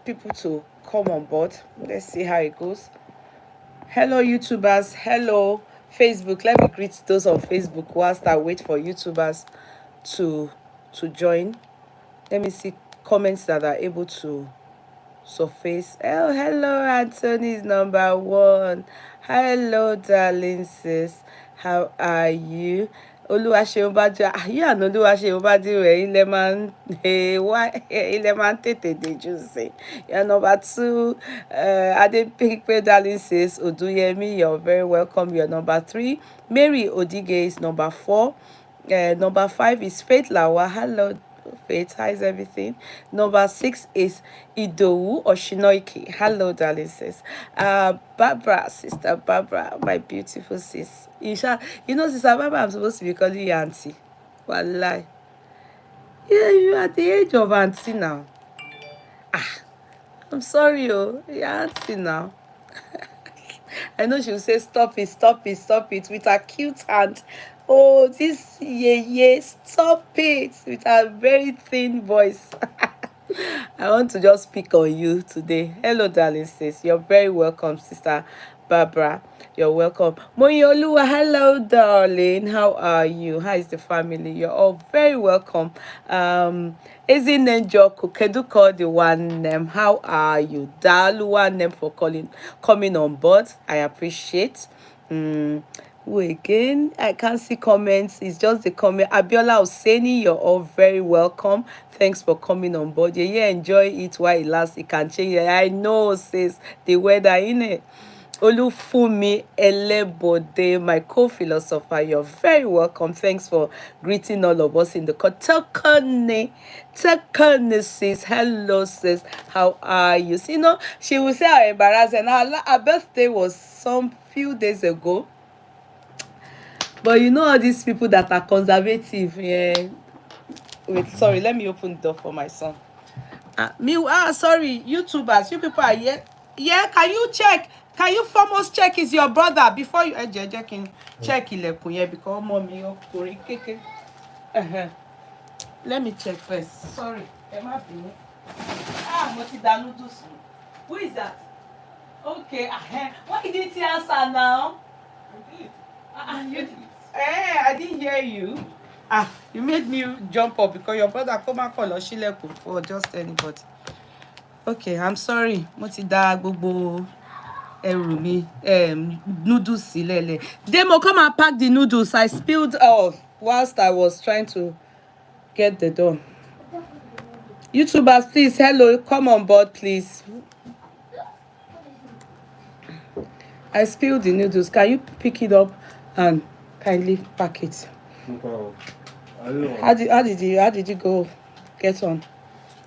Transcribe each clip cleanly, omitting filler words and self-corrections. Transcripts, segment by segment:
people to come on board. Let's see how it goes. Hello, YouTubers. Hello, Facebook. Let me greet those on Facebook whilst I wait for YouTubers to join. Let me see comments that are able to surface. Oh, hello, Anthony's number one. Hello, darling sis. How are you? Olúwaṣeun Bájọ, you and Olúwaṣeun Bájọ, ilẹ̀ máa ń tètè déjú sí. You're number two. Adepipe, darling sis. Oduyemi, you're very welcome. You're number three. Mary Odige is number four. Number five is Faith Lawa. Hello, Faith. How's everything? Number six is Idowu Oshinoiki. Hello, darling sis. Barbara, sister Barbara, my beautiful sis. Sister Barbara, I'm supposed to be calling you auntie. Wallahi. Yeah, you are at the age of auntie now. I'm sorry, you're auntie now. I know she will say, stop it, stop it, stop it, with her cute hand. Oh, this Yeye, stop it, with her very thin voice. I want to just pick on you today. Hello, darling sis. You're very welcome, sister Barbara. You're welcome. Moyoluwa, hello, darling. How are you? How is the family? You're all very welcome. Ezinenjoku, Keduko, the one name. How are you? Daluwa name for coming on board. I appreciate. Who again? I can't see comments. It's just the comment. Abiola Oseni, you're all very welcome. Thanks for coming on board. Yeah, enjoy it while it lasts. It can change. I know, sis, the weather in it. Olufumi Elebode, my co-philosopher, you're very welcome. Thanks for greeting all of us in the call. Tekone sis, hello sis, how are you? So, she will say how embarrassing. Her birthday was some few days ago. But all these people that are conservative, yeah. Wait, sorry, let me open the door for my son. Sorry, YouTubers, you people are here. Yeah, can you check? Can you foremost check is your brother before you check because mommy let me check first. Sorry. Who is that? Okay. Why didn't you answer now? I didn't hear you. You made me jump up because your brother come and call Oshileku for just anybody. Okay, I'm sorry. Mo ti dá gbogbo ẹrù mi noodles sílẹ̀. Demo, come and pack the noodles. I spilled all whilst I was trying to get the door. YouTubers, please, hello, come on board, please. I spilled the noodles. Can you pick it up and kindly pack it? How did you go get on?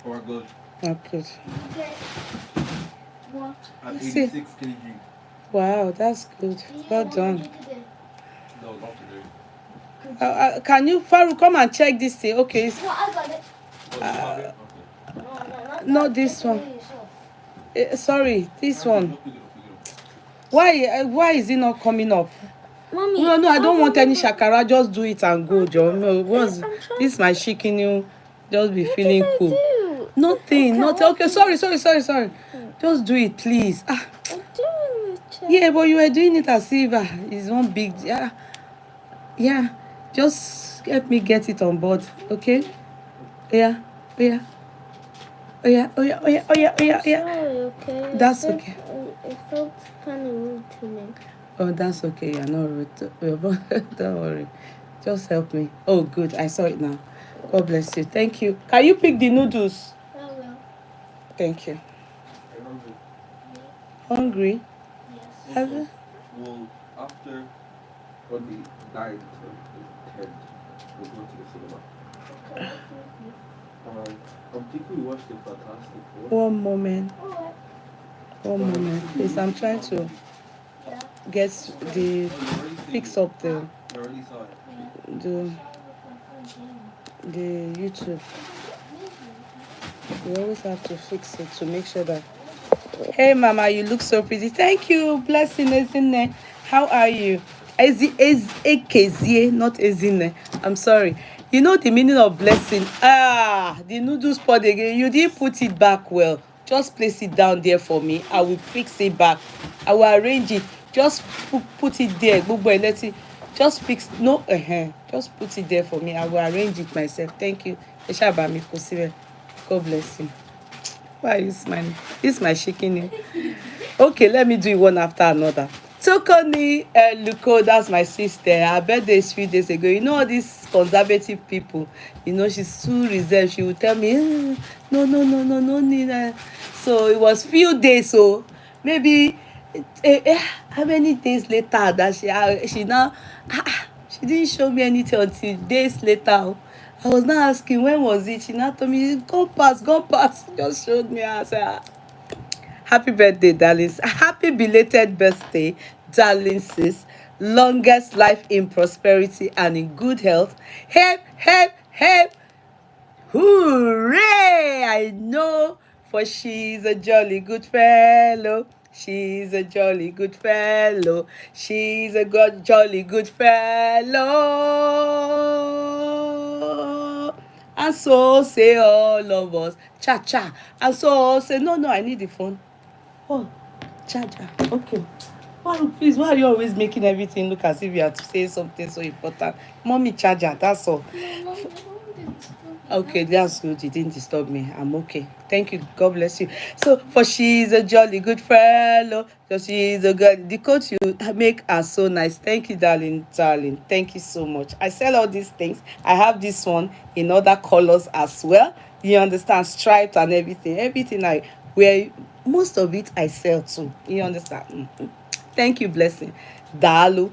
Oh, good. Oh, good. At 86 kg. Wow, that's good. Well done. No, not today. Can you, Faru, come and check this thing? Okay. No, I got it. Okay. Not this one. Sorry, this one. Why is it not coming up? Mommy, No, I don't want any shakara. Just do it and go, Joe. No, this is my chicken. You just be feeling cool. Nothing. Okay, sorry. Just do it, please. I'm doing it. Yeah, but you were doing it as if it's one big. Yeah. Just help me get it on board, okay? Yeah. Sorry, okay. That's okay. It felt kind of rude to me. Oh, that's okay. You're not rude. Don't worry. Just help me. Oh, good. I saw it now. God bless you. Thank you. Can you pick the noodles? I will. Thank you. Hungry? Yes. Have you? Well, after on the 9th or the 10th, we'll go to the cinema. I'm thinking we watched the Fantastic Four. One moment. Please, I'm trying to get the fix up the YouTube. We always have to fix it to make sure that. Hey mama, you look so pretty. Thank you. Blessing, Ezine. How are you? Ekezie, not Ezine. I'm sorry. You know the meaning of blessing. The noodles pot again. You didn't put it back well. just place it down there for me. I will fix it back. I will arrange it. Just put it there. Just fix. No, just put it there for me. I will arrange it myself. Thank you. God bless you. Why are you smiling? This is my shaking name. Okay, let me do it one after another. Tokoni Luko, that's my sister. Her birthday is 3 days ago. You know all these conservative people, she's too reserved. She will tell me, no, no, no, no, no need. So it was few days, so maybe how many days later that she now she didn't show me anything until days later. I was now asking when was it. She now told me gone past. Just showed me. I said, happy birthday, darling. Happy belated birthday, darling sis. Longest life in prosperity and in good health. Hip, hip, hip. Hooray! I know, for she's a jolly good fellow. She's a jolly good fellow. She's a jolly good fellow. And so say all of us. Cha cha. And so say, no, I need the phone. Oh, charger. Okay. Please, why are you always making everything look as if you have to say something so important? Mommy, charger, that's all. Okay, that's good. You didn't disturb me. I'm okay. Thank you. God bless you. So, for she's a jolly good fellow. So she's a good. The coach you make are so nice. Thank you, darling. Thank you so much. I sell all these things. I have this one in other colors as well. You understand? Striped and everything. Everything I wear, most of it I sell too. You understand? Mm-hmm. Thank you, blessing. Dalu.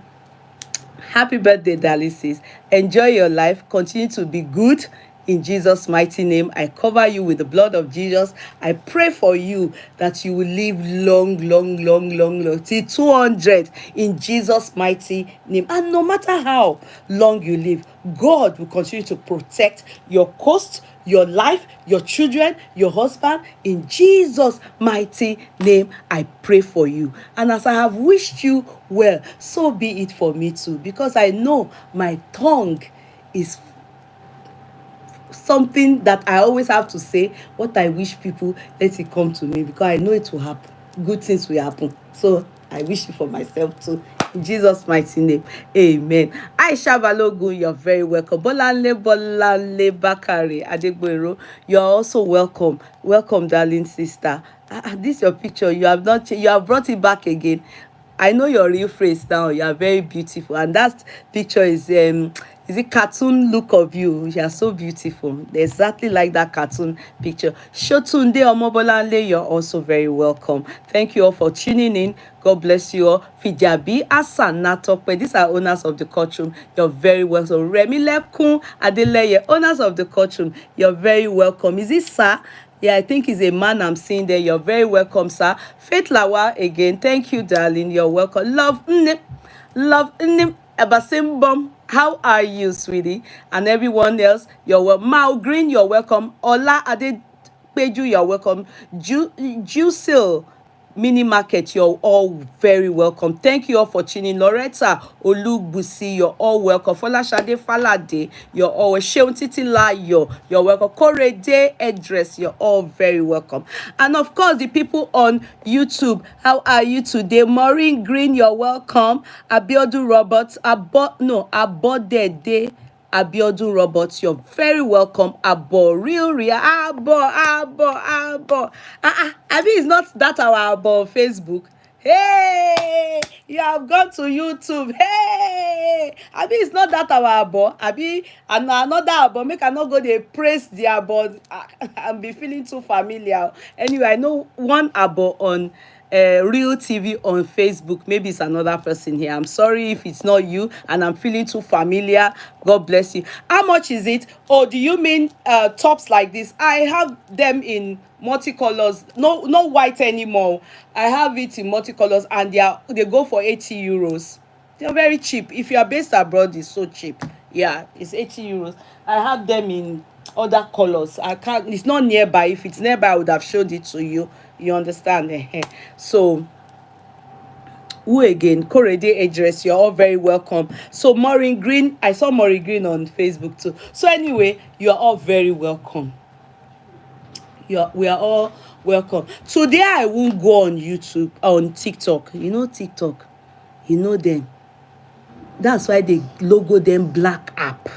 Happy birthday, darling sis. Enjoy your life. Continue to be good. In Jesus' mighty name, I cover you with the blood of Jesus. I pray for you that you will live long, till 200 in Jesus' mighty name. And no matter how long you live, God will continue to protect your coast, your life, your children, your husband. In Jesus' mighty name, I pray for you. And as I have wished you well, so be it for me too, because I know my tongue is something that I always have to say. What I wish people, let it come to me, because I know it will happen. Good things will happen. So I wish it for myself too. In Jesus' mighty name, amen. Aisha Balogun, you're very welcome. Bolanle Bakare Adegboero, you're also welcome. Welcome, darling sister. This your picture. You have brought it back again. I know your real face now. You are very beautiful, and that picture is it cartoon look of you. You are so beautiful, exactly like that cartoon picture. Shotunde Omobolanle, you're also very welcome. Thank you all for tuning in. God bless you all. Fijabi Asanatokpe, these are owners of the courtroom. You're very welcome. Remi Lekun Adeleye, owners of the courtroom. You're very welcome. Is it sir? Yeah, I think he's a man I'm seeing there. You're very welcome, sir. Faith Lawa again. Thank you, darling. You're welcome. Love Ebasimbom. How are you, sweetie? And everyone else, you're welcome. Mao Green, you're welcome. Ola Adepeju, you're welcome. Jusil Mini Market, you're all very welcome. Thank you all for tuning. Loretta Olugbusi, you're all welcome. Folashade Falade, you're all Sheun Titilayo, you're welcome. Korede Address, you're all very welcome. And of course, the people on YouTube, how are you today? Maureen Green, you're welcome. Abiodun Roberts, Abodede Abiodun Roberts, you're very welcome. Abo, real, Abo. I mean, it's not that our Abo on Facebook. Hey, you have gone to YouTube. Hey, I mean, it's not that our Abo. I mean, another Abo. Make I not go there praise the Abo and be feeling too familiar. Anyway, I know one Abo on Real TV on Facebook. Maybe it's another person here. I'm sorry if it's not you and I'm feeling too familiar. God bless you. How much is it? Oh, do you mean tops like this? I have them in multicolors. No white anymore. I have it in multicolors, and they go for 80 euros. They're very cheap. If you are based abroad, it's so cheap. Yeah, it's 80 euros. I have them in other colors. It's not nearby. If it's nearby, I would have showed it to you. You understand? So who again? Korede Address, you're all very welcome. So Maureen Green, I saw Maureen Green on Facebook too. So anyway, you're all very welcome. We are all welcome. Today I won't go on YouTube, on TikTok. You know TikTok, you know them. That's why they logo them black app.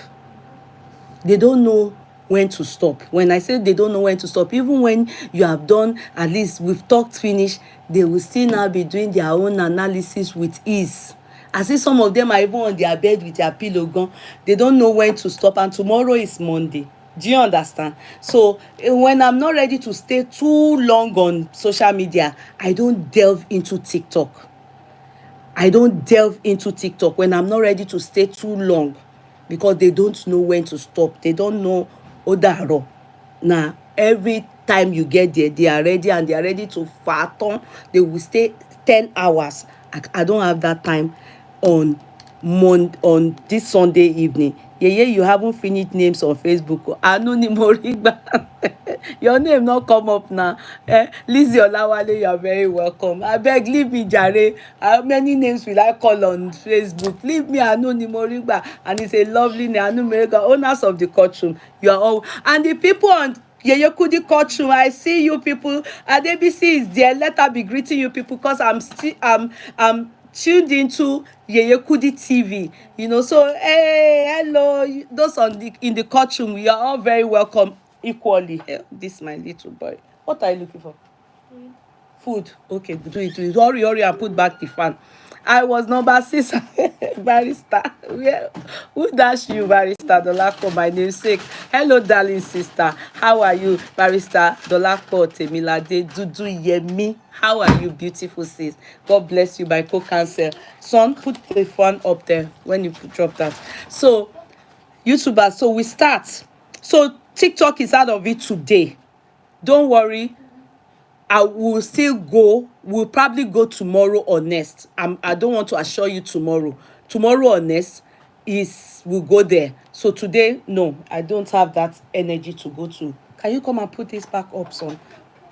They don't know when to stop. When I say they don't know when to stop, even when you have done, at least we've talked finish, they will still now be doing their own analysis with ease. As if some of them are even on their bed with their pillow gone. They don't know when to stop, and tomorrow is Monday. Do you understand? So when I'm not ready to stay too long on social media, I don't delve into TikTok. I don't delve into TikTok when I'm not ready to stay too long, because they don't know when to stop. They don't know Odaro. Now, every time you get there, they are ready, and they are ready to fathom. They will stay 10 hours. I don't have that time on on this Sunday evening. Yeye, you haven't finished names on Facebook. Anonymous. Your name not come up now. Lizzie Olawale, you are very welcome. Abeg, leave me jare. How many names will I call on Facebook? Leave me Anonymous. And it's a lovely name. Anonymous, owners of the courtroom. You are all. And the people on Yeye Kudi courtroom, I see you people. Adebisi is there. Let her be greeting you people, because I'm tuned into Yeye Kudi TV, you know. So hey, hello, those on the in the courtroom, we are all very welcome equally. This my little boy. What are you looking for? Food. Okay, do it, do it. Hurry, hurry, and put back the fan. I was number 6. Barrister. Where, who dash you, Barrister Dolako, my namesake? Hello, darling sister. How are you, Barrister Dolako Temilade Dudu Yemi? How are you, beautiful sis? God bless you, my co-counsel. Son, put the fan up there when you drop that. So, YouTubers, so we start. So, TikTok is out of it today. Don't worry. I will still go. We'll probably go tomorrow or next. I don't want to assure you tomorrow. Tomorrow or next we'll go there. So today, no, I don't have that energy to go to. Can you come and put this back up, son?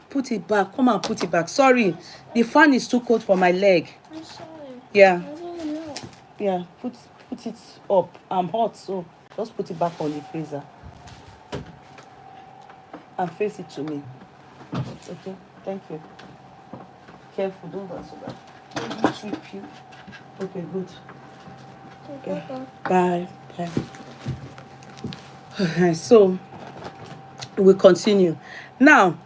Put it back. Come and put it back. Sorry, the fan is too cold for my leg. I'm sorry. Yeah. I don't know. Yeah, put it up. I'm hot, so just put it back on the freezer. And face it to me. Okay. Thank you. Careful, don't answer that. Don't trip you. Okay, good. Okay. Bye. Bye. So, we continue. Now,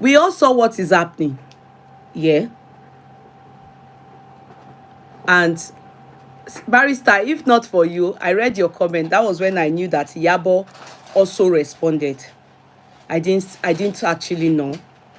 we all saw what is happening. Yeah. And Barrister, if not for you, I read your comment. That was when I knew that Iyabo also responded. I didn't actually know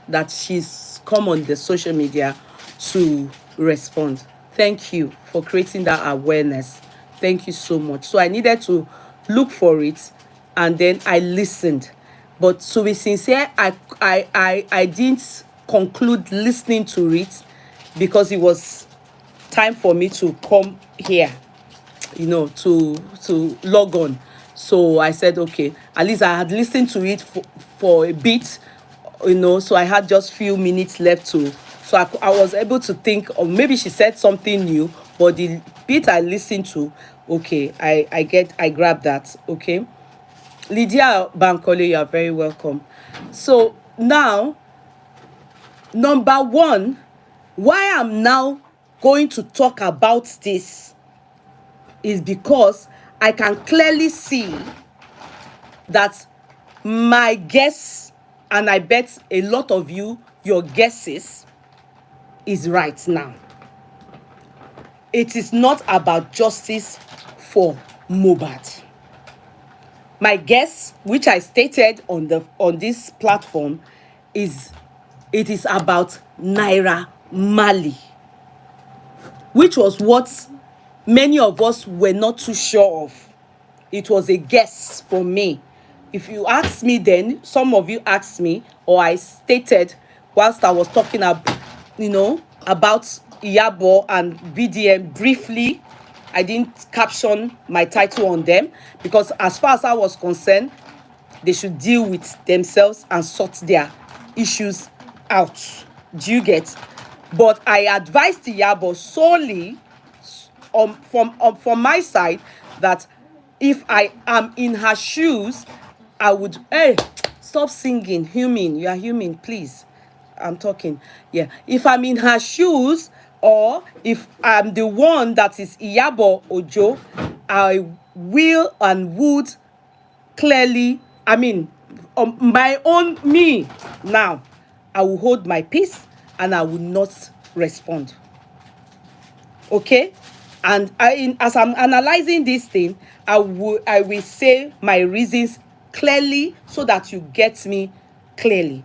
that she's come on the social media to respond. Thank you for creating that awareness. Thank you so much. So I needed to look for it, and then I listened. But to be sincere, I didn't conclude listening to it, because it was time for me to come here, you know, to log on. So I said, okay, at least I had listened to it for a bit, you know, so I had just few minutes left to, so I was able to think, or maybe she said something new, but the bit I listened to, okay, I grabbed that, okay. Lydia Bankole, you are very welcome. So now, number one, why I'm now going to talk about this is because I can clearly see that my guess, and I bet a lot of you, your guesses is right now. It is not about justice for Mohbad. My guess, which I stated on this platform, is it is about Naira Marley, which was what many of us were not too sure of. It was a guess for me. If you asked me then, some of you asked me, or I stated whilst I was talking about, you know, about Iyabo and VDM briefly. I didn't caption my title on them, because as far as I was concerned, they should deal with themselves and sort their issues out. Do you get? But I advised Iyabo solely from my side, that if I am in her shoes, I would, hey, Stop singing. Human. You are human, please. I'm talking. Yeah. If I'm in her shoes, or if I'm the one that is Iyabo Ojo, I will and would clearly, I mean, my own me now, I will hold my peace and I will not respond. Okay? And as I'm analyzing this thing, I will say my reasons clearly so that you get me clearly.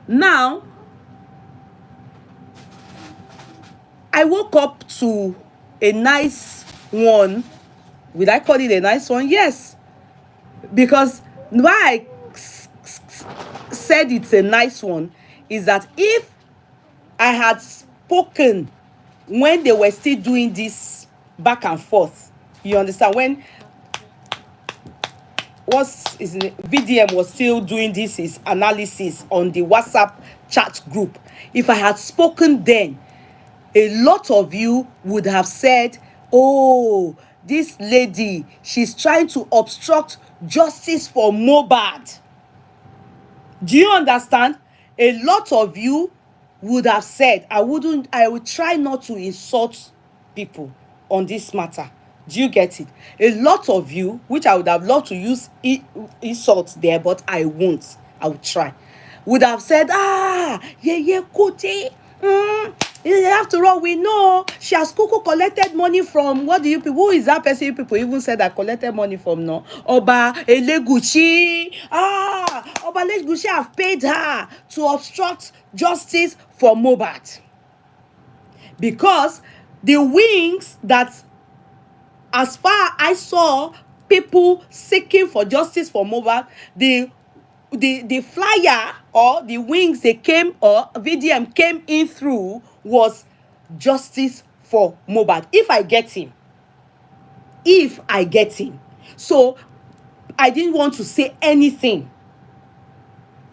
Now, I woke up to a nice one. Will I call it a nice one? Yes. Because why I said it's a nice one is that if I had spoken when they were still doing this back and forth, you understand, when VDM was still doing this his analysis on the WhatsApp chat group, if I had spoken then, a lot of you would have said, oh, this lady, she's trying to obstruct justice for Mohbad. Do you understand? A lot of you would have said, I would try not to insult people on this matter. Do you get it? A lot of you, which I would have loved to use insults there, but I won't. I will try. Would have said, Yeye Kudi. After all, we know she has collected money from, what do you people, who is that person you people even said that collected money from? No, Oba Elegushi. Oba Elegushi have paid her to obstruct justice for Mohbad, because the wings that, as far I saw people seeking for justice for Mohbad, the flyer or the wings they came, or VDM came in through, was justice for Mohbad. If I get him. So I didn't want to say anything.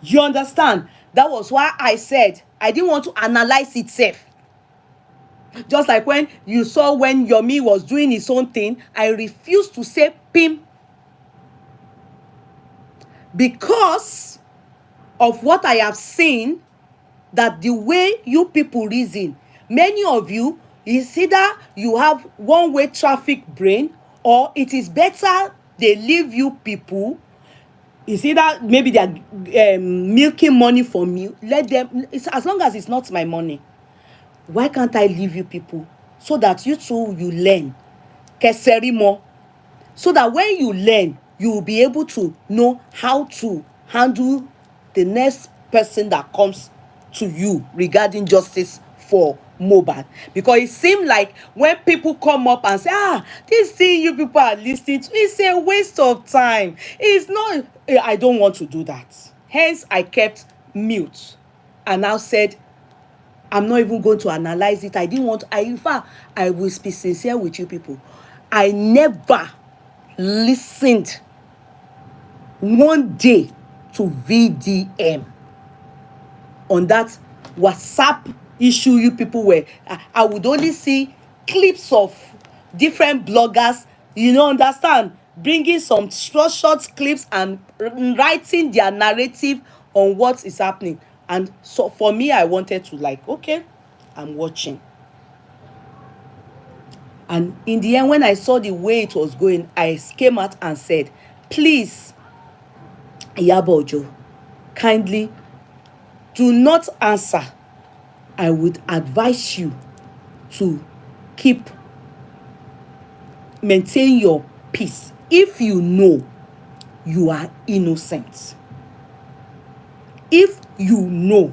You understand? That was why I said I didn't want to analyze itself. Just like when you saw when Yomi was doing his own thing, I refused to say pim, because of what I have seen, that the way you people reason, many of you, is either you have one-way traffic brain, or it is better they leave you people. It's either maybe they are milking money from you. Let them, as long as it's not my money. Why can't I leave you people so that you too, you learn? Keserimo. So that when you learn, you will be able to know how to handle the next person that comes to you regarding justice for Mohbad. Because it seemed like when people come up and say, this thing you people are listening to, it's a waste of time. It's not, I don't want to do that. Hence, I kept mute and now said, I'm not even going to analyze it. I didn't want, in fact, I will be sincere with you people. I never listened one day to VDM on that WhatsApp issue you people were. I would only see clips of different bloggers, understand, bringing some short clips and writing their narrative on what is happening. And so for me, I wanted to okay, I'm watching. And in the end, when I saw the way it was going, I came out and said, please, Iyabo Ojo, kindly do not answer. I would advise you to maintain your peace if you know you are innocent. If you know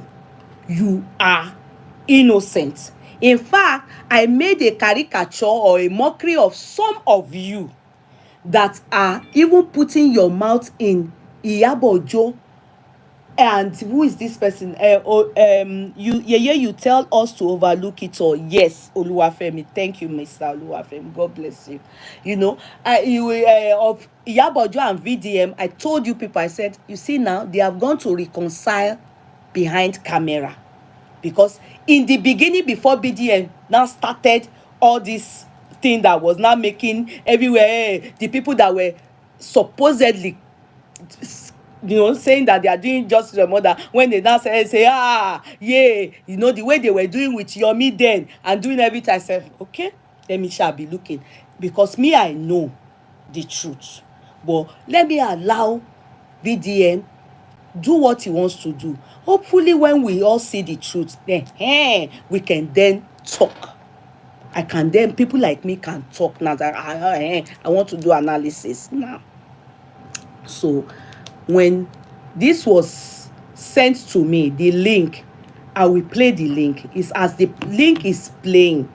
you are innocent. In fact, I made a caricature or a mockery of some of you that are even putting your mouth in Iyabo Ojo. And who is this person? You tell us to overlook it all. Yes, Oluwafemi. Thank you, Mr. Oluwafemi. God bless you. Of Iyabo Ojo and VDM, I told you people, I said, you see now, they have gone to reconcile behind camera. Because in the beginning, before VDM now started all this thing that was now making everywhere, the people that were supposedly saying that they are doing justice for mother, when they now say yeah, the way they were doing with Yomi then and doing everything. I said, okay, let me shall be looking, because me, I know the truth, but let me allow VDM do what he wants to do. Hopefully when we all see the truth, then we can then talk. People like me can talk now that I want to do analysis now. So when this was sent to me, the link, I will play the link. Is as the link is playing.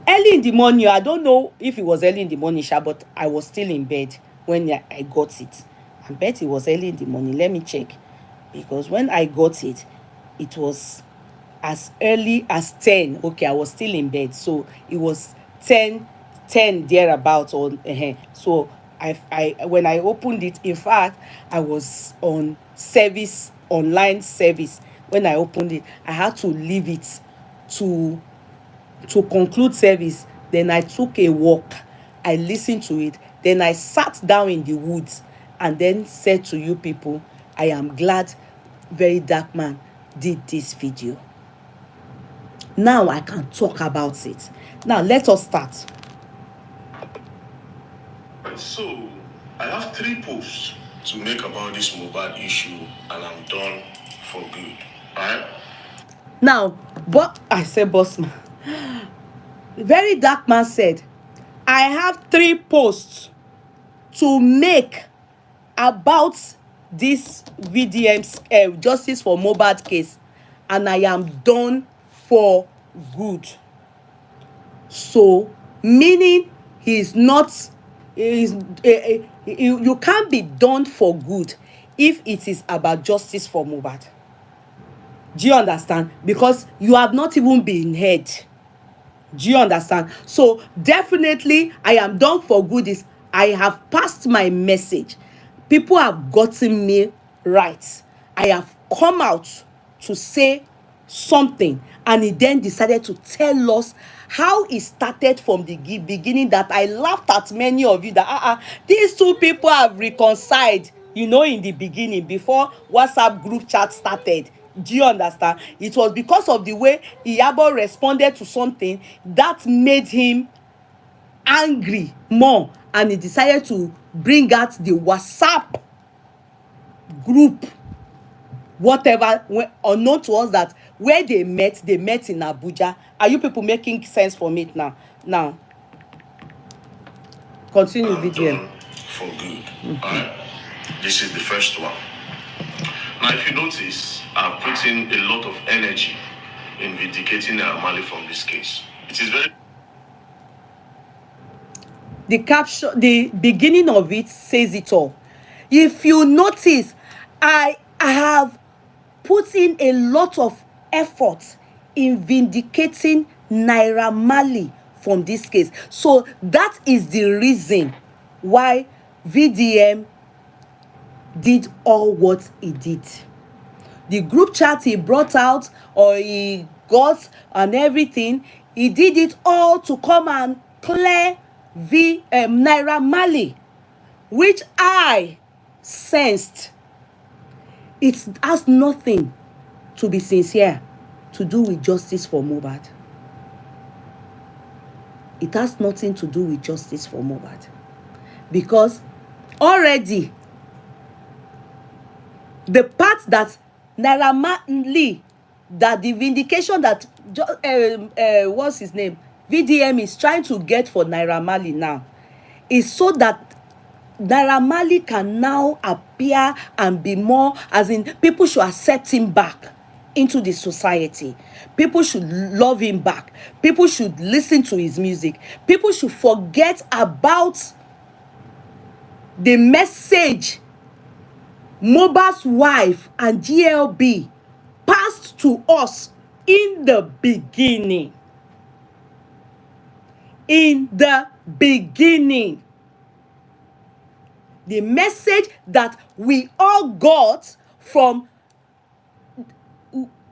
Early in the morning, I don't know if it was early in the morning, but I was still in bed when I got it. I bet it was early in the morning. Let me check. Because when I got it, it was as early as 10. Okay, I was still in bed. So it was 10 thereabout on. So I when I opened it, in fact, I was on service, online service. When I opened it, I had to leave it to conclude service. Then I took a walk, I listened to it, then I sat down in the woods and then said to you people, I am glad Very Dark Man did this video. Now I can talk about it. Now let us start. So I have 3 posts to make about this Mohbad issue, and I'm done for good. Alright? Now, but I said, boss man, Very Dark Man said, I have 3 posts to make about this VDM justice for Mohbad case, and I am done for good. So meaning he's not, you can't be done for good if it is about justice for Mohbad. Do you understand? Because you have not even been heard. Do you understand? So definitely I am done for good is I have passed my message. People have gotten me right. I have come out to say something, and he then decided to tell us how it started from the beginning, that I laughed at many of you that these 2 people have reconciled, in the beginning, before WhatsApp group chat started. Do you understand? It was because of the way Iyabo responded to something that made him angry more, and he decided to bring out the WhatsApp group, whatever, unknown to us, that where they met in Abuja. Are you people making sense from it now? Now continue VDM. For good. Alright? This is the first one. Now, if you notice, I've put in a lot of energy in vindicating Marley from this case. It is very... The caption, the beginning of it says it all. If you notice, I have put in a lot of effort in vindicating Naira Marley from this case. So that is the reason why VDM did all what he did. The group chat he brought out, or he got, and everything, he did it all to come and clear Naira Marley, which I sensed it has nothing, to be sincere, to do with justice for Mohbad. It has nothing to do with justice for Mohbad, because already the part that Naira Marley, that the vindication that what's his name, VDM is trying to get for Naira Marley now, is so that Naira Marley can now appear and be more, as in, people should accept him back into the society. People should love him back. People should listen to his music. People should forget about the message Mohbad's wife and GLB passed to us in the beginning. In the beginning. The message that we all got from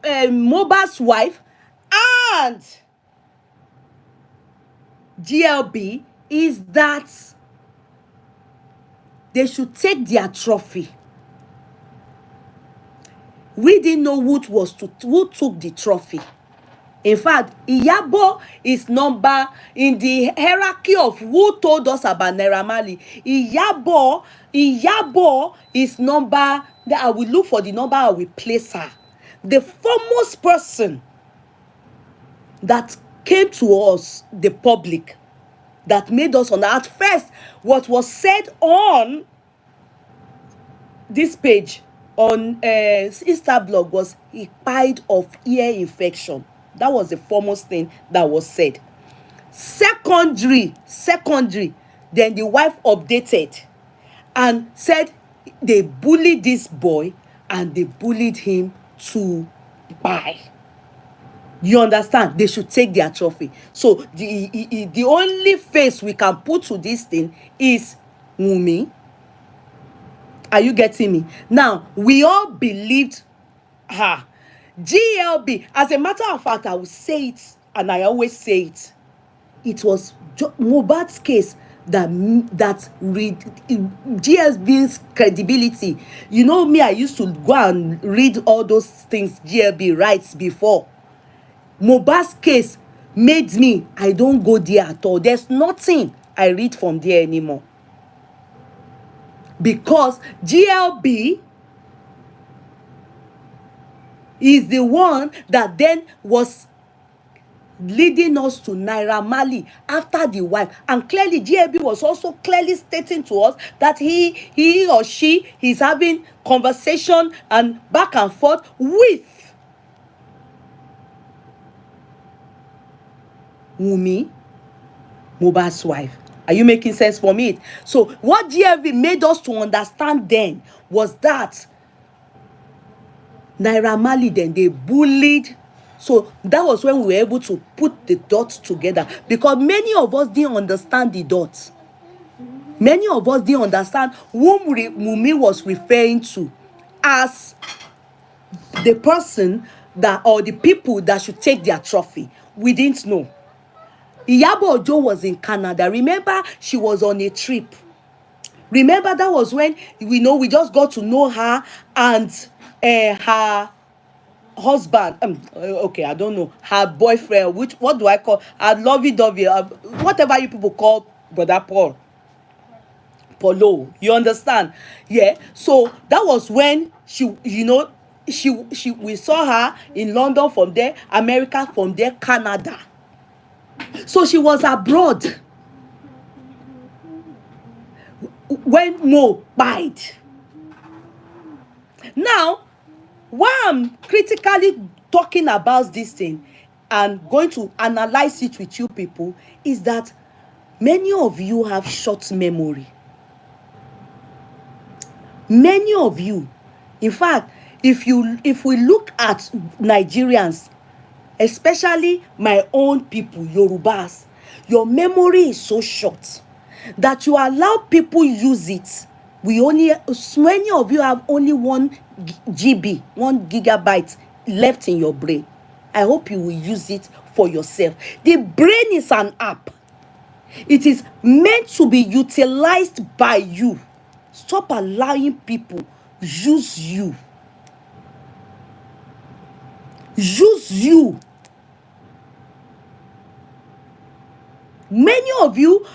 Mohbad's wife and GLB is that they should take their trophy. We didn't know who took the trophy. In fact, Iyabo is number in the hierarchy of who told us about Naira Marley. Iyabo is number. That I will look for the number, I will place her. The foremost person that came to us, the public, that made us on at first, what was said on this page on Insta blog was he died of ear infection. That was the foremost thing that was said. Secondary, then the wife updated and said they bullied this boy and they bullied him to buy. You understand? They should take their trophy. So the only face we can put to this thing is Wunmi. Are you getting me? Now, we all believed her. GLB, as a matter of fact, I will say it, and I always say it. It was Mohbad's case that GLB's credibility. You know me, I used to go and read all those things GLB writes before. Mohbad's case made me, I don't go there at all. There's nothing I read from there anymore. Because GLB is the one that then was leading us to Naira Marley after the wife. And clearly, GLB was also clearly stating to us that he or she is having conversation and back and forth with Wunmi, Mohbad's wife. Are you making sense for me? So what GLB made us to understand then was that Naira Marley, then they bullied. So that was when we were able to put the dots together, because many of us didn't understand the dots. Many of us didn't understand whom Wunmi was referring to as the person that, or the people that should take their trophy. We didn't know. Iyabo Ojo was in Canada. Remember, she was on a trip. Remember, that was when we just got to know her and her husband. Okay, I don't know, her boyfriend. What do I call her? Lovey-dovey, whatever you people call Brother Paulo. You understand? Yeah. So that was when we saw her in London, from there America, from there Canada. So she was abroad when Mo died. Now, why I'm critically talking about this thing and going to analyze it with you people is that many of you have short memory. Many of you, in fact, if we look at Nigerians, especially my own people, Yorubas, your memory is so short that you allow people use it. Many of you have only 1 GB, 1 gigabyte left in your brain. I hope you will use it for yourself. The brain is an app. It is meant to be utilized by you. Stop allowing people use you. Use you. Many of you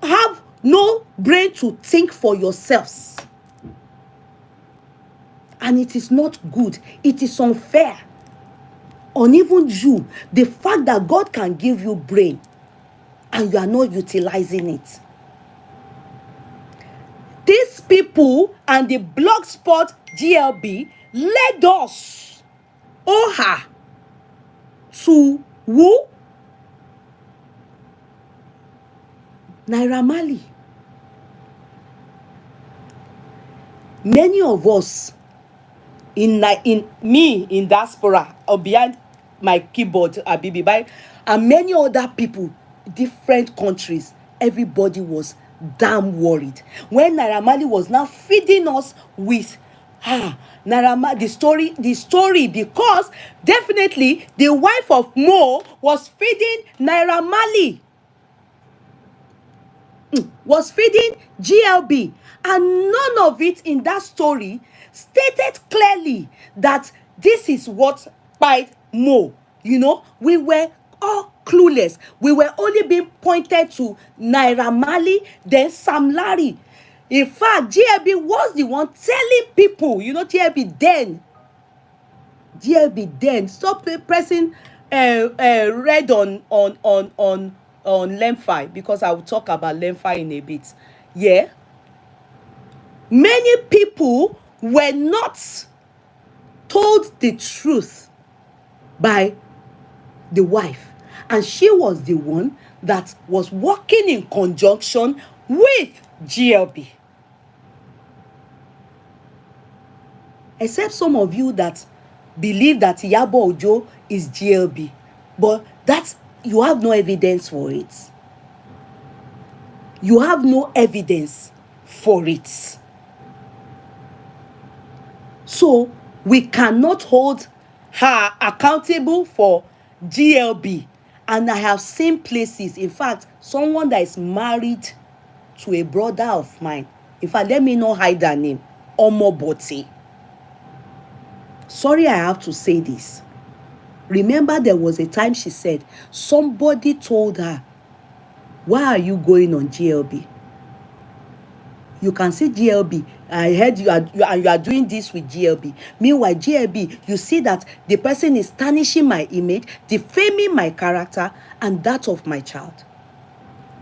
have no brain to think for yourselves. And it is not good. It is unfair on even you. The fact that God can give you brain and you are not utilizing it. These people and the Blogspot GLB led us, or her, to who? Naira Marley. Many of us in diaspora or behind my keyboard, Abibi, and many other people, different countries, everybody was damn worried when Naira Marley was now feeding us with Naira Marley, the story, because definitely the wife of Mo was feeding Naira Marley. was feeding GLB, and none of it in that story stated clearly that this is what spied Mo. You know, we were all clueless. We were only being pointed to Naira Marley, then Sam Larry. In fact, GLB was the one telling people, you know, GLB then stop pressing red on Lemfi, because I will talk about Lemfi in a bit. Yeah, many people were not told the truth by the wife, and she was the one that was working in conjunction with GLB. Except some of you that believe that Iyabo Ojo is GLB, but that's, you have no evidence for it. You have no evidence for it. So we cannot hold her accountable for GLB. And I have seen places, in fact, someone that is married to a brother of mine, in fact, let me not hide her name, Omoboti. Sorry, I have to say this. Remember, there was a time she said somebody told her, why are you going on GLB? You can see GLB. I heard you are doing this with GLB. Meanwhile, GLB, you see that the person is tarnishing my image, defaming my character and that of my child.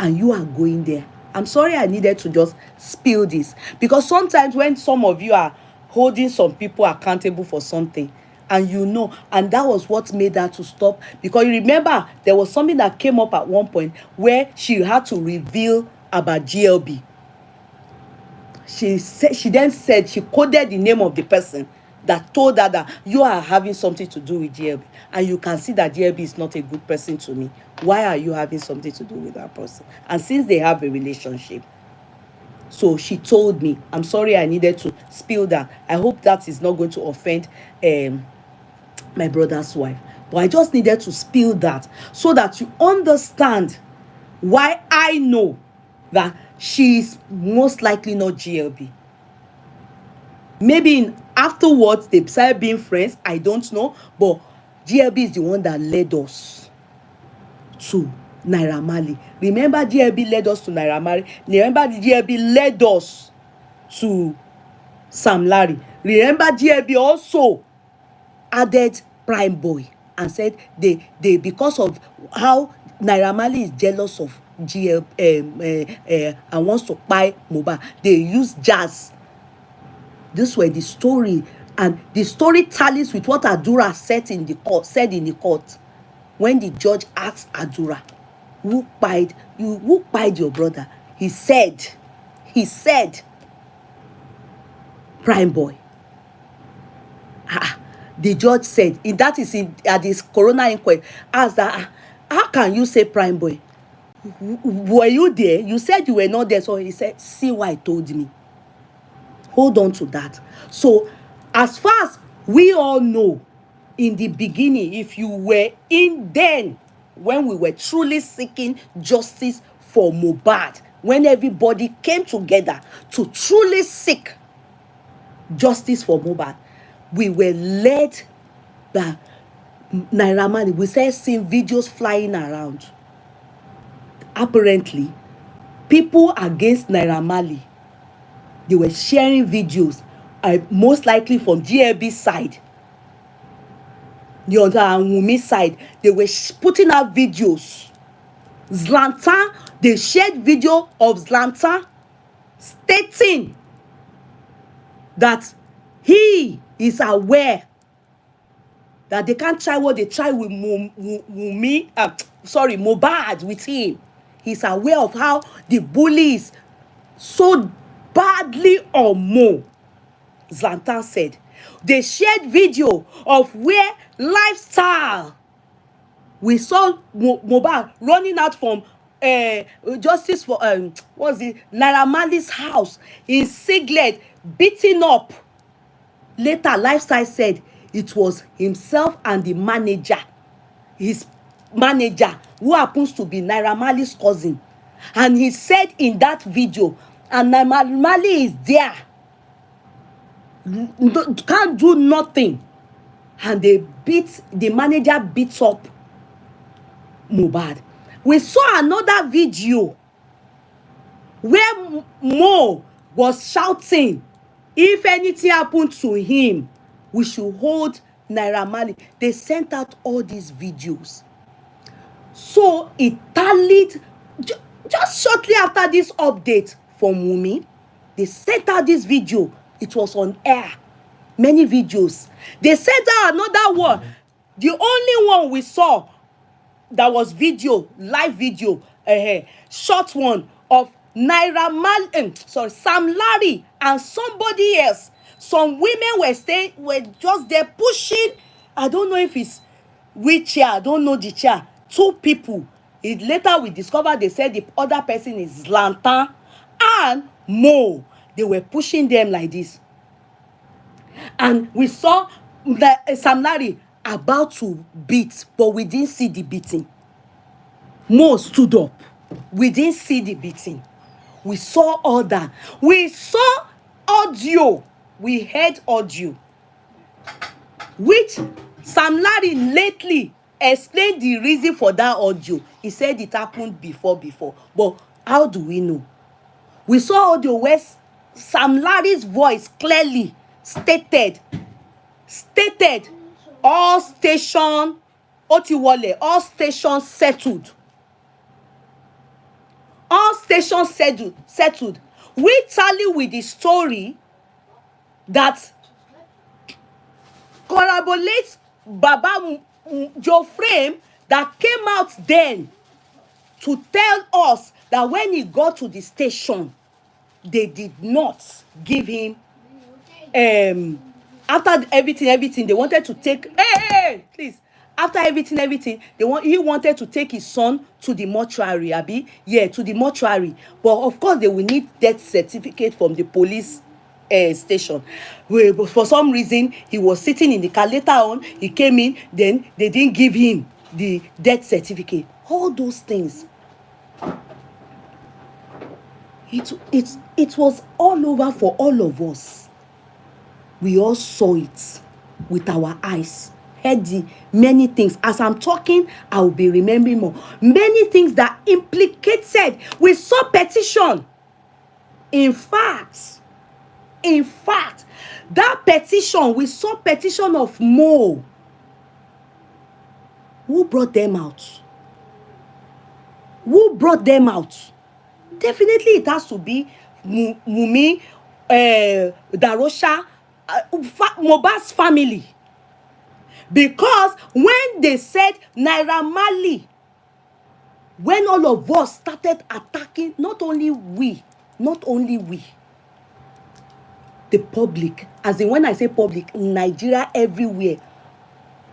And you are going there. I'm sorry, I needed to just spill this, because sometimes when some of you are holding some people accountable for something, and you know, and that was what made her to stop, because you remember there was something that came up at one point where she had to reveal about GLB. She then said, she coded the name of the person that told her that you are having something to do with GLB, and you can see that GLB is not a good person to me. Why are you having something to do with that person? And since they have a relationship, so she told me. I'm sorry, I needed to spill that. I hope that is not going to offend my brother's wife, but I just needed to spill that so that you understand why I know that she is most likely not GLB. Maybe afterwards they started being friends, I don't know, but GLB is the one that led us to Naira Marley. Remember, GLB led us to Naira Marley. Remember, the GLB led us to Sam Larry. Remember, GLB also added Prime Boy and said they because of how Naira Marley is jealous of GL and wants to buy Mohbad, they use jazz. This were the story, and the story tallies with what Adura said in the court when the judge asked Adura, who pied your brother? He said Prime Boy. The judge said, that is at this coroner inquiry, asked that, how can you say Prime Boy? Were you there? You said you were not there. So he said, see why he told me. Hold on to that. So as far as we all know, in the beginning, if you were in then, when we were truly seeking justice for Mohbad, when everybody came together to truly seek justice for Mohbad, we were led by Naira Marley. We started seeing videos flying around. Apparently, people against Naira Marley, they were sharing videos, most likely from GLB side, the other and Wunmi side. They were putting out videos. Zlatan, they shared video of Zlatan stating that he is aware that they can't try what they try with Mohbad with him. He's aware of how the bullies so badly on Mo. Zlatan said they shared video of where lifestyle. We saw Mohbad running out from justice for what's it, Naira Marley's house in singlet, beating up. Later, lifestyle said it was himself and the manager, his manager, who happens to be Naira Marley's cousin, And he said in that video, and Marley is there, can't do nothing. And the manager beats up Mohbad. We saw another video where Mo was shouting, if anything happened to him, we should hold Naira Marley. They sent out all these videos. So it tallied just shortly after this update from Wunmi. They sent out this video. It was on air. Many videos. They sent out another one. The only one we saw that was video, live video, short one of Naira Marley, Sam Larry and somebody else. Some women were just there pushing. I don't know if it's which chair. I don't know the chair. Two people. Later we discovered they said the other person is Lantern and Mo. They were pushing them like this. And we saw that Sam Larry about to beat, but we didn't see the beating. Mo stood up. We didn't see the beating. We saw all that. We saw audio. We heard audio. Which Sam Larry lately explained the reason for that audio. He said it happened before. But how do we know? We saw audio where Sam Larry's voice clearly stated all station Otiwole, all stations settled. All stations settled. We tally with the story that corroborates Baba Joe Frame that came out then to tell us that when he got to the station, they did not give him after everything they wanted to take please, after everything he wanted to take his son to the mortuary, to the mortuary, but of course they will need death certificate from the police station. But for some reason he was sitting in the car. Later on he came in, then they didn't give him the death certificate. All those things, it was all over for all of us. We all saw it with our eyes, heard the many things. As I'm talking, I will be remembering more. Many things that implicated. We saw petition. In fact, that petition, we saw petition of Mo. Who brought them out? Definitely it has to be Wunmi, Darosha, Mohbad's family. Because when they said Naira Marley, when all of us started attacking, not only we, the public, as in when I say public, Nigeria everywhere,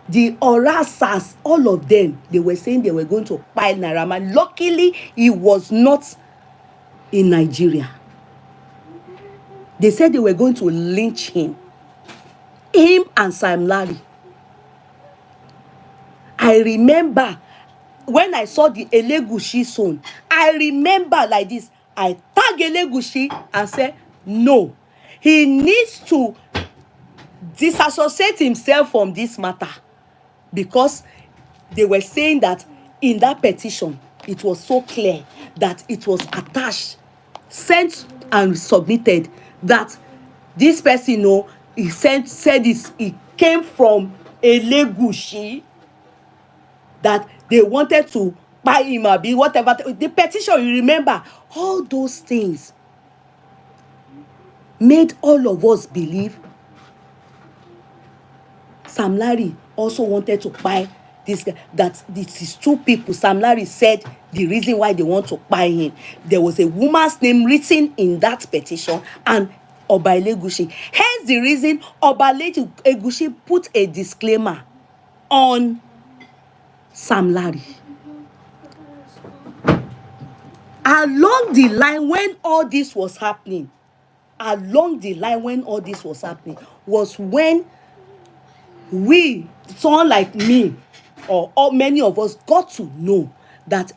the harassers, all of them, they were saying they were going to pile Naira Marley. Luckily, he was not in Nigeria. They said they were going to lynch him and Sam Larry. I remember when I saw the Elegushi son, I remember like this. I tagged Elegushi and said, no, he needs to disassociate himself from this matter, because they were saying that in that petition, it was so clear that it was attached, sent and submitted, that this person, he said this, it came from Elegushi, that they wanted to buy him or be whatever. The petition, you remember, all those things made all of us believe Sam Larry also wanted to buy this guy, that this is two people. Sam Larry said the reason why they want to buy him. There was a woman's name written in that petition and Oba Elegushi. Hence the reason Oba Elegushi put a disclaimer on Sam Larry. Along the line when all this was happening, was when someone like me or many of us got to know that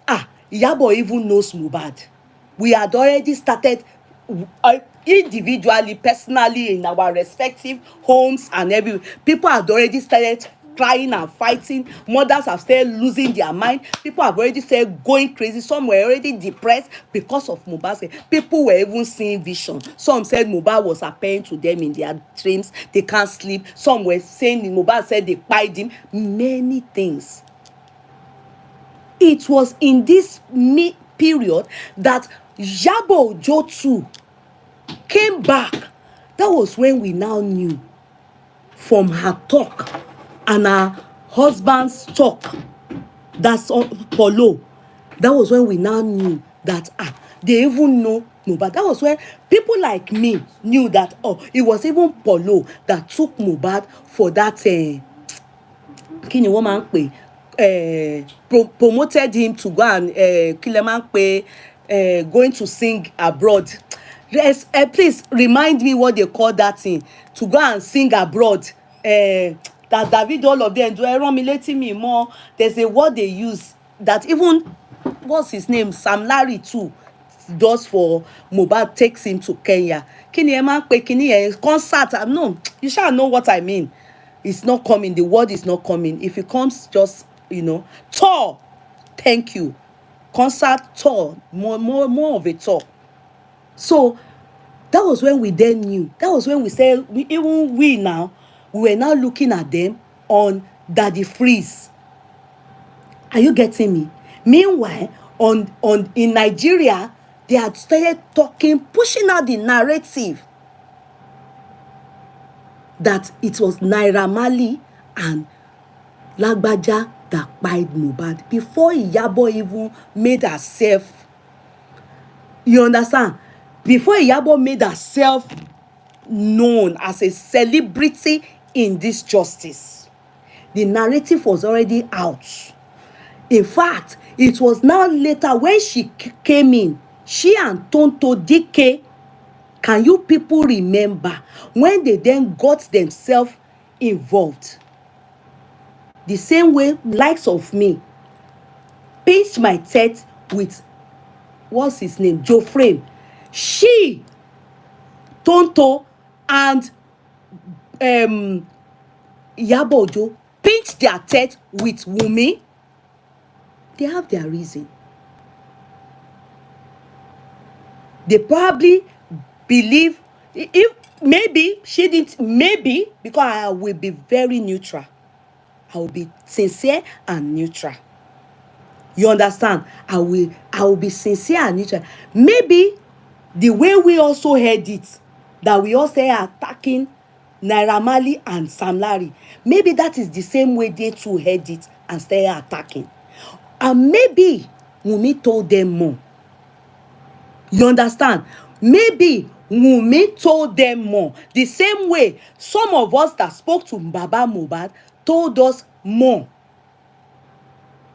Iyabo even knows Mohbad. We had already started individually, personally, in our respective homes and every people had already started crying and fighting. Mothers have started losing their mind. People have already started going crazy. Some were already depressed because of Mohbad. People were even seeing vision. Some said Mohbad was appearing to them in their dreams. They can't sleep. Some were saying Mohbad said they pied him. Many things. It was in this period that Iyabo Ojo too came back. That was when we now knew from her talk and her husband's talk, that's Polo. That was when we now knew that they even know Mohbad. That was when people like me knew that it was even Polo that took Mohbad for that kini wọ́n máa ń pè promoted him to go and kí lẹ máa ń pè going to sing abroad. Yes, please remind me what they call that thing, to go and sing abroad. That David, all of them do rán mi létí mi mọ́. There's a word they use that even what's his name, Sam Larry too does for Mohbad, takes him to Kenya. Kini ẹ máa ń pè kíní ẹ concert. No, you shall know what I mean. It's not coming. The word is not coming. If it comes, just tour. Thank you. Concert tour. More of a tour. So that was when we then knew. That was when we said, we now, we were now looking at them on Daddy Freeze. Are you getting me? Meanwhile, in Nigeria, they had started talking, pushing out the narrative that it was Naira Marley and Lagbaja that pied Mohbad before Iyabo even made herself. You understand? Before Iyabo made herself known as a celebrity in this justice, the narrative was already out. In fact, it was now later when she came in, she and Tonto DK. Can you people remember when they then got themselves involved? The same way likes of me pinched my teeth with, what's his name, Joe Frame. She, Tonto, and Iyabo Ojo pinched their teeth with Wunmi. They have their reason. They probably believe, if maybe she didn't, maybe because I will be very neutral. I will be sincere and neutral. You understand? I will be sincere and neutral. Maybe the way we also heard it, that we all say attacking Naira Marley and Sam Larry, maybe that is the same way they too heard it and started attacking. And maybe Wunmi told them more. You understand? Maybe Wunmi told them more. The same way some of us that spoke to Baba Mohbad told us more.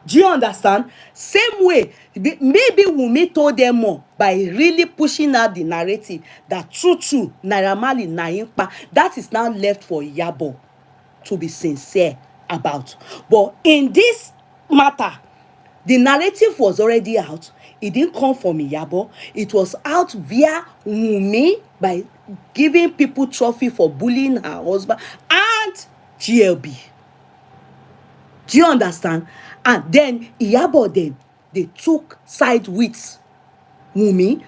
Do you understand? Same way, maybe Wunmi told them more by really pushing out the narrative that true Naira Marley na him pa. That is now left for Iyabo to be sincere about. But in this matter, the narrative was already out. It didn't come from Iyabo. It was out via Wunmi by giving people trophy for bullying her husband and GLB. Do you understand? And then Iyabo, then they took side with Wunmi.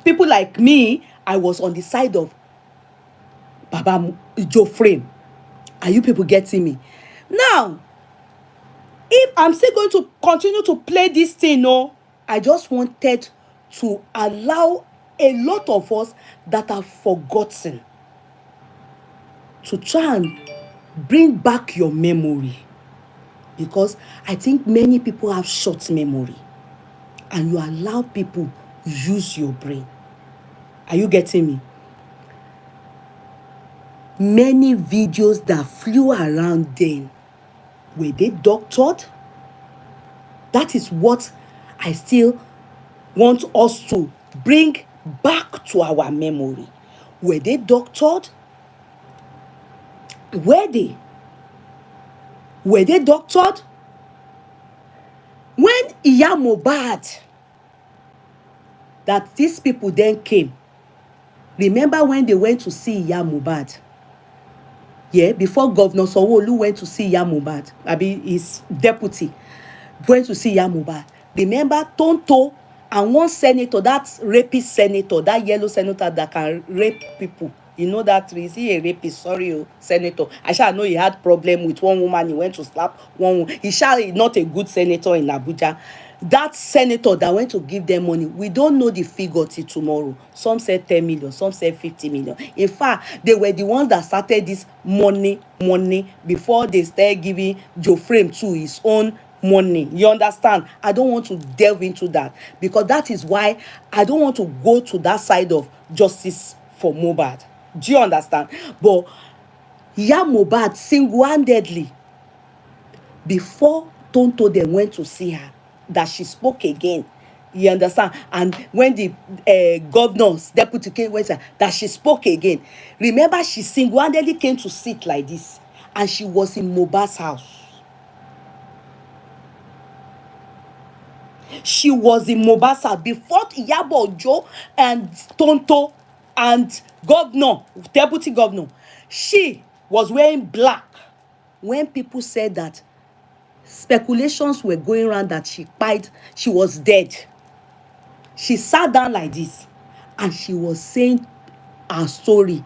People like me, I was on the side of Baba Joe Frame. Are you people getting me? Now, if I'm still going to continue to play this thing, I just wanted to allow a lot of us that have forgotten to try and bring back your memory. Because I think many people have short memory. And you allow people use your brain. Are you getting me? Many videos that flew around then, were they doctored? That is what I still want us to bring back to our memory. Were they doctored? Were they doctored? When Iya Mohbad, that these people then came, remember when they went to see Iya Mohbad? Yeah, before Governor Sanwo-Olu went to see Iya Mohbad, his deputy went to see Iya Mohbad. Remember Tonto and one senator, that rapist senator, that yellow senator that can rape people. You know that, is he a rapist? Sorry, senator. I shall know he had problem with one woman. He went to slap one woman. He shall not a good senator in Abuja. That senator that went to give them money, we don't know the figure till tomorrow. Some said 10 million, some said 50 million. In fact, they were the ones that started this money before they started giving Joe Frame to his own money. You understand? I don't want to delve into that, because that is why I don't want to go to that side of justice for Mohbad. Do you understand? But Iya Mohbad single-handedly, before Tonto then went to see her, that she spoke again. You understand? And when the governor's deputy came, that she spoke again. Remember, she single-handedly came to sit like this, and she was in Mohbad's house. She was in Mohbad's house before Iyabo Ojo and Tonto and governor, deputy governor. She was wearing black when people said that speculations were going around that she was dead. She sat down like this and she was saying her story.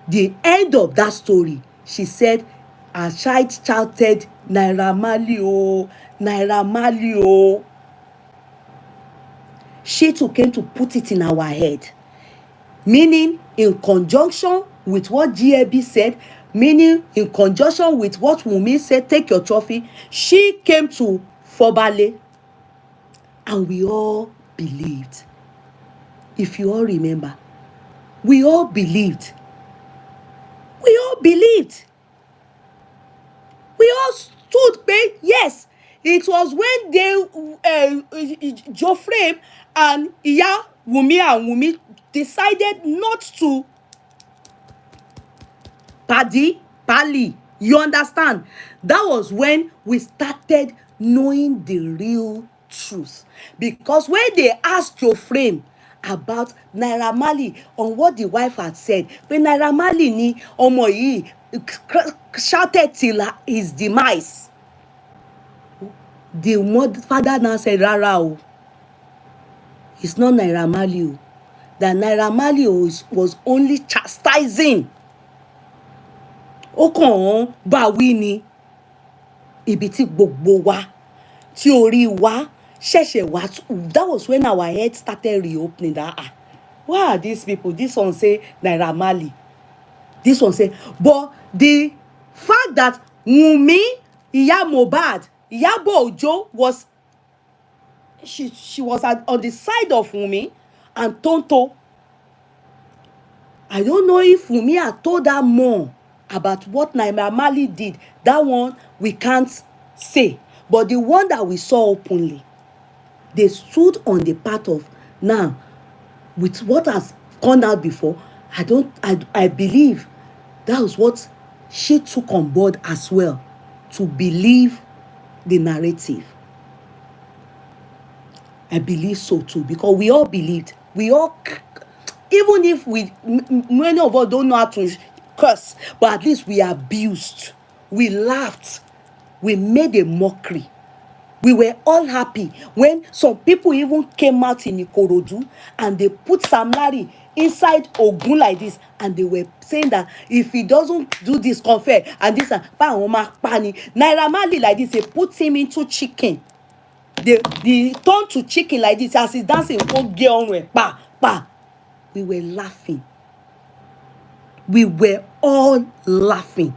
The end of that story, she said her child shouted, Naira Marley, oh, Naira Marley, oh. She too came to put it in our head, meaning in conjunction with what GAB said, meaning in conjunction with what Wunmi said, take your trophy. She came to Fobale, and we all believed. If you all remember, we all believed. We all believed. We all stood by. Yes, it was when they Joe Frame and Iya Wunmi decided not to pally. You understand? That was when we started knowing the real truth. Because when they asked Joe Frame about Naira Marley on what the wife had said, when Naira Marley ni ọmọ yìí shouted till his demise, the father now said, rárá o, it's not Naira Marley o, that Naira Marley was only chastising. Ó kàn bá wí ni, ibi tí gbogbo wa tí orí wa ṣẹ̀ṣẹ̀ wá. That was when our head started reopening. That why are these people? This one say Naira Marley, this one say. But the fact that Wunmi, Iya Mohbad, Iyabo Ojo was, she was on the side of Wunmi and Tonto. I don't know if Wunmi had told her more about what Naira Marley did. That one we can't say. But the one that we saw openly, they stood on the part of, now, with what has gone out before, I believe that was what she took on board as well, to believe the narrative. I believe so too, because we all believed. We all, even if many of us don't know how to curse, but at least we abused, we laughed, we made a mockery. We were all happy when some people even came out in Ikorodu and they put Sam Larry inside Ogun like this, and they were saying that if he doesn't do this, confer and this and Naira Marley like this, they put him into chicken. They turn to chicken like this as he's dancing. We were laughing. We were all laughing.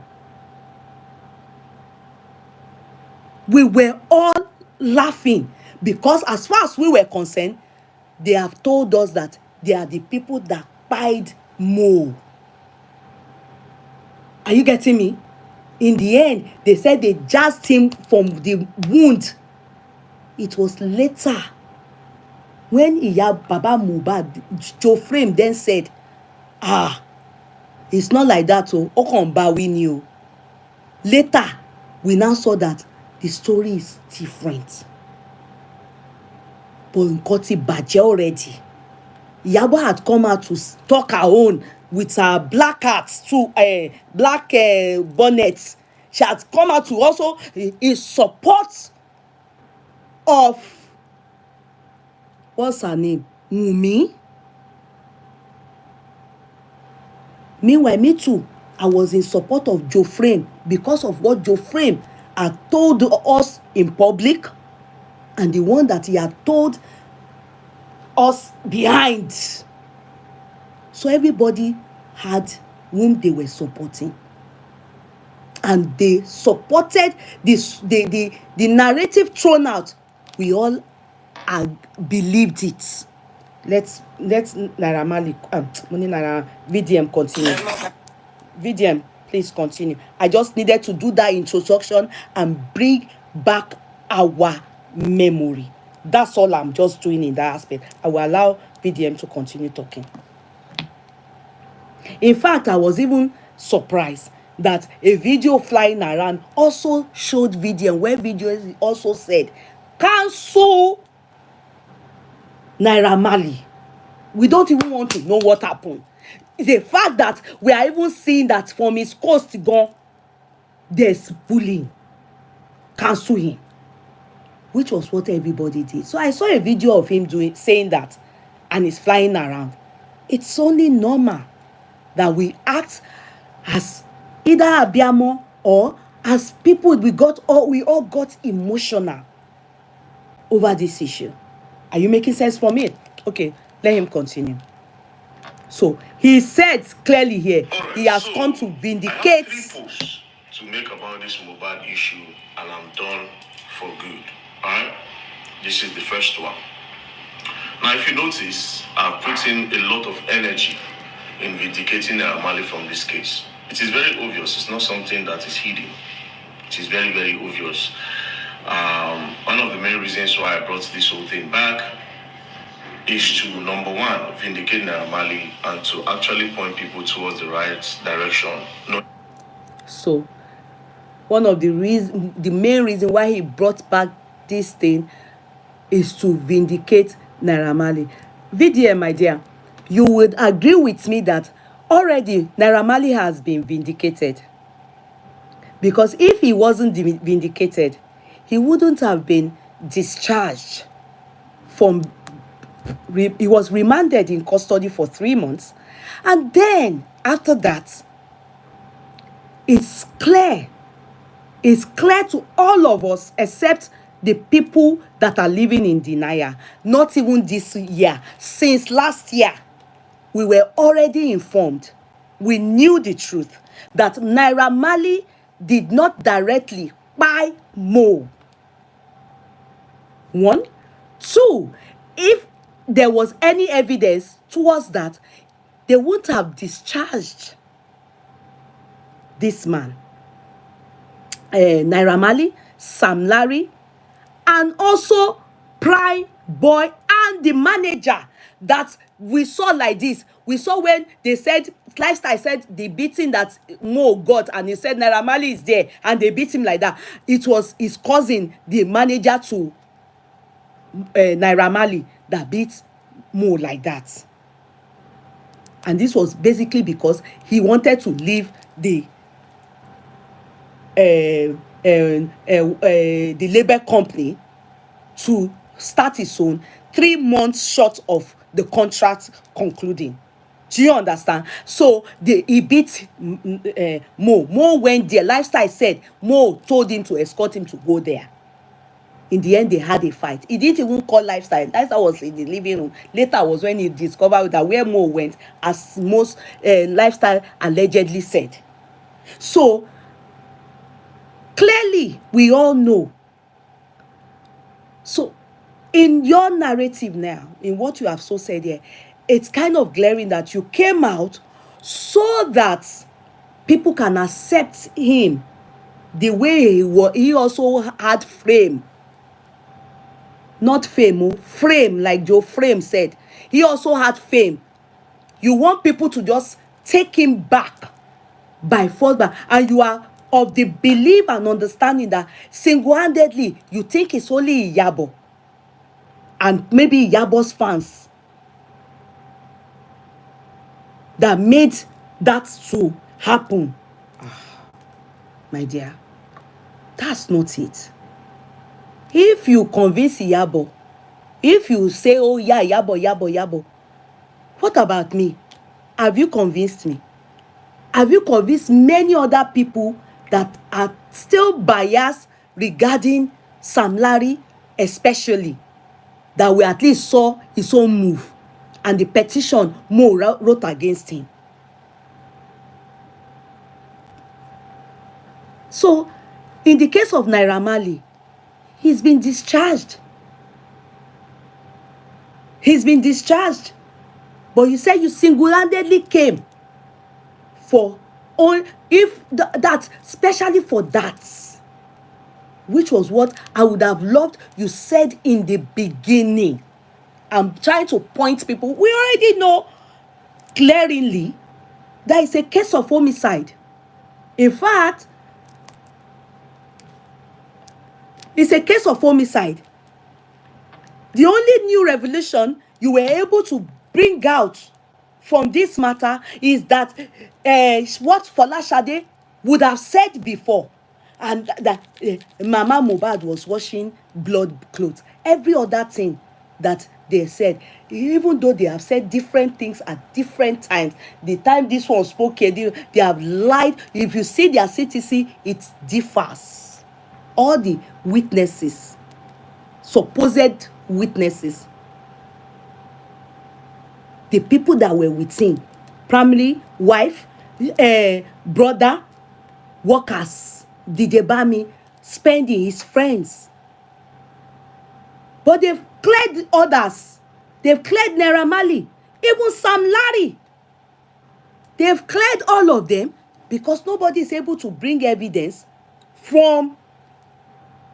We were all laughing because as far as we were concerned, they have told us that they are the people that pied more. Are you getting me? In the end, they said they jazzed him from the wound. It was later when Baba Mohbad, Joe Frame then said, it's not like that. Later, we now saw that the story is different. but nǹkan ti bàjẹ́ already. Iyabo had come out to talk her own with her black hats too, black bonnet. She had come out to also in support of, what's her name, Wunmi. Meanwhile, me too, I was in support of Joe Frame because of what Joe Frame had told us in public and the one that he had told us behind. So everybody had whom they were supporting. And they supported the narrative thrown out. We all believed it. Let's Naira Marley, Naira VDM continue. VDM, please continue. I just needed to do that introduction and bring back our memory. That's all I'm just doing in that aspect. I will allow VDM to continue talking. In fact, I was even surprised that a video flying around also showed VDM, where video also said, cancel Naira Marley. We don't even want to know what happened. The fact that we are even seeing that from his coast gone, there's bullying. Cancel him. Which was what everybody did. So I saw a video of him saying that, and he's flying around. It's only normal that we act as either abiamo or as people. We all got emotional over this issue. Are you making sense for me? Okay, let him continue. So he said clearly here, right, he has come to vindicate. I have 3 posts to make about this Mohbad issue, and I'm done for good. Alright? This is the first one. Now, if you notice, I've put in a lot of energy in vindicating Marley from this case. It is very obvious. It's not something that is hidden. It is very, very obvious. One of the main reasons why I brought this whole thing back is to, number one, vindicate Marley and to actually point people towards the right direction. No. So, one of the main reason why he brought back this thing is to vindicate Naira Marley. VDM, my dear, you would agree with me that already Naira Marley has been vindicated. Because if he wasn't vindicated, he wouldn't have been discharged from. He was remanded in custody for 3 months, and then after that, it's clear to all of us except the people that are living in denial. Not even this year, since last year, we were already informed. We knew the truth that Naira Marley did not directly buy Mo. 1, 2, if there was any evidence towards that, they wouldn't have discharged this man, Naira Marley, Sam Larry, and also Prime Boy and the manager that we saw like this. We saw when they said, Lifestyle said the beating that Mo got, and he said Naira Marley is there, and they beat him like that. It was his cousin, the manager to Naira Marley, that beat Mo like that. And this was basically because he wanted to leave the labor company to start his own 3 months short of the contract concluding. Do you understand? So he beat Mo. Mo went there. Lifestyle said Mo told him to escort him to go there. In the end, they had a fight. He didn't even call Lifestyle. Lifestyle was in the living room. Later was when he discovered that where Mo went, as most Lifestyle allegedly said. So clearly, we all know. So in your narrative now, in what you have so said here, it's kind of glaring that you came out so that people can accept him the way he was. He also had frame. Not fame, oh, frame, like Joe Frame said. He also had fame. You want people to just take him back by force, and you are of the belief and understanding that single-handedly you think it's only Iyabo and maybe Iyabo's fans that made that to happen. My dear, that's not it. If you convince Iyabo, if you say, oh yeah, Yabo, what about me? Have you convinced me? Have you convinced many other people that are still biased regarding Sam Larry, especially, that we at least saw his own move and the petition Mo wrote against him? So, in the case of Naira Marley, he's been discharged. He's been discharged. But you said you single-handedly came for all, if that, especially for that, which was what I would have loved you said in the beginning. I'm trying to point people. We already know glaringly that it's a case of homicide. In fact, it's a case of homicide. The only new revelation you were able to bring out from this matter is that what Folashade would have said before, and that Mama Mohbad was washing blood clothes. Every other thing that they said, even though they have said different things at different times, the time this one spoke, they have lied. If you see their CTC, it differs. All the witnesses, supposed witnesses, the people that were with him, primarily wife, brother, workers, DJ Bami, spending, his friends. But they've cleared others. They've cleared Naira Marley, even Sam Larry. They've cleared all of them because nobody is able to bring evidence from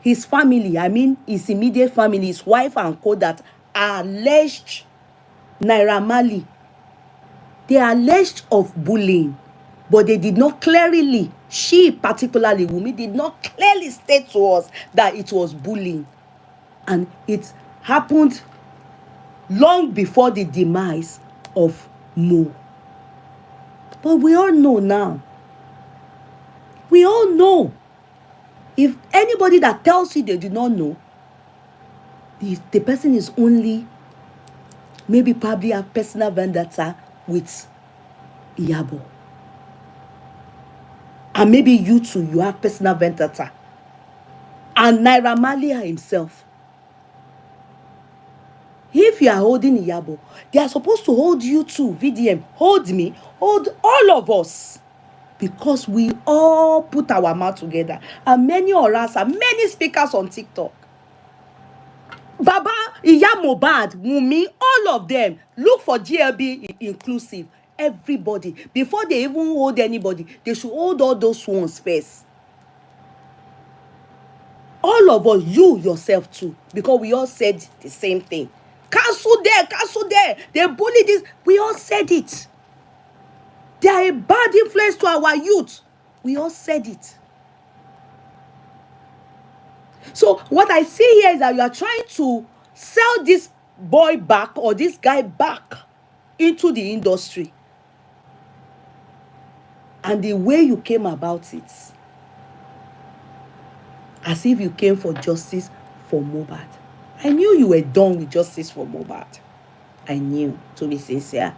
his family. I mean, his immediate family, his wife and co, that are alleged Naira Marley. They are alleged of bullying, but they did not clearly, she particularly, Wunmi, did not clearly state to us that it was bullying. And it happened long before the demise of Mo. But we all know now. We all know. If anybody that tells you they do not know, the person is only, maybe probably have personal vendetta with Iyabo. And maybe you too, you have personal vendetta. And Naira Marley himself. If you are holding Iyabo, they are supposed to hold you too. VDM, hold me, hold all of us. Because we all put our mouth together. And many of us, and many speakers on TikTok, Baba, Iya Mohbad, Wunmi, all of them, look for GLB inclusive. Everybody, before they even hold anybody, they should hold all those ones first. All of us, you yourself too, because we all said the same thing. Cancel there. They bully this. We all said it. They are a bad influence to our youth. We all said it. So what I see here is that you are trying to sell this boy back, or this guy back, into the industry. And the way you came about it, as if you came for justice for Mohbad. I knew you were done with justice for Mohbad. I knew, to be sincere.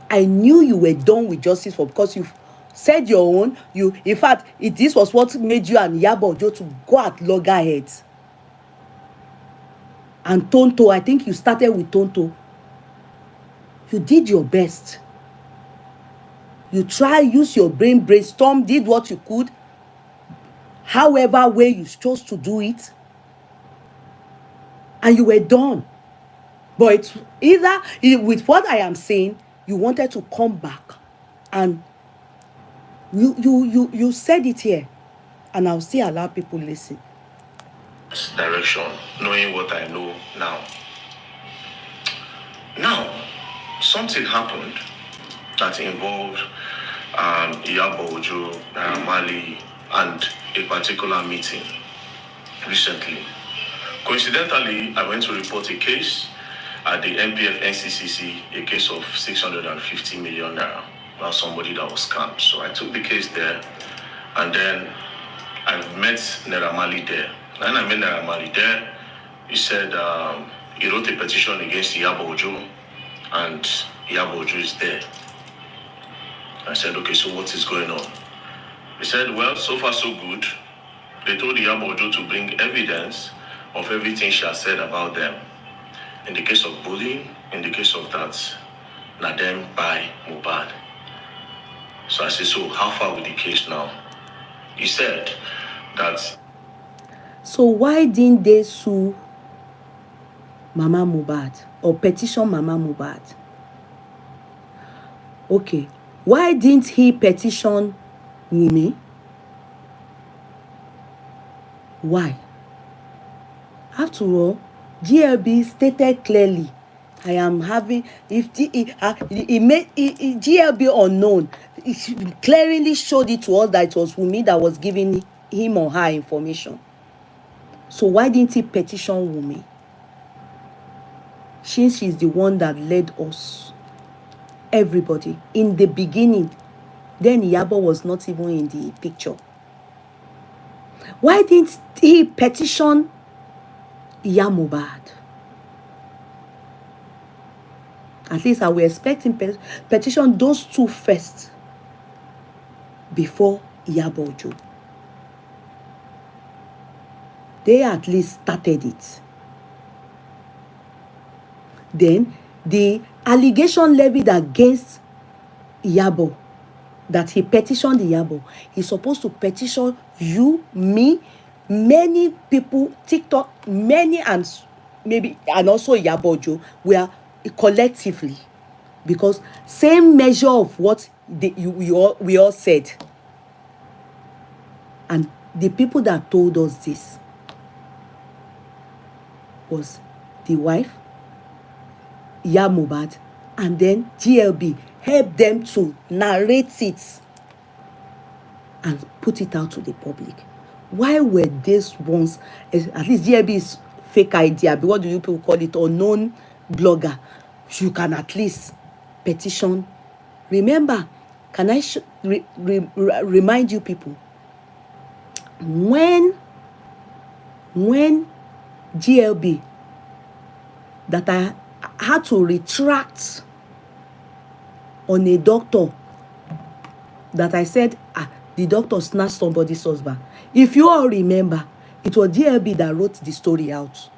I knew you were done with justice for, because you've said your own. In fact, this was what made you and Iyabo Ojo to go at loggerheads. And Tonto, I think you started with Tonto. You did your best. You use your brain, brainstorm, did what you could. However way you chose to do it. And you were done. But it's either, with what I am saying, you wanted to come back. And you said it here. And I'll still allow people listen. Direction, knowing what I know now. Now, something happened that involved Iyabo Ojo, Marley, and a particular meeting recently, Coincidentally, I went to report a case at the MPF NCCC, a case of 650 million naira about somebody that was scammed. So I took the case there, and then I met Naira Marley there. And I met Naira Marley there. He said he wrote a petition against Iyabo Ojo, and Iyabo Ojo is there. I said, okay, so what is going on? He said, well, so far so good. They told Iyabo Ojo to bring evidence of everything she has said about them. In the case of bullying, in the case of that, na them by Mohbad. So I said, so how far with the case now? He said that. So why didn't they sue Mama Mohbad or petition Mama Mohbad? Okay, why didn't he petition Wunmi? Why? After all, GLB stated clearly, I am having, if he made GLB unknown, it clearly showed it to us that it was Wunmi that was giving him or her information. So why didn't he petition Wunmi? Since she's the one that led us, everybody, in the beginning. Then Iyabo was not even in the picture. Why didn't he petition Iya Mohbad? At least I will expect him petition those two first before Iyabo Ojo. They at least started it. Then the allegation levied against Iyabo, that he petitioned Iyabo, he's supposed to petition you, me, many people, TikTok, many, and maybe, and also Iyabo Ojo, we are collectively, because same measure of what we all said. And the people that told us this was the wife, Iya Mohbad, and then GLB helped them to narrate it and put it out to the public. Why were these ones, at least GLB is fake idea, but what do you people call it, unknown blogger? You can at least petition. Remember, can I remind you people, when GLB, that I had to retract on a doctor that I said, the doctor snatched somebody's husband. If you all remember, it was GLB that wrote the story out.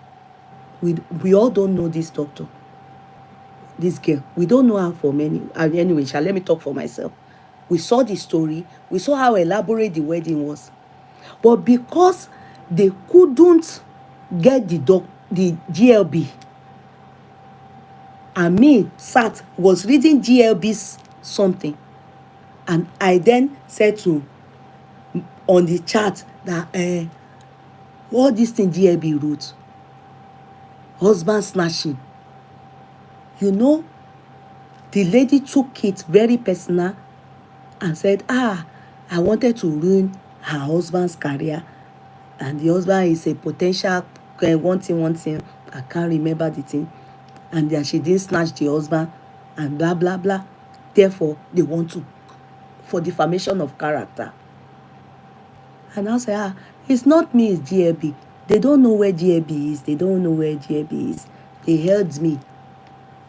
We all don't know this doctor, this girl. We don't know her for many. Anyway, let me talk for myself. We saw the story. We saw how elaborate the wedding was. But because they couldn't get the GLB, and me was reading GLB's something, and I then said on the chat that what this thing GLB wrote, husband snatching. You know, the lady took it very personal and said, I wanted to ruin her husband's career, and the husband is a potential one thing. I can't remember the thing. And then she didn't snatch the husband, and blah, blah, blah. Therefore, they want to, for defamation of character. And I say, it's not me, it's GLB. They don't know where GLB is. They don't know where GLB is. They held me.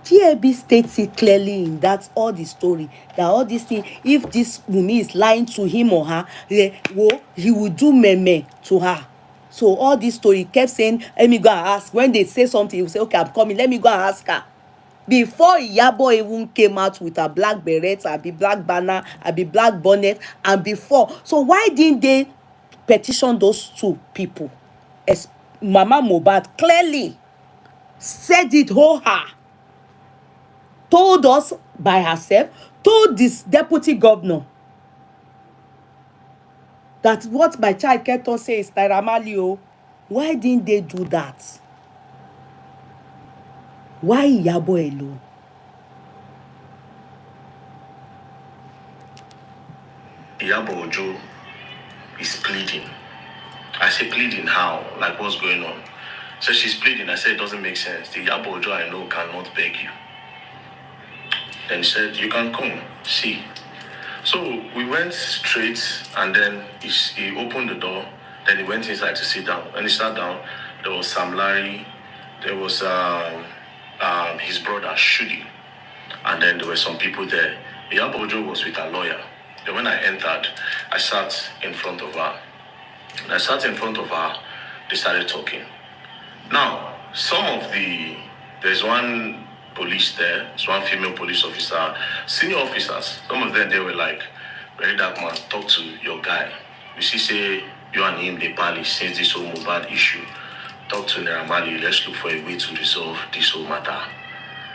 GLB states it clearly in that all the story, that all this thing, if this Wunmi is lying to him or her, he will do meme to her. So all this story kept saying, let me go and ask. When they say something, he will say, okay, I'm coming, let me go and ask her. Before Iyabo even came out with a black beret, a black banner, a black bonnet, and before. So why didn't they petition those two people? As Mama Mohbad clearly said it told us by herself, told this deputy governor, that what my child kept on saying is Naira Marley. Why didn't they do that? Why Iyabo alone? Iyabo Ojo is pleading. I say pleading how? Like what's going on? So she's pleading. I said, it doesn't make sense. The Iyabo Ojo I know cannot beg you. Then he said, you can come, see. So we went straight, and then he opened the door. Then he went inside to sit down. When he sat down, there was Sam Larry, there was his brother Shudi, and then there were some people there. Iyabo Ojo was with a lawyer. Then when I entered, I sat in front of her. And I sat in front of her. They started talking. Now, there's one police there, there's one female police officer, senior officers. Some of them, they were like, very dark man, talk to your guy. You see, say, you and him, they pally since this whole Mohbad issue. Talk to Naira Marley, let's look for a way to resolve this whole matter.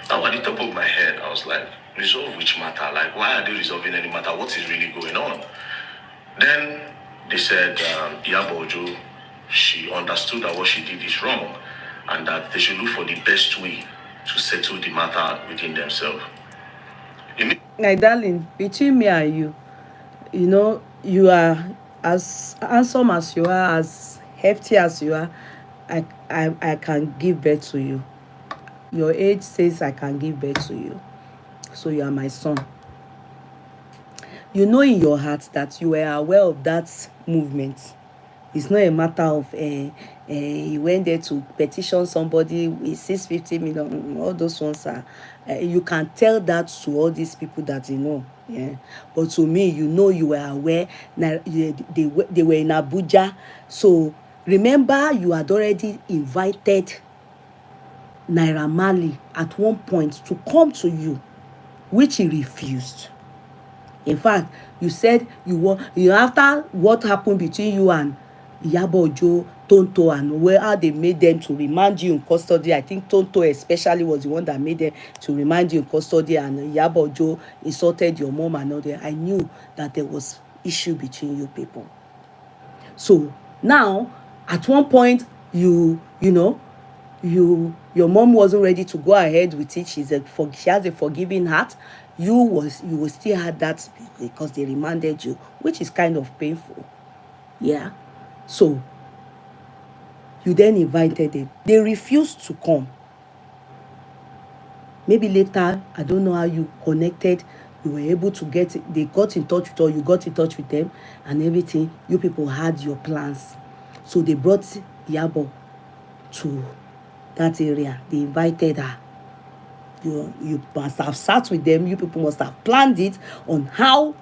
Now, at the top of my head, I was like, resolve which matter? Like, why are they resolving any matter? What is really going on? Then they said, Iyabo Ojo, she understood that what she did is wrong and that they should look for the best way to settle the matter within themselves. My darling, between me and you know, you are as handsome as you are, as hefty as you are. I can give birth to you. Your age says I can give birth to you. So you are my son. You know in your heart that you are aware of that movement. It's not a matter of you went there to petition somebody with 650 million. All those ones are you can tell that to all these people that you know. Yeah, but to me, you know, you were aware that they were in Abuja. So remember, you had already invited Naira Marley at one point to come to you, which he refused. In fact, you said after what happened between you and Iyabo Ojo, Tonto, and how they made them to remand you in custody. I think Tonto especially was the one that made them to remand you in custody, and Iyabo Ojo insulted your mom and all that. I knew that there was issue between you people. So now, at one point, your mom wasn't ready to go ahead with it. She has a forgiving heart. You will still have that because they remanded you, which is kind of painful. Yeah. So you then invited them. They refused to come. Maybe later, I don't know how you connected. You were able to they got in touch with, or you got in touch with them and everything. You people had your plans. So they brought Iyabo to that area. They invited her. You must have sat with them. You people must have planned it on how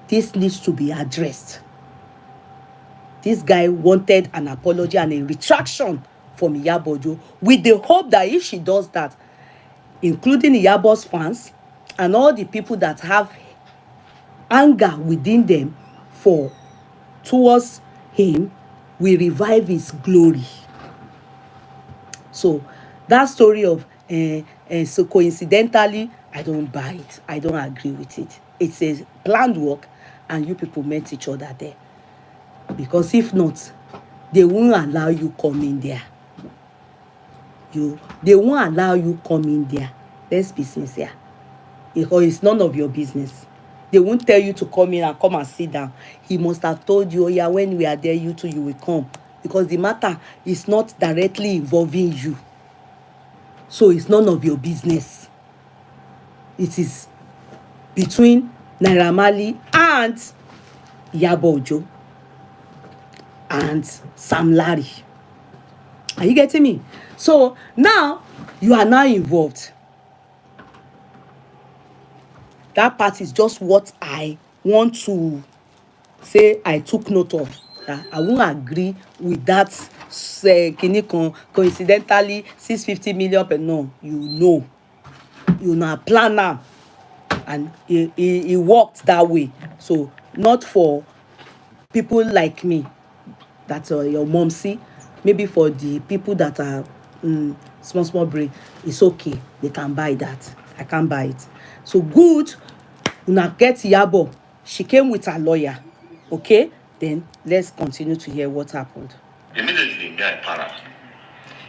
this needs to be addressed. This guy wanted an apology and a retraction from Iyabo Ojo with the hope that if she does that, including Iyabo's fans and all the people that have anger within them towards him, will revive his glory. So that story of so coincidentally, I don't buy it. I don't agree with it. It's a planned work, and you people met each other there. Because if not, they won't allow you come in there. They won't allow you come in there. Let's be sincere. Because it's none of your business. They won't tell you to come in and come and sit down. He must have told you, oh yeah, when we are there, you two, you will come. Because the matter is not directly involving you. So it's none of your business. It is between Naira Marley and Iyabo Ojo and Sam Larry. Are you getting me? So now you are now involved. That part is just what I want to say I took note of. I won't agree with that coincidentally 650 million, but no, you know plan now, and it worked that way. So not for people like me that your mom see, maybe for the people that are small brain, it's okay, they can buy that. I can't buy it. So good, una get Iyabo. She came with her lawyer. Okay, then let's continue to hear what happened. Immediately, me I para.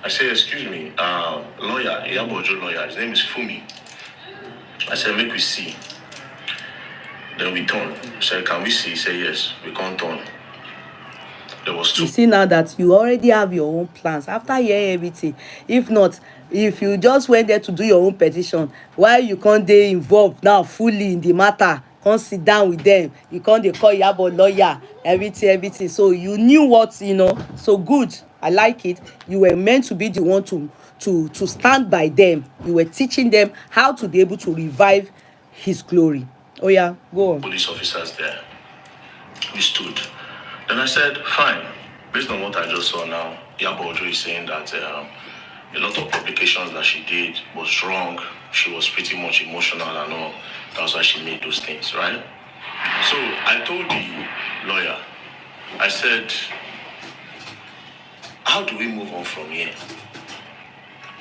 I say, excuse me, lawyer, Iyabo Ojo lawyer, his name is Fumi. I said, make we see. Then we turn. I said, can we see? He said, yes, we can't turn. there was You two. see now that you already have your own plans after hearing everything. If not, if you just went there to do your own petition, while you can't dey involved now fully in the matter, come sit down with them, you can't dey call Iyabo lawyer, everything. So you knew what, so good. I like it. You were meant to be the one to stand by them. You were teaching them how to be able to revive his glory. Oh yeah, go on. Police officers there. We stood. Then I said, fine. Based on what I just saw now, Iyabo Ojo is saying that a lot of publications that she did was wrong. She was pretty much emotional and all. That's why she made those things, right? So I told the lawyer, I said, how do we move on from here?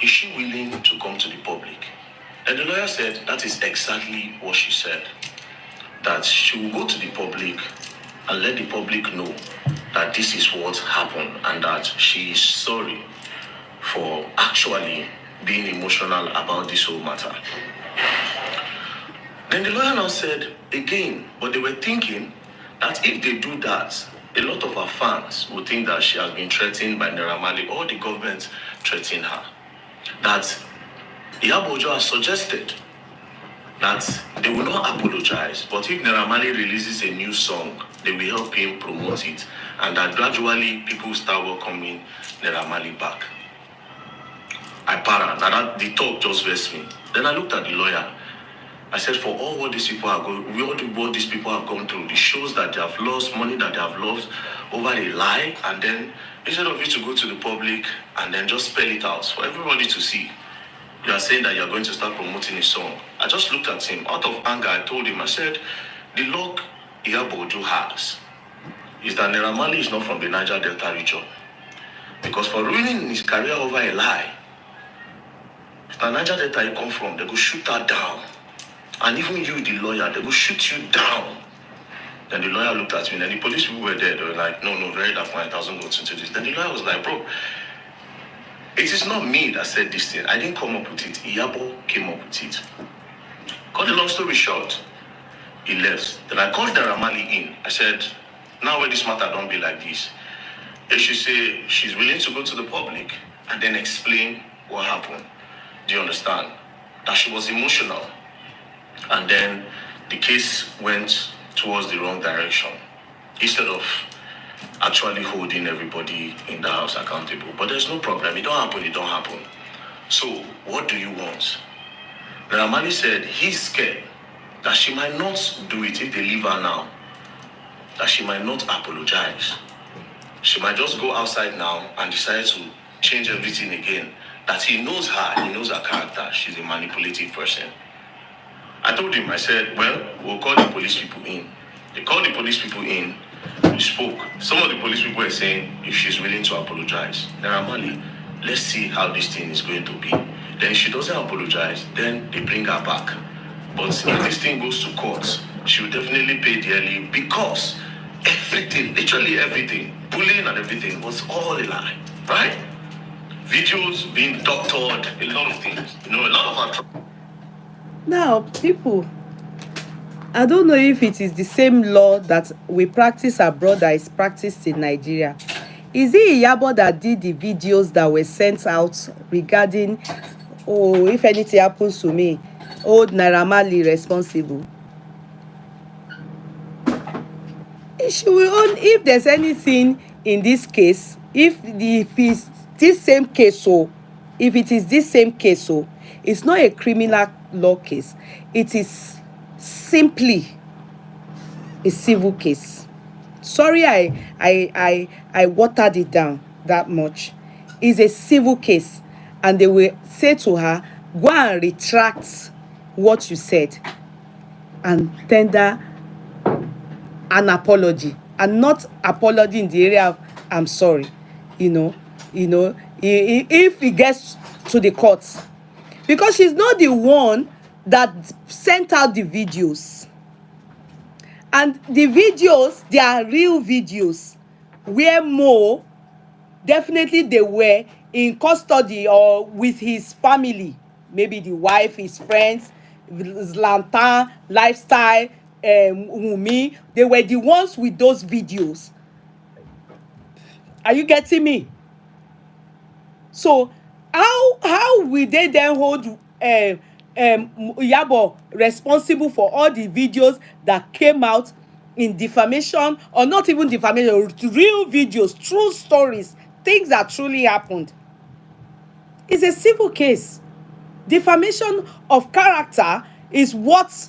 Is she willing to come to the public? And the lawyer said, that is exactly what she said. That she will go to the public and let the public know that this is what happened and that she is sorry for actually being emotional about this whole matter. Then the lawyer now said again, but they were thinking that if they do that, a lot of her fans will think that she has been threatened by Naira Marley or the government threatening her. That Iyabo Ojo has suggested that they will not apologize, but if Naira Marley releases a new song, they will help him promote it, and that gradually people start welcoming Naira Marley back. I para. Now that the talk just vexed me. Then I looked at the lawyer. I said, for all what these people are going, what these people have gone through, the shows that they have lost, money that they have lost over a lie, and then instead of you to go to the public and then just spell it out for everybody to see, you are saying that you are going to start promoting a song. I just looked at him. Out of anger, I told him, I said, the luck Iyabo Ojo has is that Naira Marley is not from the Niger Delta region. Because for ruining his career over a lie, if the Niger Delta you come from, they go shoot her down. And even you, the lawyer, they will shoot you down. Then the lawyer looked at me, and the police people were there. They were like, no, very that point, 1,000 votes into this. Then the lawyer was like, bro, it is not me that said this thing. I didn't come up with it. Iyabo came up with it. Cut the long story short, he left. Then I called Naira Marley in. I said, now where this matter don't be like this. If she say she's willing to go to the public and then explain what happened. Do you understand? That she was emotional. And then the case went towards the wrong direction. Instead of actually holding everybody in the house accountable. But there's no problem. It don't happen. So what do you want? Naira Marley said he's scared that she might not do it if they leave her now. That she might not apologize. She might just go outside now and decide to change everything again. That he knows her character. She's a manipulative person. I told him, I said, well, we'll call the police people in. They called the police people in, we spoke. Some of the police people were saying if she's willing to apologize. Naira Marley, let's see how this thing is going to be. Then if she doesn't apologize, then they bring her back. But if this thing goes to court, she will definitely pay dearly because everything, literally everything, bullying and everything was all a lie, right? Videos being doctored, a lot of things. A lot of Now, people, I don't know if it is the same law that we practice abroad that is practiced in Nigeria. Is it Iyabo that did the videos that were sent out regarding, oh, if anything happens to me, hold Naira Marley responsible? She will own if there's anything in this case, if it's this same case, so if it is this same case, so it's not a criminal law case. It is simply a civil case. Sorry, I watered it down that much. It's a civil case, and they will say to her, go and retract what you said and tender an apology, and not apology in the area of I'm sorry. If it gets to the courts, because she's not the one that sent out the videos, and the videos, they are real videos where Mo, definitely they were in custody or with his family, maybe the wife, his friends, Zlatan, Lifestyle, Wunmi. They were the ones with those videos. Are you getting me? So how will they then hold Iyabo responsible for all the videos that came out in defamation, or not even defamation, real videos, true stories, things that truly happened? It's a civil case. Defamation of character is what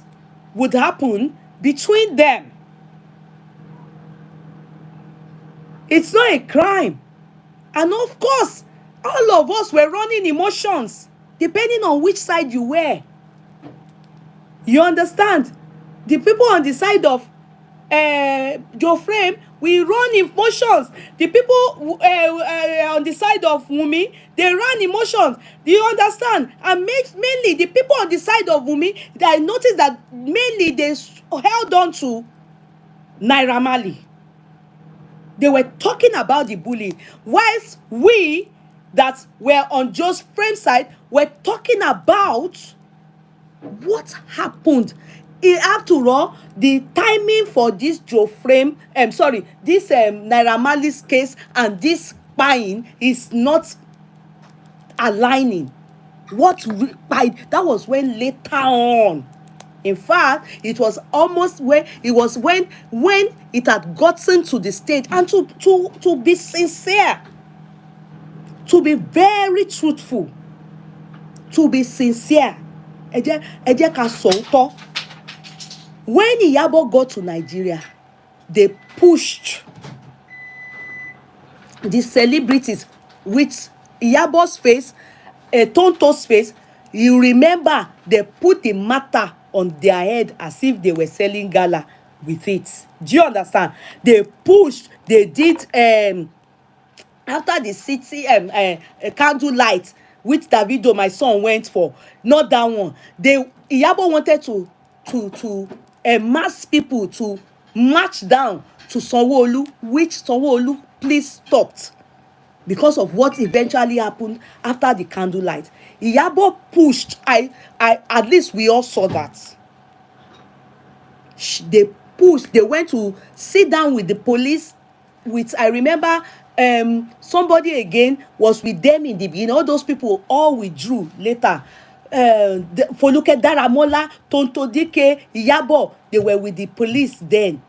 would happen between them. It's not a crime. And of course, all of us were running emotions, depending on which side you were. You understand? The people on the side of Joe Frame, we run emotions. The people on the side of Wunmi, they run emotions. Do you understand? And mainly the people on the side of Wunmi, I noticed that mainly they held on to Naira Marley. They were talking about the bullying, whilst we that were on Joe's Frame side were talking about what happened. After all, the timing for this Joe Frame, this Naira Marley's case and this spying is not aligning. That was when later on. In fact, it was almost when it had gotten to the stage, and to be sincere, to be very truthful, to be sincere. Ẹ jẹ́ ká sọ òótọ́. When Iyabo got to Nigeria, they pushed the celebrities with Iyabo's face, Tonto's face. You remember they put the matter on their head as if they were selling gala with it. Do you understand? They pushed, they did after the city candle light, which Davido, my son, went for. Not that one. Iyabo wanted to mass people to march down to Sanwo-Olu, which Sanwo-Olu please stopped because of what eventually happened after the candlelight. Iyabo pushed. At least we all saw that. They pushed. They went to sit down with the police. I remember somebody again was with them in the beginning. All those people all withdrew later. Foluke Daramola, Tonto Dike, Iyabo, they were with the police then.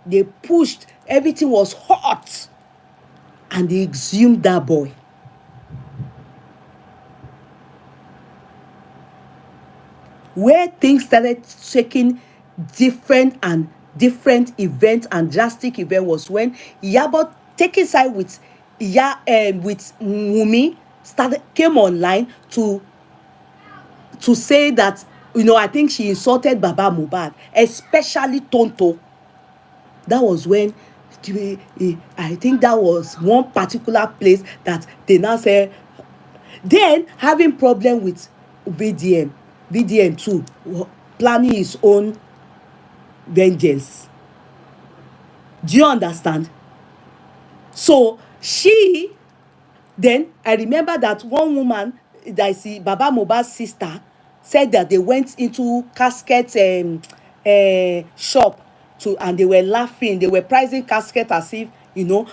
They pushed. Everything was hot. And they exhumed that boy. Where things started shaking, different events and drastic event was when Iyabo taking side with Wunmi came online to say that, I think she insulted Baba Mohbad, especially Tonto. That was when I think that was one particular place that they now say. Then having problem with VDM too, planning his own vengeance. Do you understand? So then I remember that one woman that is Baba Mohbad's sister said that they went into casket shop and they were laughing. They were pricing casket as if,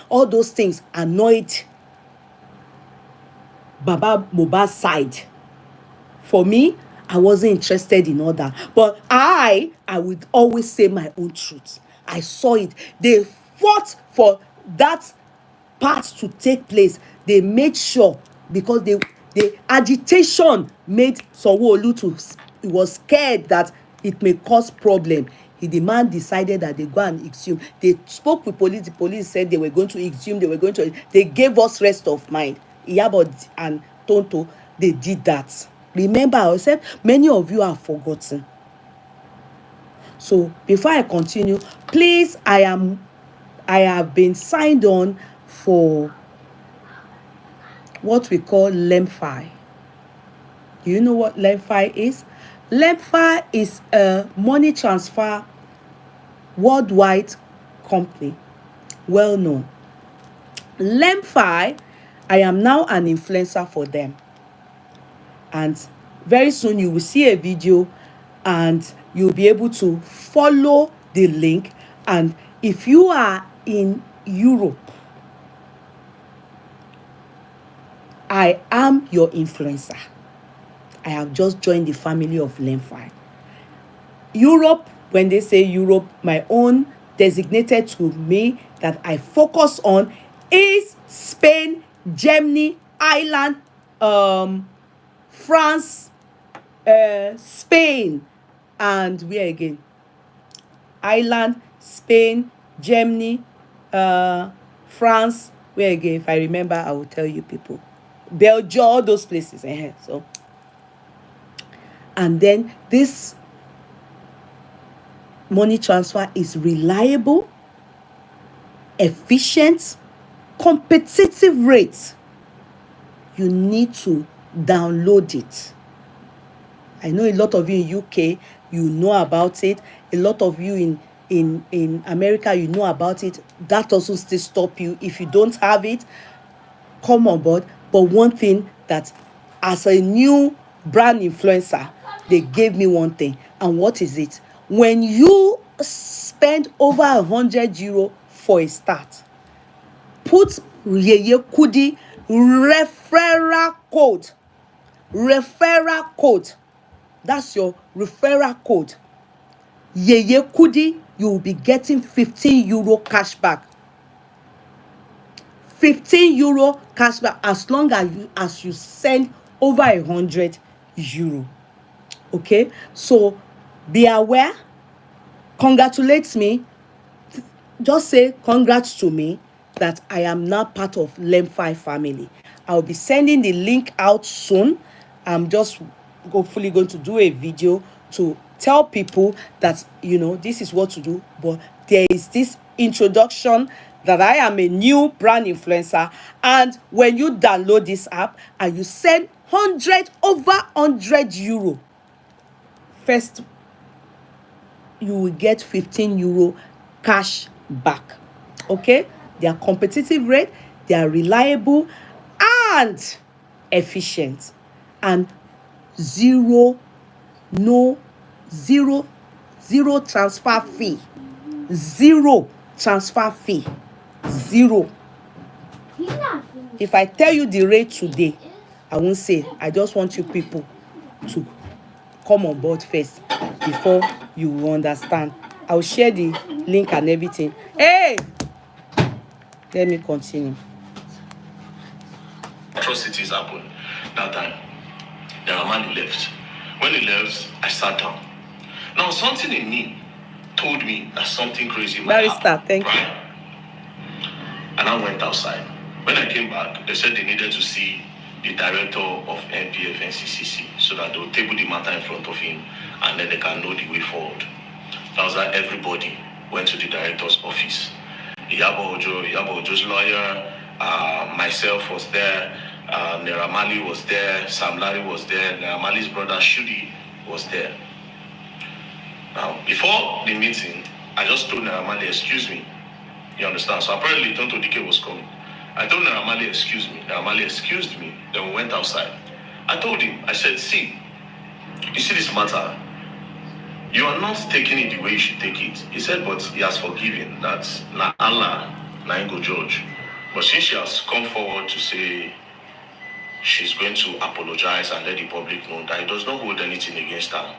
all those things annoyed Baba Mohbad's side. For me, I wasn't interested in all that. But I would always say my own truth. I saw it. They fought for that part to take place. They made sure, because the agitation made Sanwo-Olu he was scared that it may cause problem. The man decided that they go and exhume. They spoke with police. The police said they were going to exhume. They gave us rest of mind. Iyabo and Tonto, they did that. Remember, I said many of you have forgotten. So before I continue, please, I have been signed on for what we call LEMFI. Do you know what LEMFI is? LEMFI is a money transfer worldwide company, well known. LEMFI, I am now an influencer for them. And very soon you will see a video and you'll be able to follow the link. And if you are in Europe, I am your influencer. I have just joined the family of Lemfi. Europe, when they say Europe, my own designated to me that I focus on is Spain, Germany, Ireland, France, Spain, and where again? Ireland, Spain, Germany, France, where again? If I remember, I will tell you people. Belgium, all those places. So, and then this money transfer is reliable, efficient, competitive rate. You need to download it. I know a lot of you in UK, you know about it. A lot of you in America, you know about it. That doesn't still stop you. If you don't have it, come on board. But one thing that as a new brand influencer, they gave me one thing. And what is it? When you spend over €100 for a start, put Yeye Kudi referral code. Referral code. That's your referral code. Yeye Kudi, you will be getting €15 cashback. €15 cashback as long as you send over €100. Okay, so be aware. Congratulate me. Just say congrats to me that I am now part of Lemfi family. I'll be sending the link out soon. I'm just hopefully going to do a video to tell people that, this is what to do. But there is this introduction that I am a new brand influencer. And when you download this app and you send over €100, first you will get €15 cash back. Okay, they are competitive rate, they are reliable and efficient, and zero transfer fee. Zero transfer fee. Zero. If I tell you the rate today, I won't say. I just want you people to come on board first before you will understand. I'll share the link and everything. Hey, let me continue. Atrocities happened that time. The man left. When he left, I sat down. Now something in me told me that something crazy might happen. Thank you. Right? And I went outside. When I came back, they said they needed to see the director of NPF and CCC so that they'll table the matter in front of him and then they can know the way forward. That was that everybody went to the director's office. Iyabo Ojo's lawyer, myself was there, Marley was there, Sam Larry was there, Marley's brother Shudi was there. Now, before the meeting, I just told Marley, excuse me. You understand? So apparently Tonto DK was coming. I told Marley, excuse me. Marley excused me. Then we went outside. I told him, I said, see, you see this matter? You are not taking it the way you should take it. He said, but he has forgiven. That's not Allah, not go judge. But since she has come forward to say she's going to apologize and let the public know that he does not hold anything against her.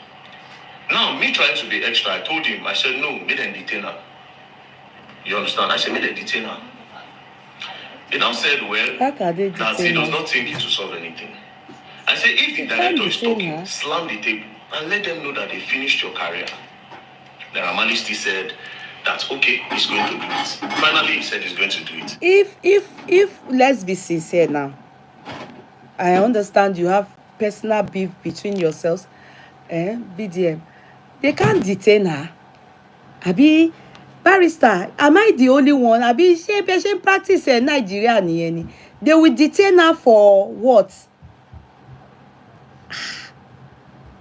Now, me trying to be extra, I told him, I said, no, make them detain her. You understand? I said, make them detain her. He now said, well, that he does not think it will solve anything. I said, if the director is talking, slam the table and let them know that they finished your career. The Ramali still said that, okay, he's going to do it. Finally, he said he's going to do it. If let's be sincere now, I understand you have personal beef between yourselves, VDM. They can't detain her. Abi, barrister, am I the only one? Abi, she patient practice in Nigeria ni. They will detain her for what?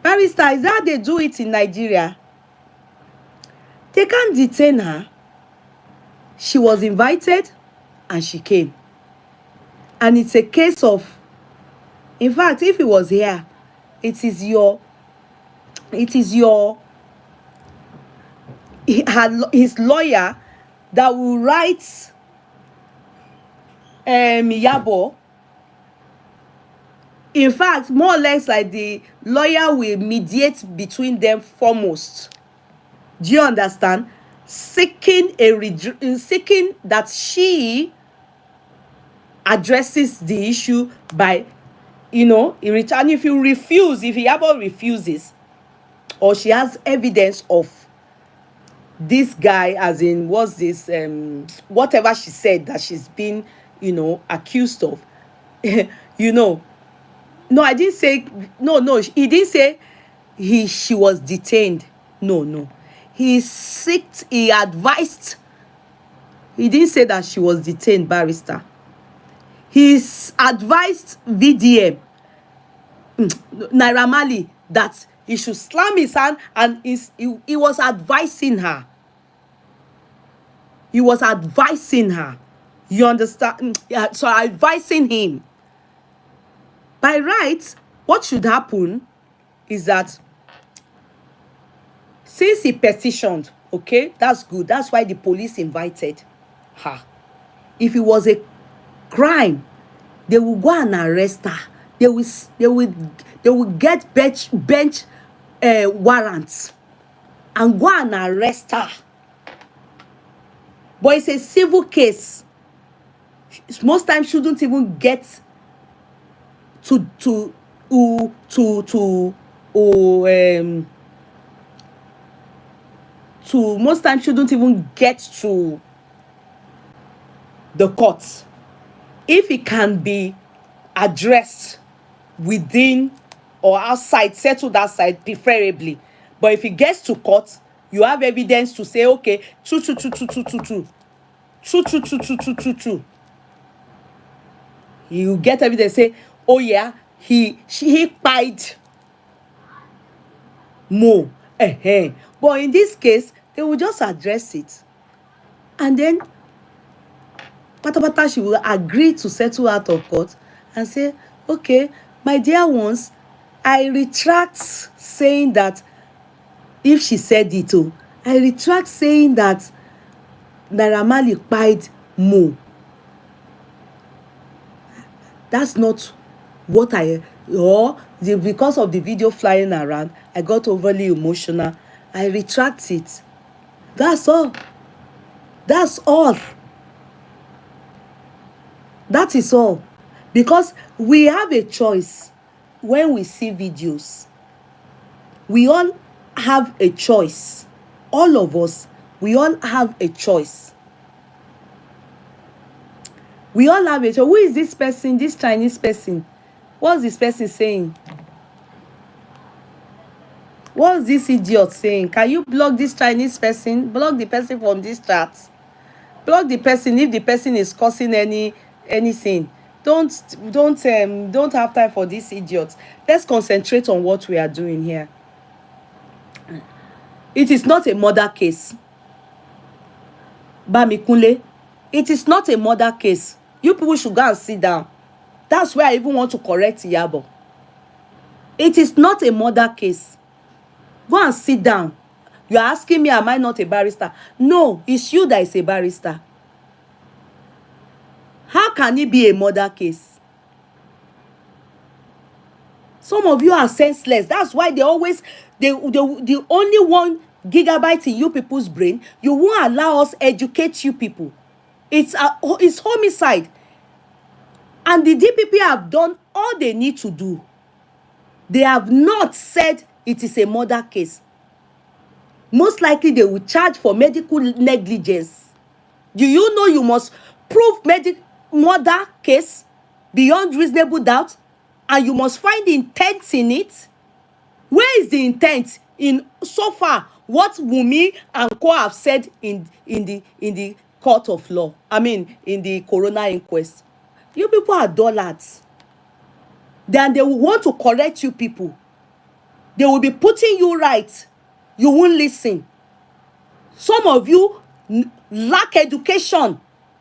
Barrister, is that how they do it in Nigeria? They can't detain her. She was invited and she came. And it's a case of, in fact, if he was here, his lawyer that will write Iyabo In fact, more or less like the lawyer will mediate between them foremost. Do you understand? Seeking seeking that she addresses the issue by, in return, if Iyabo refuses, or she has evidence of this guy, as in what's this, whatever she said that she's been, accused of, you know, no, I didn't say, no, he didn't say she was detained. No. He advised, he didn't say that she was detained, barrister. He's advised VDM, Naira Marley, that he should slam his hand, and he was advising her. He was advising her. You understand? Yeah, so advising him. By right, what should happen is that since he petitioned, okay, that's good. That's why the police invited her. If it was a crime, they will go and arrest her. They will get bench warrants and go and arrest her. But it's a civil case. Most times shouldn't even get to most times shouldn't even get to the court if it can be addressed within or outside, settled outside preferably. But if it gets to court, you have evidence to say, okay, true. You get evidence, say, oh yeah, he pied Mo. But in this case, they will just address it. And then patapata, she will agree to settle out of court and say, okay, my dear ones, I retract saying that, if she said it, I retract saying that Naira Marley pied Mo. That's not what because of the video flying around, I got overly emotional. I retract it. That's all. That's all. That is all. Because we have a choice when we see videos. We all have a choice. All of us, we all have a choice. We all have a choice. Who is this person, this Chinese person? What's this person saying? What's this idiot saying? Can you block this Chinese person? Block the person from this chat. Block the person if the person is causing anything. Don't have time for this idiot. Let's concentrate on what we are doing here. It is not a murder case. Bamikunle, it is not a murder case. You people should go and sit down. That's where I even want to correct Iyabo. It is not a murder case. Go and sit down. You are asking me, am I not a barrister? No, it's you that is a barrister. How can it be a murder case? Some of you are senseless. That's why the only 1 gigabyte in you people's brain, you won't allow us educate you people. It's homicide. And the DPP have done all they need to do. They have not said it is a murder case. Most likely they will charge for medical negligence. Do you know you must prove murder case beyond reasonable doubt? And you must find the intent in it. Where is the intent in so far what Wunmi and Co have said in the court of law? I mean, in the coroner inquest. You people are dullards. Then they will want to correct you people. They will be putting you right. You won't listen. Some of you lack education.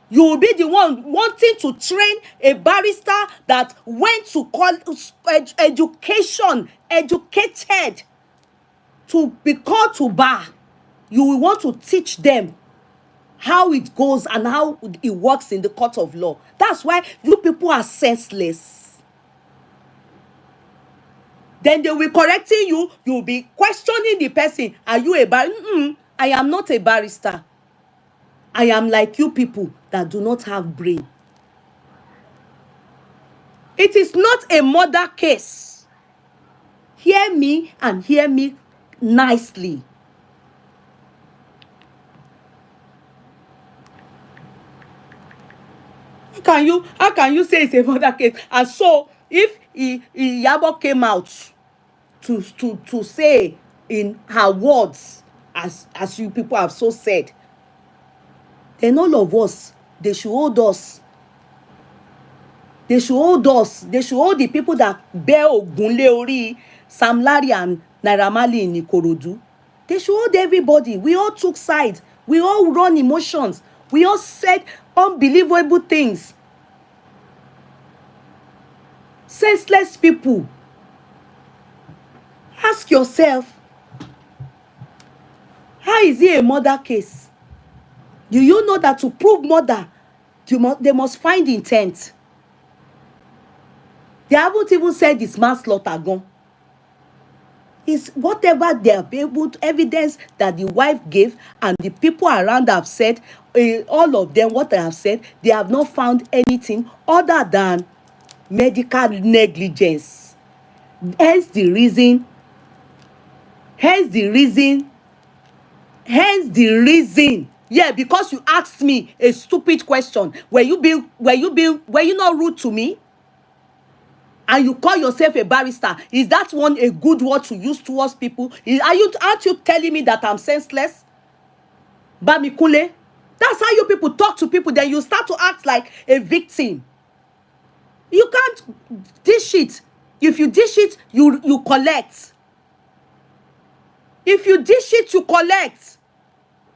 You will be the one wanting to train a barrister that went to educated to be called to bar. You will want to teach them how it goes and how it works in the court of law. That's why you people are senseless. Then they will correcting you. You'll be questioning the person. Are you a barrister? I am not a barrister. I am like you people that do not have brain. It is not a murder case. Hear me and hear me nicely. How can you say it's a murder case? And so if Iyabo came out to say in her words, as you people have so said, then all of us, they should hold us. They should hold us. They should hold the people that bear Ogunle Ori, Sam Larry and Naira Marley in Ikorodu. They should hold everybody. We all took sides. We all run emotions. We all said unbelievable things. Senseless people. Ask yourself, how is it a murder case? Do you know that to prove murder, they must find intent? They haven't even said it's manslaughter gone. It's whatever they have able to evidence that the wife gave and the people around have said, all of them, what they have said, they have not found anything other than medical negligence. Hence the reason, yeah, because you asked me a stupid question. Were you not rude to me? And you call yourself a barrister? Is that one a good word to use towards people? Aren't you telling me that I'm senseless? Bamikule? That's how you people talk to people. Then you start to act like a victim. You can't dish it. If you dish it, you collect. If you dish it, you collect.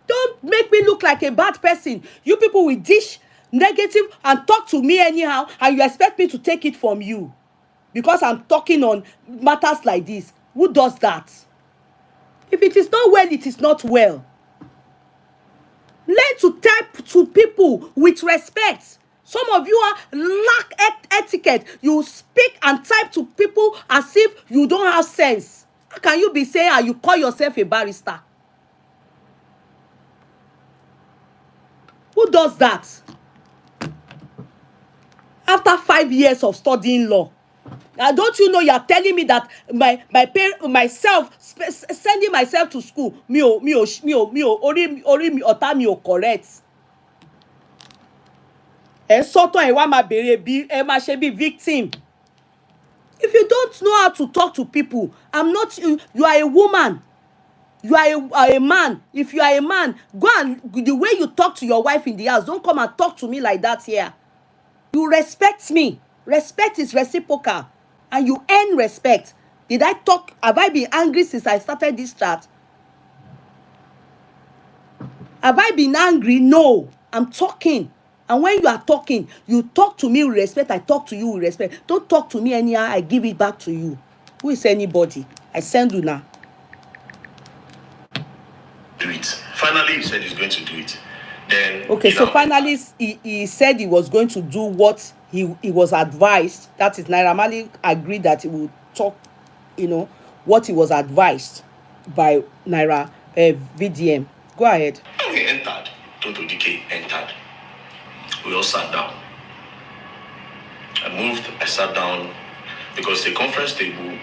Don't make me look like a bad person. You people will dish negative and talk to me anyhow, and you expect me to take it from you because I'm talking on matters like this. Who does that? If it is not well, it is not well. Learn to type to people with respect. Some of you lack etiquette. You speak and type to people as if you don't have sense. How can you be saying and you call yourself a barrister? Who does that? After 5 years of studying law. Now, don't you know you are telling me that sending myself to school, correct. Victim. If you don't know how to talk to people, you are a woman. You are a man. If you are a man, go and the way you talk to your wife in the house, don't come and talk to me like that here. You respect me. Respect is reciprocal. And you earn respect. Have I been angry since I started this chat? Have I been angry? No. I'm talking. And when you are talking, you talk to me with respect. I talk to you with respect. Don't talk to me anyhow. I give it back to you. Who is anybody? I send you now. Do it. Finally, he said he's going to do it. Then okay, so finally he said he was going to do what he was advised. That is, Naira Marley agreed that he would talk, what he was advised by Naira VDM. Go ahead. When we entered, Tonto DK entered. We all sat down. I sat down because the conference table,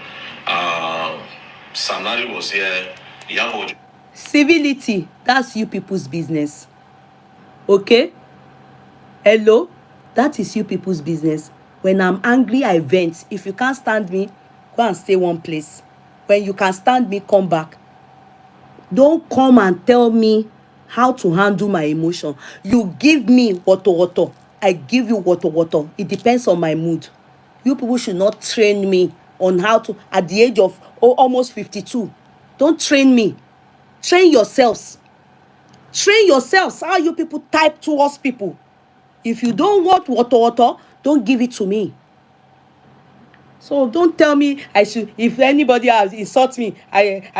Samari was here, Yabojo. Civility, that's you people's business. Okay? Hello? That is you people's business. When I'm angry, I vent. If you can't stand me, go and stay one place. When you can stand me, come back. Don't come and tell me how to handle my emotion. You give me water. I give you water. It depends on my mood. You people should not train me on how to, at the age of almost 52. Don't train me. Train yourselves. Train yourselves how you people type towards people. If you don't want water, don't give it to me. So don't tell me I should. If anybody has insult me, I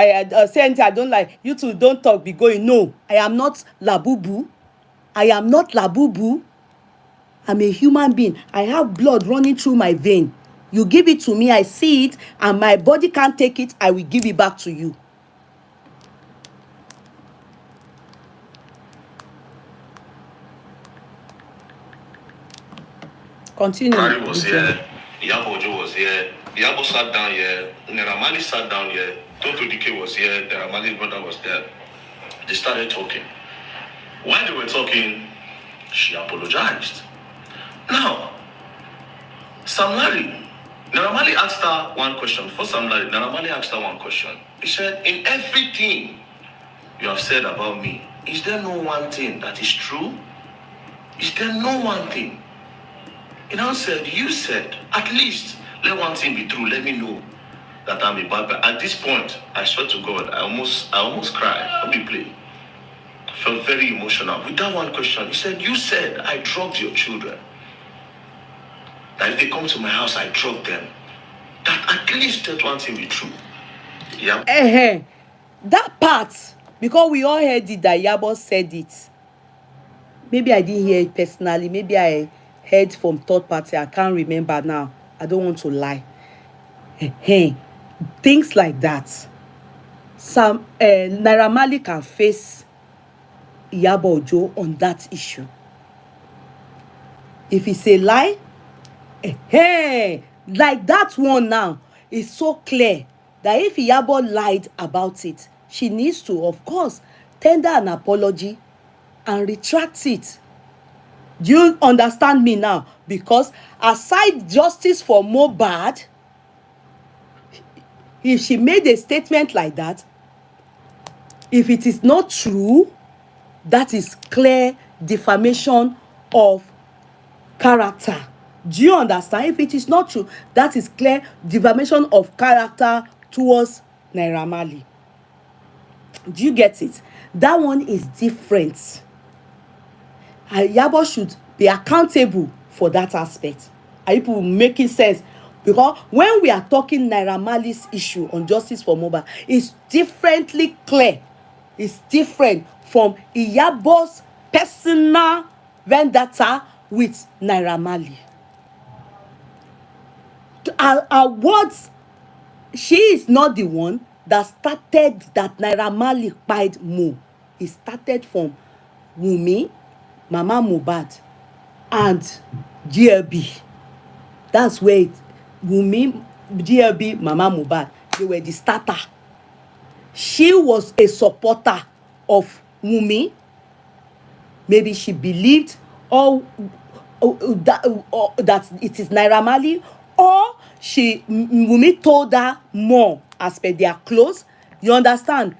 say anything I don't like. You two don't talk. Be going. No, I am not Labubu. I'm a human being. I have blood running through my vein. You give it to me, I see it, and my body can't take it, I will give it back to you. Continue. Marley was here, Iyabo Ojo was here, Iyabo sat down here, Naira sat down here, Tonto DK was here, Naira brother was there. They started talking. While they were talking, she apologized. Now, Sam Larry, Naira asked her one question. For Sam Larry, Naira asked her one question. He said, in everything you have said about me, is there no one thing that is true? Is there no one thing? He now said, you said, at least let one thing be true. Let me know that I'm a bad guy. At this point, I swear to God, I almost cried. Let me play. I felt very emotional. With that one question, he said, you said I drugged your children. That if they come to my house, I drug them. That at least that one thing be true. Yeah. That part, because we all heard it that Yabo said it. Maybe I didn't hear it personally. Maybe I heard from third party. I can't remember now. I don't want to lie. Things like that. Some Naira Marley can face Iyabo Ojo on that issue. If it's a lie, like that one now is so clear that if Iyabo lied about it, she needs to, of course, tender an apology and retract it. Do you understand me now? Because aside justice for Mohbad, if she made a statement like that, if it is not true, that is clear defamation of character. Do you understand? If it is not true, that is clear defamation of character towards Naira Marley. Do you get it? That one is different. Yabo should be accountable for that aspect. Are people making sense? Because when we are talking Naira Marley's issue on justice for Mohbad, it's differently clear. It's different from Iyabo's personal vendetta with Naira Marley. Words, she is not the one that started that Naira Marley pied Mo. It started from Wunmi, Mama Mohbad, and GLB. That's where it, Wunmi, GLB, Mama Mohbad, they were the starter. She was a supporter of Wunmi. Maybe she believed that it is Naira Marley, or Wunmi told her more as per their clothes. You understand?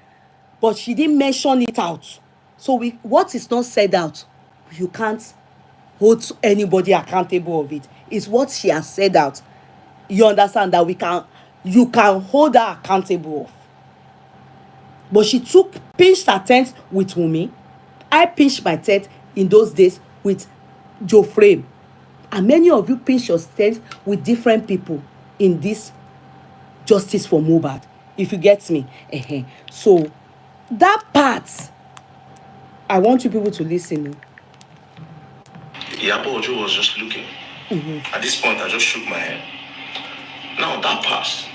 But she didn't mention it out. So what is not said out, you can't hold anybody accountable of it. It's what she has said out. You understand that you can hold her accountable of. But she pinched her tent with Wunmi. I pinched my tent in those days with Joe Frame. And many of you pinch your tent with different people in this justice for Mohbad. If you get me. So that part, I want you people to listen. Iyabo Ojo was just looking. At this point, I just shook my head. Now that passed.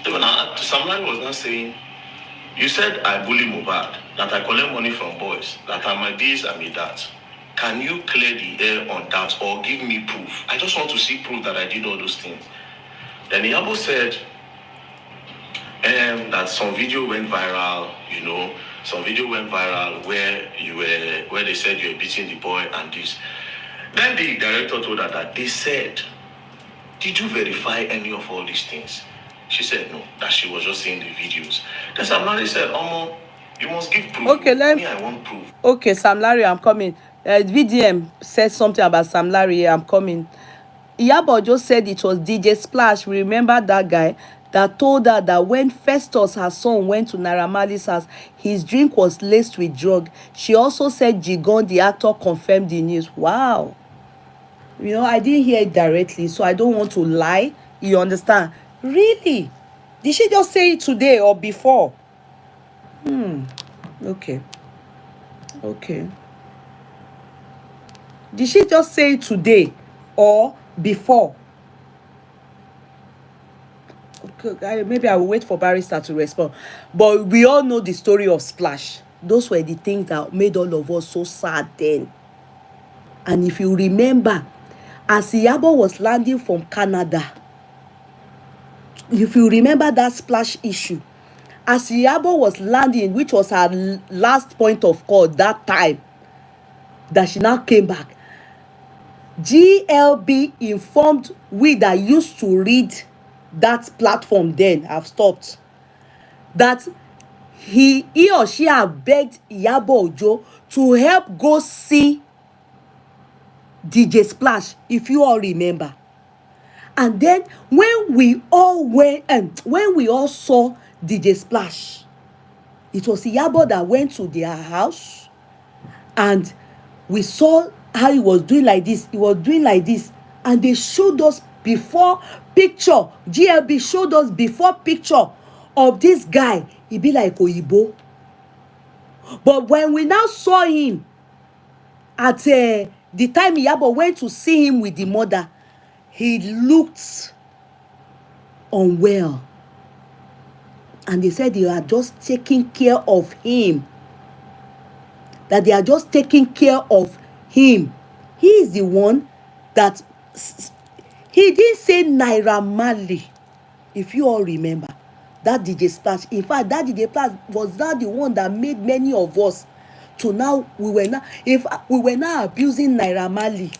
Somebody was now saying, you said I bully Mohbad, that I collect money from boys, that I'm a this, I'm a that. Can you clear the air on that or give me proof? I just want to see proof that I did all those things. Then Iyabo said that some video went viral, some video went viral where they said you were beating the boy and this. Then the director told her that they said, did you verify any of all these things? She said no, that she was just seeing the videos. Then Sam Larry said, you must give proof. Okay, I want proof. Okay, Sam Larry, I'm coming. VDM said something about Sam Larry. I'm coming. Iyabo just said it was DJ Splash. Remember that guy that told her that when Festus, her son, went to Naira Marley's house, his drink was laced with drug. She also said Jigon, the actor, confirmed the news. Wow. I didn't hear it directly, so I don't want to lie. You understand? Really? Did she just say it today or before? Okay. Did she just say it today or before? maybe I will wait for Barrister to respond. But we all know the story of Splash. Those were the things that made all of us so sad then. And if you remember, as Iyabo was landing from Canada, if you remember that Splash issue, as Iyabo was landing, which was her last point of call that time, that she now came back, GLB informed we that used to read that platform then, have stopped, that he or she have begged Iyabo Ojo to help go see DJ Splash, if you all remember. And then when we all went and when we all saw DJ Splash, it was Iyabo that went to their house, and we saw how he was doing like this. He was doing like this, and they showed us before picture. GLB showed us before picture of this guy. He be like Oyibo. But when we now saw him at the time Iyabo went to see him with the mother, he looked unwell. And they said they are just taking care of him. That they are just taking care of him. He is the one that he didn't say Naira Marley, if you all remember. That DJ Splash. In fact, that DJ Splash was not the one that made many of us to now we were now abusing Naira Marley.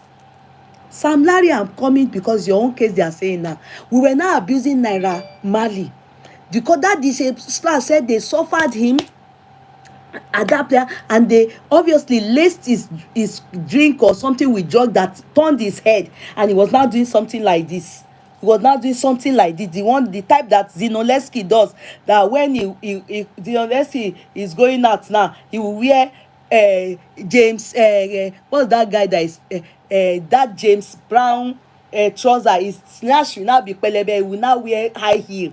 Sam Larry, I'm coming because your own case they are saying now. We were now abusing Naira Marley because that DJ Splash said they suffered him at that player, and they obviously laced his drink or something with drug that turned his head, and he was now doing something like this. He was now doing something like this, the type that Zinoleski does, that when Zinoleski is going out now, he will wear James what's that guy that is that James Brown trouser, his slash will now be pelebe, he will now wear high heel.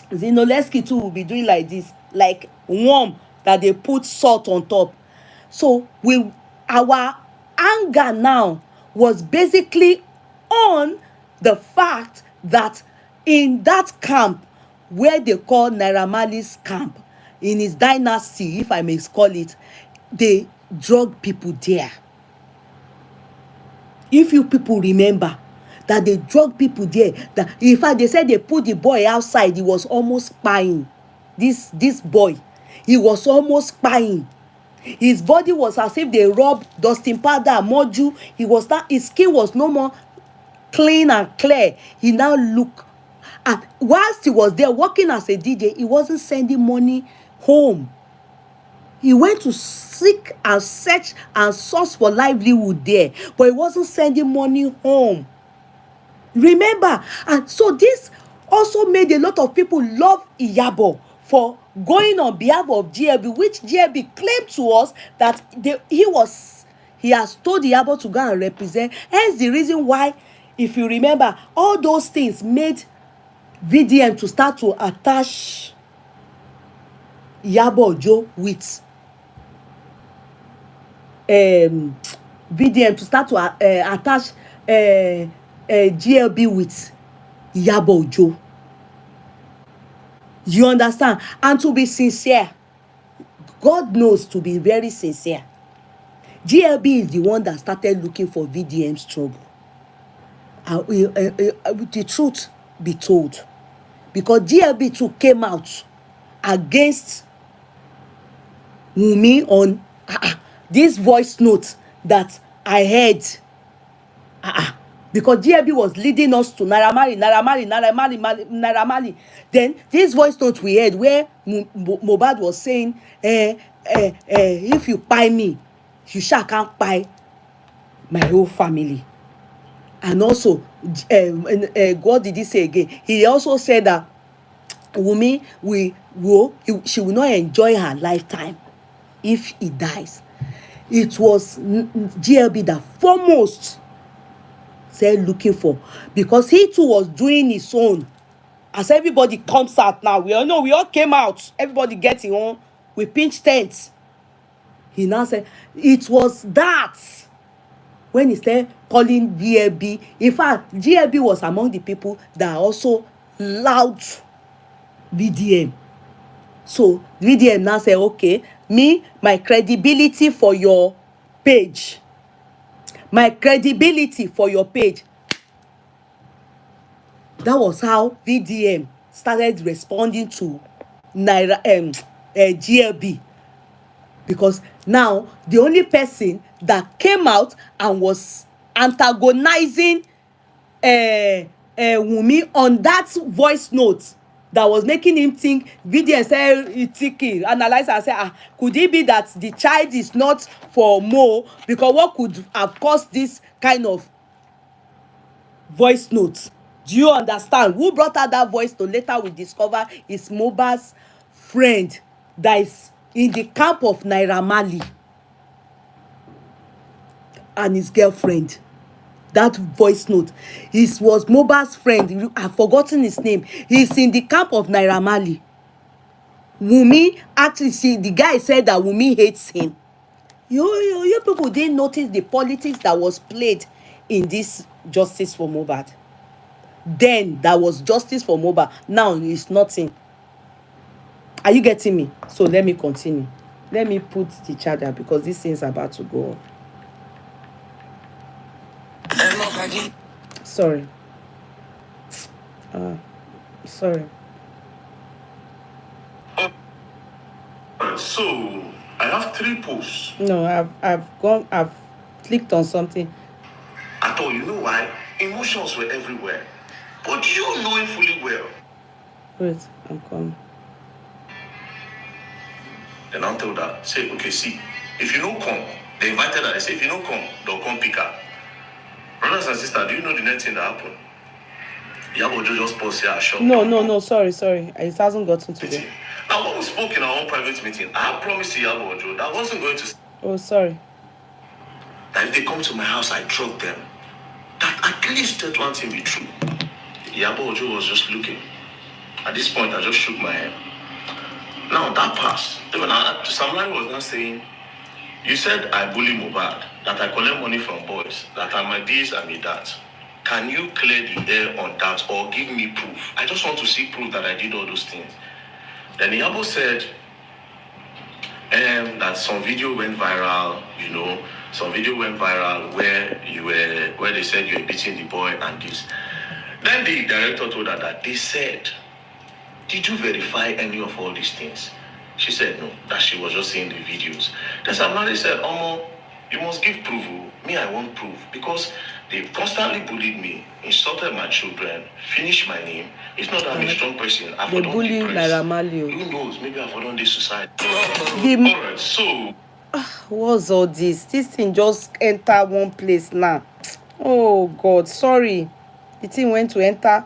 Zinoleski too will be doing like this, like worm that they put salt on top. So our anger now was basically on the fact that in that camp where they call Naira Marley's camp, in his dynasty, if I may call it, they drug people there. If you people remember that they drug people there, that in fact they said they put the boy outside, he was almost spying. This boy, he was almost spying. His body was as if they rubbed dusting powder and moju. His skin was no more clean and clear. He now look, and whilst he was there working as a DJ, he wasn't sending money home. He went to seek and search and source for livelihood there, but he wasn't sending money home. Remember? And so this also made a lot of people love Iyabo for going on behalf of GLB, which GLB claimed to us that he has told Iyabo to go and represent. Hence the reason why, if you remember, all those things made VDM to start to attach Iyabo Ojo with VDM to start to attach GLB with Iyabo Ojo. You understand? And to be sincere, God knows, to be very sincere, GLB is the one that started looking for VDM's trouble. The truth be told, because GLB too came out against Wunmi on this voice note that I heard. Because GLB was leading us to Naira Marley. Then this voice note we heard where Mohbad was saying, if you buy me, you can't buy my whole family. And also, what did he say again? He also said that Wunmi she will not enjoy her lifetime if he dies. It was GLB that foremost said looking for, because he too was doing his own. As everybody comes out now, we all came out, everybody getting on, we pinch tents. He now said it was that when he started calling GLB. In fact, GLB was among the people that also loud VDM. So VDM now say, okay, me, my credibility for your page, my credibility for your page. That was how VDM started responding to Naira GLB, because now the only person that came out and was antagonizing Wunmi on that voice note that was making him think, VDM say thinking, analyze and say, could it be that the child is not for Mo, because what could have caused this kind of voice note? Do you understand? Who brought out that voice note? Later we discover is Mohbad's friend that is in the camp of Naira Marley and his girlfriend. That voice note, it was Mohbad's friend. I've forgotten his name. He's in the camp of Naira Marley. Wunmi, actually, the guy said that Wunmi hates him. You people didn't notice the politics that was played in this justice for Mohbad. Then that was justice for Mohbad. Now it's nothing. Are you getting me? So let me continue. Let me put the charger because this thing is about to go off. Sorry. Sorry. So I have 3 posts. No, I've clicked on something. I thought, you know why? Emotions were everywhere. But you know it fully well. Wait, I'm coming. Then I'll tell her, say, okay, see, if you don't come, they invited her, they say, if you don't come, they'll come pick her. Brothers and sisters, do you know the next thing that happened? Yabojo just paused here, shop. No, sorry. It hasn't gotten to them. Now, when we spoke in our own private meeting, I promised Iyabo Ojo that I wasn't going to... Oh, sorry. That if they come to my house, I drug them. That at least that one thing be true. Iyabo Ojo was just looking. At this point, I just shook my head. Now, that passed. Somebody was now saying, you said I bully Mohbad, that I collect money from boys, that I'm a this, I'm a that. Can you clear the air on that or give me proof? I just want to see proof that I did all those things. Then Iyabo said that some video went viral, some video went viral where they said you were beating the boy and this. Then the director told her that they said, did you verify any of all these things? She said no, that she was just seeing the videos. Then somebody said, Omo, you must give proof. Me, I want proof. Because they constantly bullied me, insulted my children, finished my name. It's not that I'm a strong person. I've They done bully Naira Marley. Who knows? Maybe I've done this suicide. Alright, so... What's all this? This thing just enter one place now. Oh, God, sorry. The thing went to enter.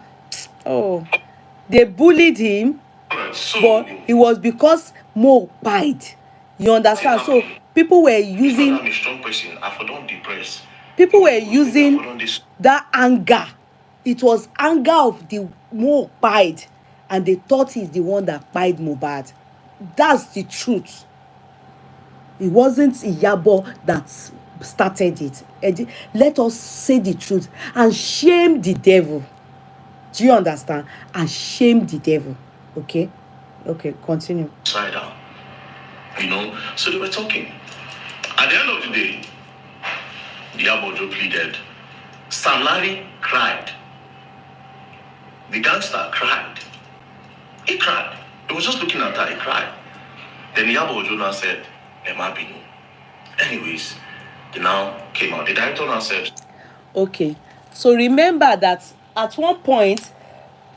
Oh, they bullied him. So, but it was because Mo died. You understand? So people were using... I'm a strong person. I've done depressed. People were using that anger. It was anger of the Mo died, and they thought he's the one that died Mohbad. That's the truth. It wasn't Iyabo that started it. Let us say the truth and shame the devil. Do you understand? And shame the devil. Okay, continue. Side out. So they were talking. At the end of the day, Yabojo pleaded. Sam Larry cried. The gangster cried. He cried. He was just looking at her, he cried. Then Iyabo Ojo now said, Emma Binu. Anyways, they now came out. The director now said, okay, so remember that at one point,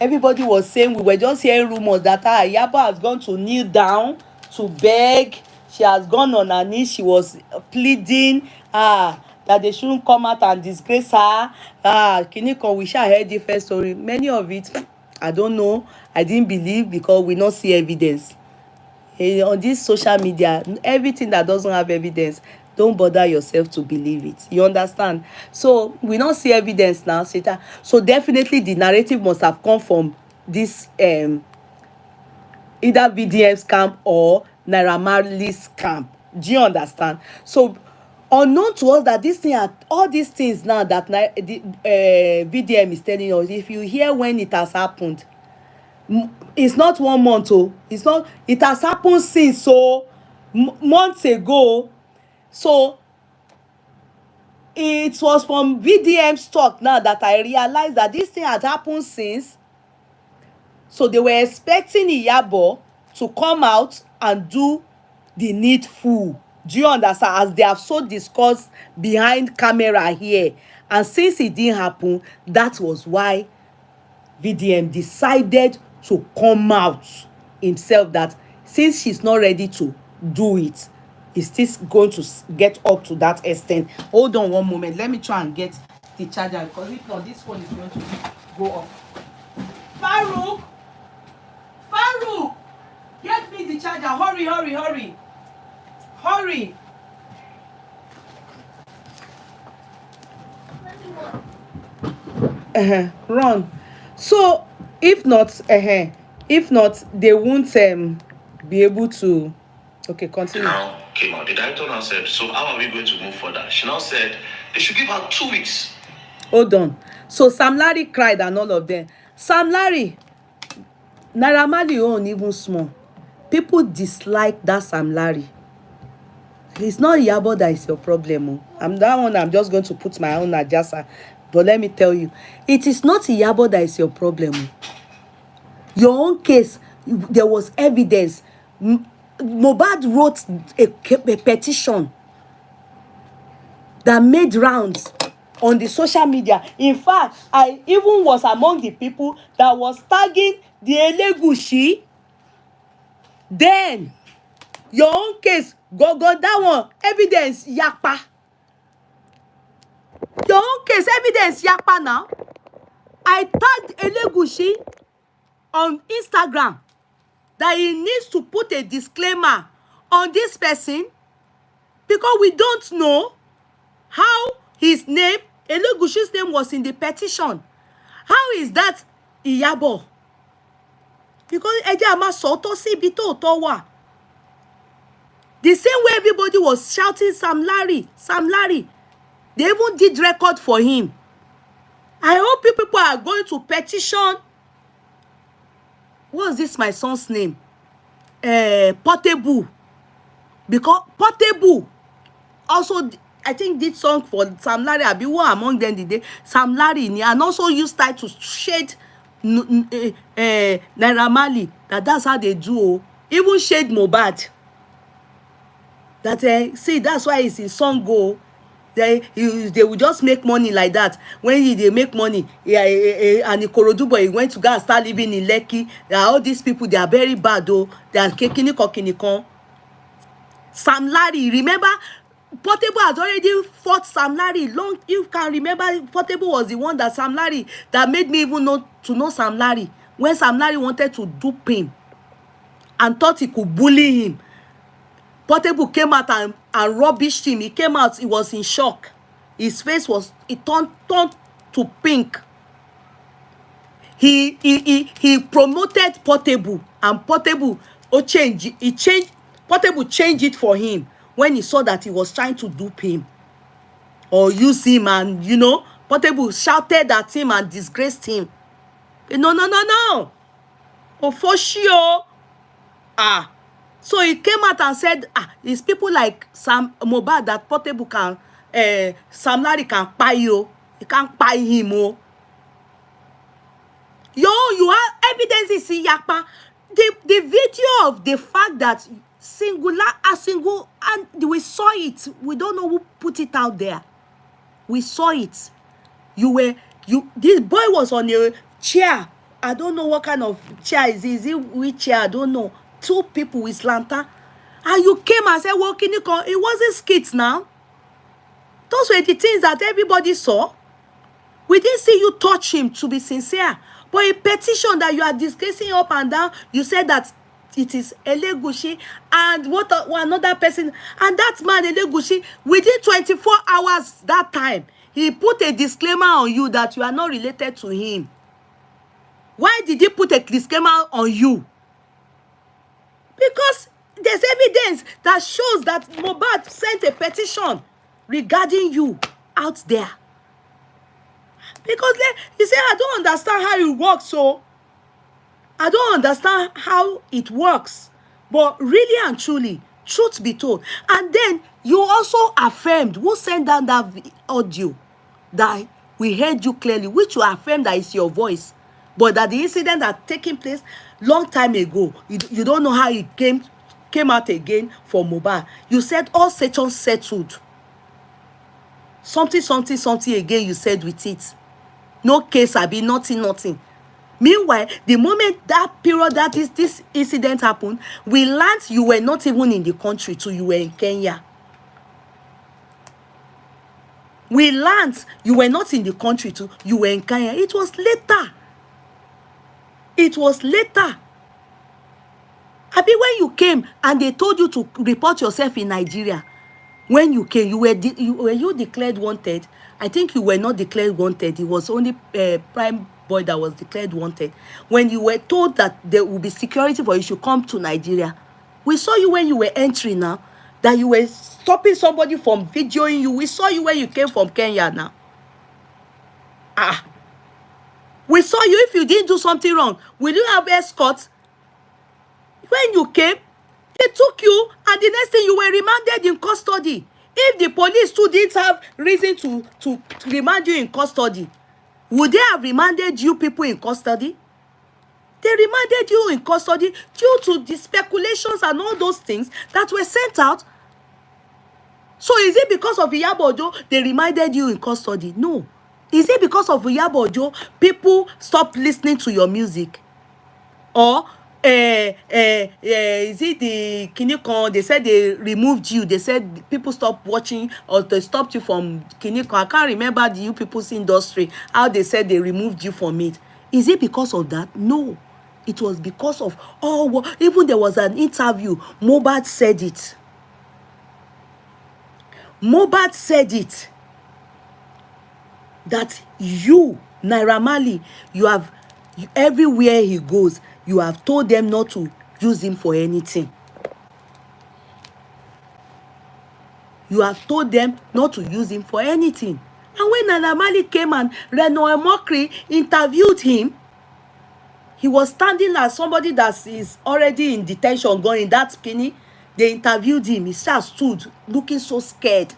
everybody was saying, we were just hearing rumors that Iyabo has gone to kneel down to beg. She has gone on her knees. She was pleading that they shouldn't come out and disgrace her. Kinikon, we shall hear different story. Many of it, I don't know. I didn't believe because we not see evidence. On this social media, everything that doesn't have evidence, don't bother yourself to believe it. You understand? So we don't see evidence now, Sita. So definitely the narrative must have come from this either VDM's camp or Naira Marley's camp. Do you understand? So unknown to us that this thing, all these things now that VDM is telling us, if you hear when it has happened, It's not 1 month. Oh, it's not. It has happened since so months ago. So it was from VDM talk now that I realized that this thing had happened since. So they were expecting Iyabo to come out and do the needful. Do you understand? As they have so discussed behind camera here. And since it didn't happen, that was why VDM decided to come out himself, that since she's not ready to do it, he's still going to get up to that extent. Hold on one moment. Let me try and get the charger, because if not, this phone is going to go off. Farouk! Farouk! Get me the charger. Hurry, hurry, hurry. Hurry. Run. So if not, they won't be able to. Okay, continue. Now came out. The director now said, so how are we going to move further? She now said they should give her 2 weeks. Hold on. So Sam Larry cried and all of them. Sam Larry, Naira Marley own even small. People dislike that Sam Larry. It's not Iyabo that is your problem. Oh. I'm just going to put my own adjasa. But let me tell you, it is not Iyabo that is your problem. Oh. Your own case, there was evidence. Mohbad wrote a petition that made rounds on the social media. In fact, I even was among the people that was tagging the Elegushi. Then your own case, go that one, evidence yapa. Your own case, evidence yapa now. I tagged Elegushi on Instagram that he needs to put a disclaimer on this person, because we don't know how his name, Elegushi's name, was in the petition. How is that Iyabo? Because the same way everybody was shouting Sam Larry, Sam Larry, they even did record for him. I hope people are going to petition. What's this my son's name? Portable. Because Portable also, I think, did song for Sam Larry. I be one among them the day Sam Larry, and also used that to shade Naira Marley. That's how they do. Even shade Mohbad. That see, that's why it's in song go. They will just make money like that. When they make money, and Ikorodu boy went to go and start living in Lekki. All these people, they are very bad though. They are kekini. Sam Larry, remember, Portable has already fought Sam Larry long. You can remember, Portable was the one that Sam Larry that made me even know Sam Larry. When Sam Larry wanted to dupe him and thought he could bully him, Portable came out and rubbished him. He came out, he was in shock. His face was, it turned to pink. He promoted Portable, and Portable Portable changed it for him when he saw that he was trying to dupe him or use him, and Portable shouted at him and disgraced him. No. Oh, for sure. So he came out and said, it's people like Mohbad that Portable can, Sam Larry can buy you. He can't buy him. Oh. You have evidence in Yapa. The video of the fact that and we saw it. We don't know who put it out there. We saw it. This boy was on a chair. I don't know what kind of chair is it. Is it wheelchair? I don't know. 2 people with lantern. And you came and said, well, it wasn't skits now. Those were the things that everybody saw. We didn't see you touch him, to be sincere. But a petition that you are discussing up and down, you said that it is Elegushi and another person. And that man, Elegushi, within 24 hours that time, he put a disclaimer on you that you are not related to him. Why did he put a disclaimer on you? Because there's evidence that shows that Mohbad sent a petition regarding you out there. Because he said, I don't understand how it works. So, I don't understand how it works. But really and truly, truth be told. And then you also affirmed, who sent down that audio, that we heard you clearly, which you affirmed that is your voice. But that the incident had taken place long time ago. You don't know how it came out again for Mohbad. You said all sections settled. Something again you said with it. No case, abi, nothing. Meanwhile, the moment that period that this incident happened, we learned you were not even in the country till you were in Kenya. We learned you were not in the country till you were in Kenya. It was later. Abi, when you came and they told you to report yourself in Nigeria, when you came, were you declared wanted? I think you were not declared wanted. It was only Prime Boy that was declared wanted. When you were told that there will be security for you should come to Nigeria, we saw you when you were entering now, that you were stopping somebody from videoing you. We saw you when you came from Kenya now. We saw you. If you didn't do something wrong, will you have escort? When you came, they took you, and the next thing you were remanded in custody. If the police too didn't have reason to remand you in custody, would they have remanded you people in custody? They remanded you in custody due to the speculations and all those things that were sent out. So is it because of Iyabo Ojo they remanded you in custody? No. Is it because of Iyabo Ojo people stopped listening to your music? Or is it the Kinikon? They said they removed you. They said people stopped watching, or they stopped you from Kinikon. I can't remember the you people's industry, how they said they removed you from it. Is it because of that? No. It was because of, even there was an interview. Mohbad said it. Mohbad said it. That you, Naira Marley, everywhere he goes, you have told them not to use him for anything. You have told them not to use him for anything. And when Naira Marley came and Reno Mokri interviewed him, he was standing as somebody that is already in detention, going that skinny. They interviewed him. He just stood looking so scared.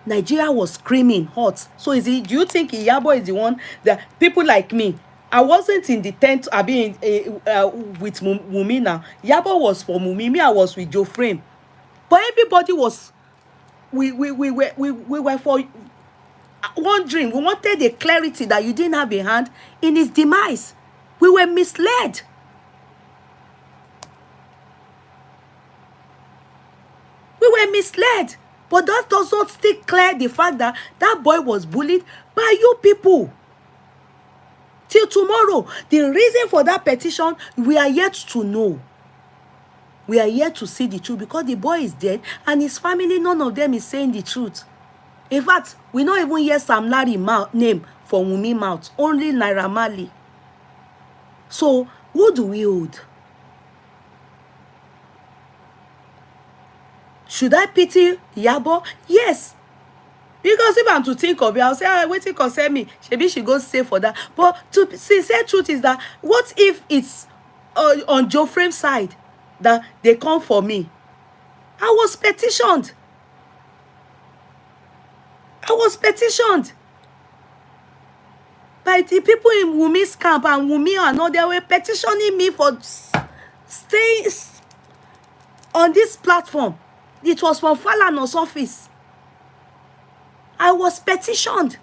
Nigeria was screaming hot. So do you think Iyabo is the one that people like me? I wasn't in the tent. I mean, with Wumi now. Iyabo was for Wumi. Me, I was with Joe Frame. But everybody was. We were for wondering. We wanted the clarity that you didn't have a hand in his demise. We were misled. But that does not still clear the fact that that boy was bullied by you people. Till tomorrow, the reason for that petition, we are yet to know. We are yet to see the truth, because the boy is dead and his family, none of them is saying the truth. In fact, we don't even hear Sam Larry name for Wunmi mouth, only Naira Marley. So, who do we hold? Should I pity Iyabo? Yes. Because if I'm to think of it, I'll say, wait till concern me. Maybe she goes say for that. But to sincere truth is that, what if it's on Joe Frame's side that they come for me? I was petitioned. By the people in Wumi's camp, and Wumi and all, they were petitioning me for staying on this platform. It was from Falana's office. I was petitioned.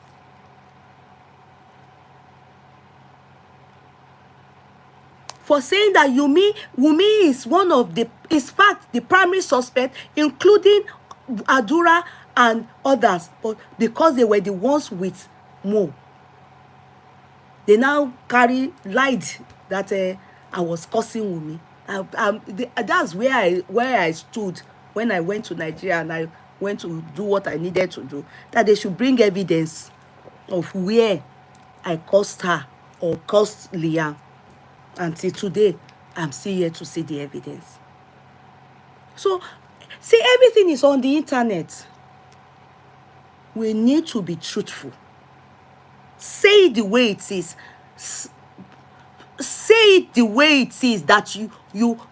For saying that Wumi is one of the, in fact, the primary suspect, including Adura and others. But because they were the ones with Mo, they now lied that I was cursing Wumi. That's where I stood when I went to Nigeria and I went to do what I needed to do. That they should bring evidence of where I cursed her or cursed Liam. Until today, I'm still here to see the evidence. So, see, everything is on the internet. We need to be truthful. Say it the way it is. say it the way it is, that you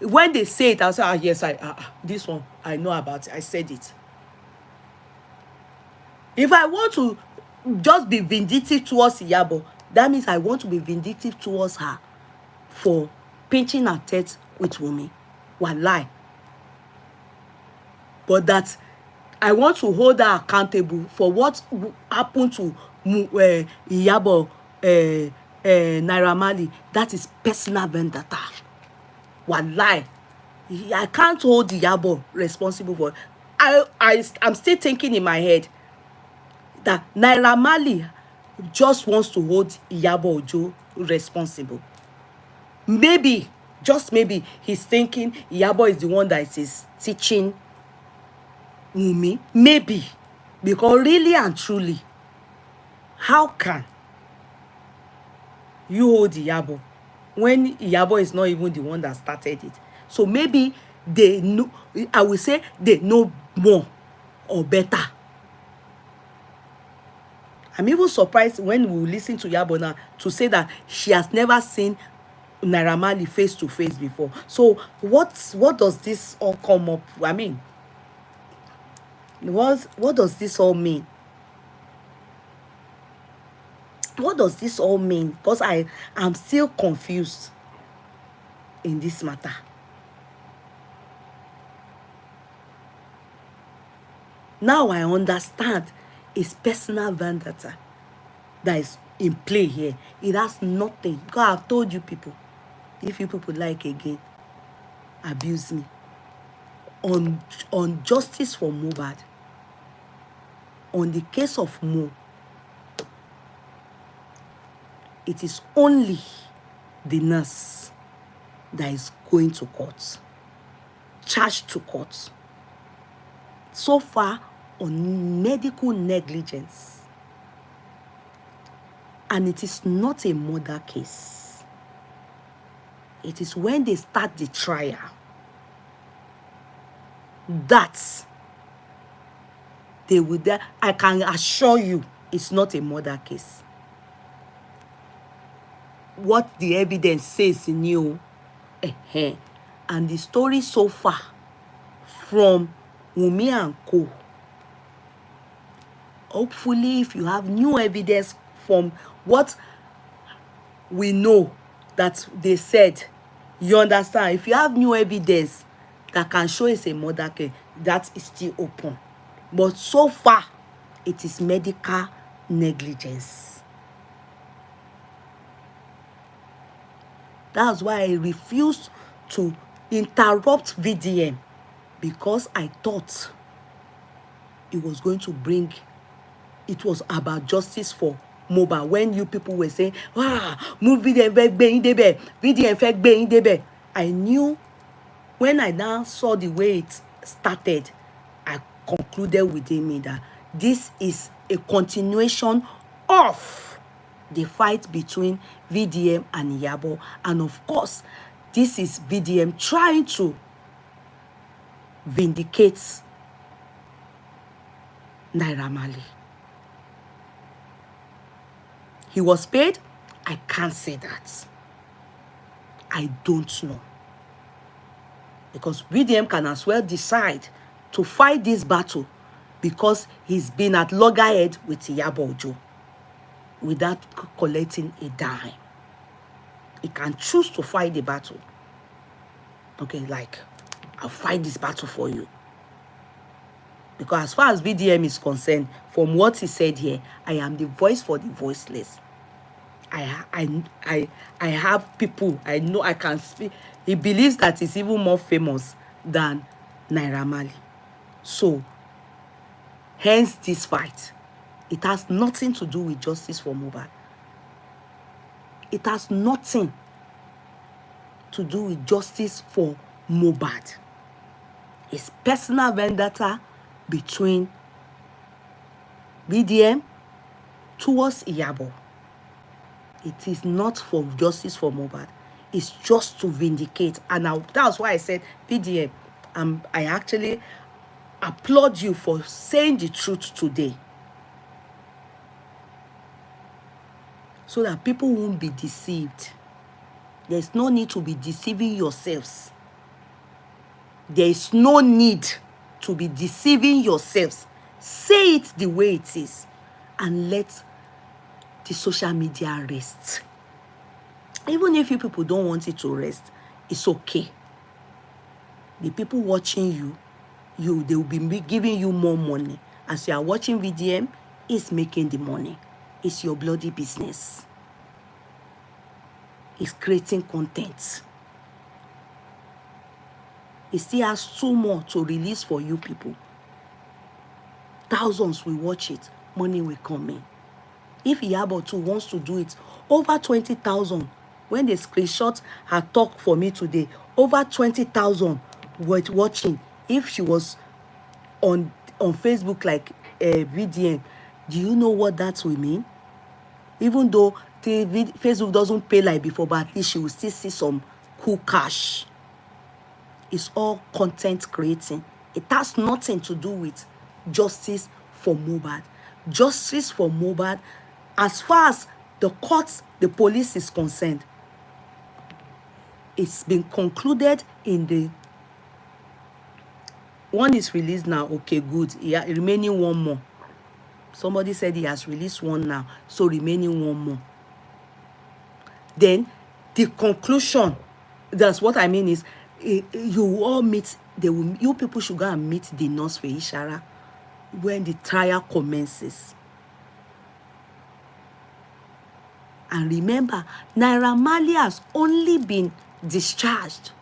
when they say it, I'll say, yes, this one I know about it. I said it. If I want to just be vindictive towards Iyabo, that means I want to be vindictive towards her for pinching her teeth with Wunmi. Wallahi. But that I want to hold her accountable for what happened to Iyabo, Naira Marley. That is personal vendetta. Wallahi. I can't hold Iyabo responsible for it. I'm still thinking in my head that Naira Marley just wants to hold Iyabo Ojo responsible. Maybe, just maybe, he's thinking Iyabo is the one that is teaching Wunmi. Maybe. Because really and truly, how can you hold Iyabo when Iyabo is not even the one that started it? So maybe they know, I will say they know more or better. I'm even surprised when we listen to Iyabo now to say that she has never seen Naira Marley face to face before. So what does this all come up? I mean, what does this all mean? What does this all mean? Because I'm still confused in this matter. Now I understand it's personal vendetta that is in play here. It has nothing. God, I've told you people, if you people like again, abuse me. On justice for Mohbad, on the case of Mo, it is only the nurse that is going to court, charged to court. So far, on medical negligence. And it is not a murder case. It is when they start the trial that they will, I can assure you, it's not a murder case. What the evidence says in you, and the story so far from Wunmi and Co. Hopefully, if you have new evidence from what we know that they said, you understand? If you have new evidence that can show it's a murder case, that is still open. But so far, it is medical negligence. That's why I refused to interrupt VDM, because I thought it was going to bring, it was about justice for Mohbad. When you people were saying, VDM, I knew when I now saw the way it started, I concluded within me that this is a continuation of the fight between VDM and Iyabo. And of course, this is VDM trying to vindicate Naira Marley. He was paid? I can't say that. I don't know. Because VDM can as well decide to fight this battle because he's been at loggerhead with Iyabo Ojo without collecting a dime. He can choose to fight the battle. Okay, like, I'll fight this battle for you. Because as far as VDM is concerned, from what he said here, I am the voice for the voiceless. I have people, I know I can speak. He believes that he's even more famous than Naira Marley. So, hence this fight. It has nothing to do with justice for Mohbad. It has nothing to do with justice for Mohbad. It's personal vendetta between VDM towards Iyabo. It is not for justice for Mohbad. It's just to vindicate. And that's why I said, VDM, I actually applaud you for saying the truth today. So that people won't be deceived. There's no need to be deceiving yourselves. There is no need to be deceiving yourselves. Say it the way it is and let the social media rest. Even if you people don't want it to rest, it's okay. The people watching you, they will be giving you more money. As you are watching VDM, it's making the money. It's your bloody business. It's creating content. It still has 2 more to release for you people. Thousands will watch it. Money will come in. If Iyabo too wants to do it, over 20,000. When they screenshot her talk for me today, over 20,000 were watching. If she was on Facebook like VDM, do you know what that will mean? Even though Facebook doesn't pay like before, but at least she will still see some cool cash. It's all content creating. It has nothing to do with justice for Mohbad. Justice for Mohbad, as far as the courts, the police is concerned, it's been concluded in the one is released now. Okay, good. Yeah, remaining 1 more. Somebody said he has released 1 now, so remaining 1 more. Then the conclusion, that's what I mean is, you all meet, you people should go and meet the nurse for Ishara when the trial commences. And remember, Marley has only been discharged,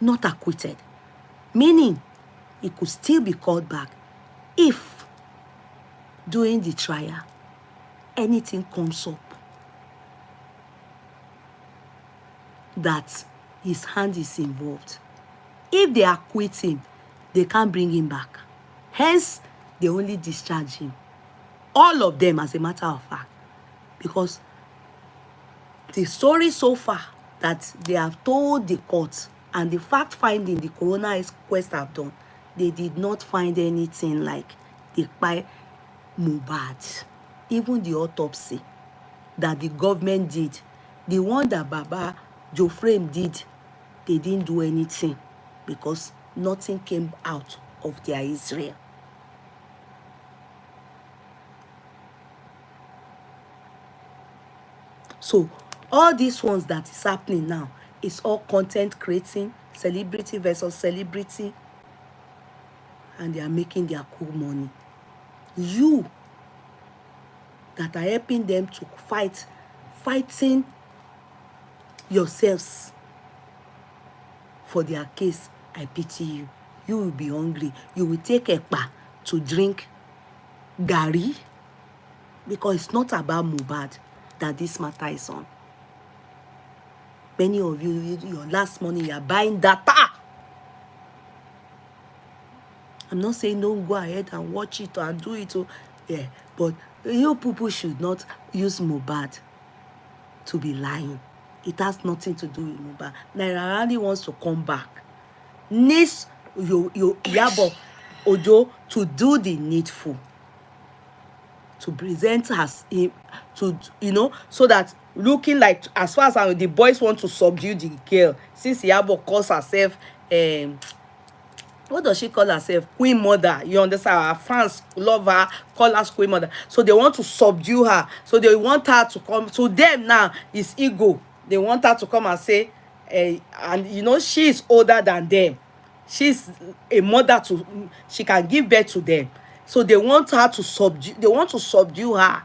not acquitted. Meaning, he could still be called back if, during the trial, anything comes up that his hand is involved. If they acquit him, they can't bring him back. Hence, they only discharge him. All of them, as a matter of fact. Because the story so far that they have told the court and the fact finding the coroner inquest have done, they did not find anything like the by Mohbad. Even the autopsy that the government did, the one that Baba Joe Frame did, they didn't do anything because nothing came out of their Israel. So all these ones that is happening now is all content creating, celebrity versus celebrity, and they are making their cool money. You that are helping them to fighting yourselves for their case, I pity you. You will be hungry. You will take ekpa to drink gari, because it's not about Mohbad that this matter is on. Many of you, your last money, you are buying data. I'm not saying don't go ahead and watch it and do it. Yeah, but you people should not use Mohbad to be lying. It has nothing to do with Mohbad. Naira really wants to come back. Needs Iyabo Ojo to do the needful, to present as him, to, so that looking like, as far as the boys want to subdue the girl, since Iyabo calls herself what does she call herself? Queen Mother. You understand? Our fans love her, call her Queen Mother. So they want to subdue her. So they want her to come. To them now, it's ego. They want her to come and say, and she is older than them. She's a mother she can give birth to them. So they want her to subdue, they want to subdue her.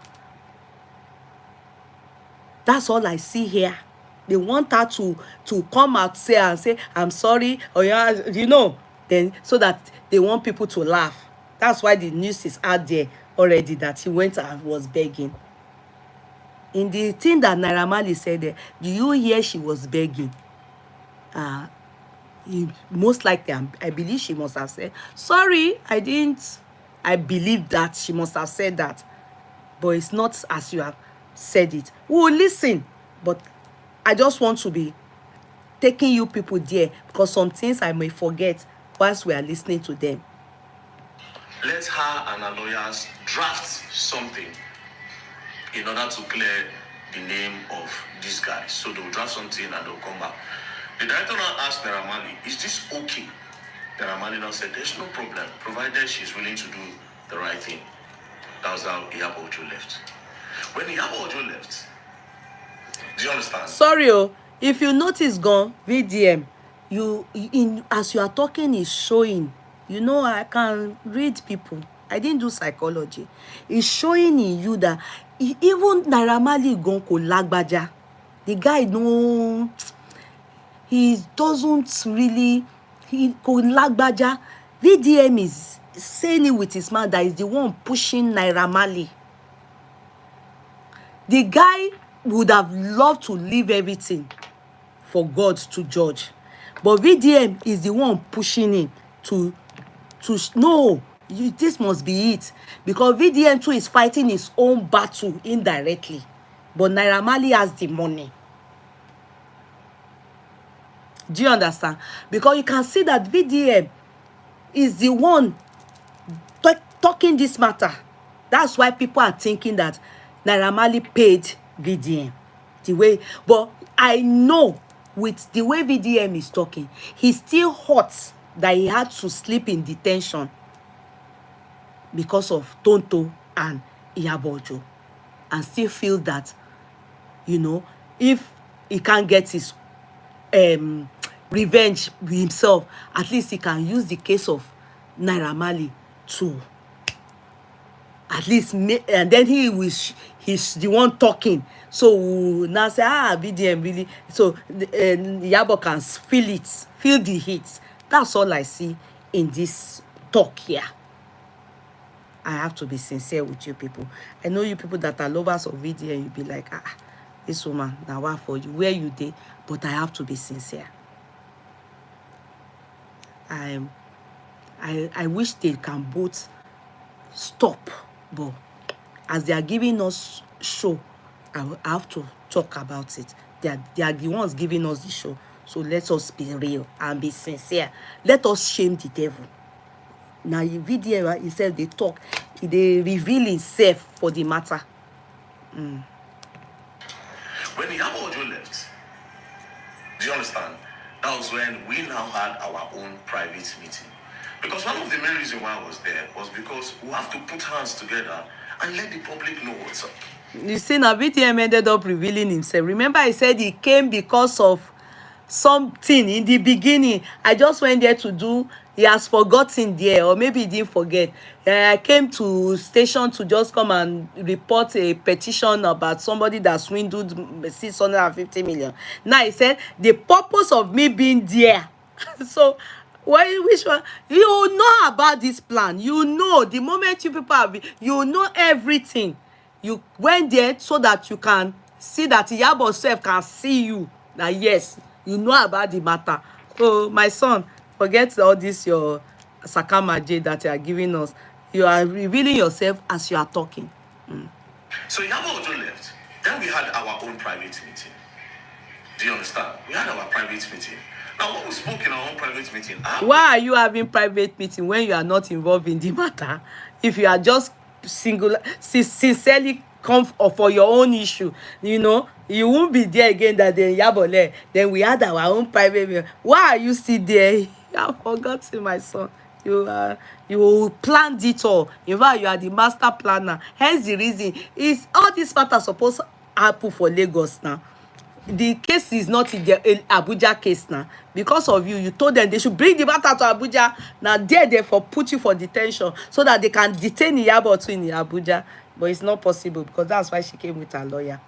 That's all I see here. They want her to come out and say, I'm sorry, or then so that they want people to laugh. That's why the news is out there already that he went and was begging. In the thing that Naira Marley said there, do you hear she was begging? Most likely, I believe she must have said, sorry, I didn't. I believe that she must have said that. But it's not as you have said it. We will listen. But I just want to be taking you people there, because some things I may forget whilst we are listening to them. Let her and her lawyers draft something in order to clear the name of these guys. So they'll draft something and they'll come back. The director now asked Naira Marley, is this okay? Naira Marley now said, there's no problem, provided she's willing to do the right thing. That was how Iyabo Ojo left. When Iyabo Ojo left, do you understand? Sorry, if you notice, gone VDM, as you are talking is showing. You know, I can read people. I didn't do psychology. It's showing in you that even Naira Marley gone ko lagbaja. The guy no, he doesn't really, he ko lagbaja. VDM is saying it with his mouth that is the one pushing Naira Marley. The guy would have loved to leave everything for God to judge, but VDM is the one pushing him to no, this must be it, because VDM too is fighting his own battle indirectly, but Naira Marley has the money. Do you understand? Because you can see that VDM is the one talking this matter. That's why people are thinking that Naira Marley paid VDM the way, but I know with the way VDM is talking, he's still hot that he had to sleep in detention because of Tonto and Iyabo Ojo, and still feel that, you know, if he can't get his revenge himself, at least he can use the case of Naira Marley to at least and then he's the one talking, so we'll now say VDM really, so Yabo can feel the heat. That's all I see in this talk here. I have to be sincere with you people. I know you people that are lovers of VDM, you'll be like, this woman, now what for you, where you did, but I have to be sincere. I wish they can both stop, but as they are giving us show, I have to talk about it. They are the ones giving us the show, so let us be real and be sincere. Let us shame the devil. Now in VDM himself they talk, they reveal himself for the matter. When Iyabo Ojo left, do you understand? That was when we now had our own private meeting. Because one of the main reasons why I was there was because we have to put hands together and let the public know what's up. You see, now VDM ended up revealing himself. Remember, I said he came because of something in the beginning. I just went there to do, he has forgotten there, or maybe he didn't forget. I came to station to just come and report a petition about somebody that swindled 650 million. Now he said the purpose of me being there. So which one? You know about this plan. You know, the moment you people have, you know everything. You went there so that you can see that Iyabo self can see you. Now yes, you know about the matter. So my son, forget all this your sakamaje that you are giving us. You are revealing yourself as you are talking. So Iyabo Ojo left. Then we had our own private meeting. Do you understand? We had our private meeting. Now, what we spoke in our own private meeting. Why are you having private meeting when you are not involved in the matter? If you are just sincerely come for your own issue, you know, you won't be there again that day. Yabole. Then we had our own private meeting. Why are you still there? I've forgotten, my son. You planned it all. In fact, you are the master planner. Hence the reason is all this matter supposed to happen for Lagos now. The case is not in the Abuja case now. Because of you, you told them they should bring the matter to Abuja. Now therefore put you for detention so that they can detain Iyabo in Abuja. But it's not possible because that's why she came with her lawyer.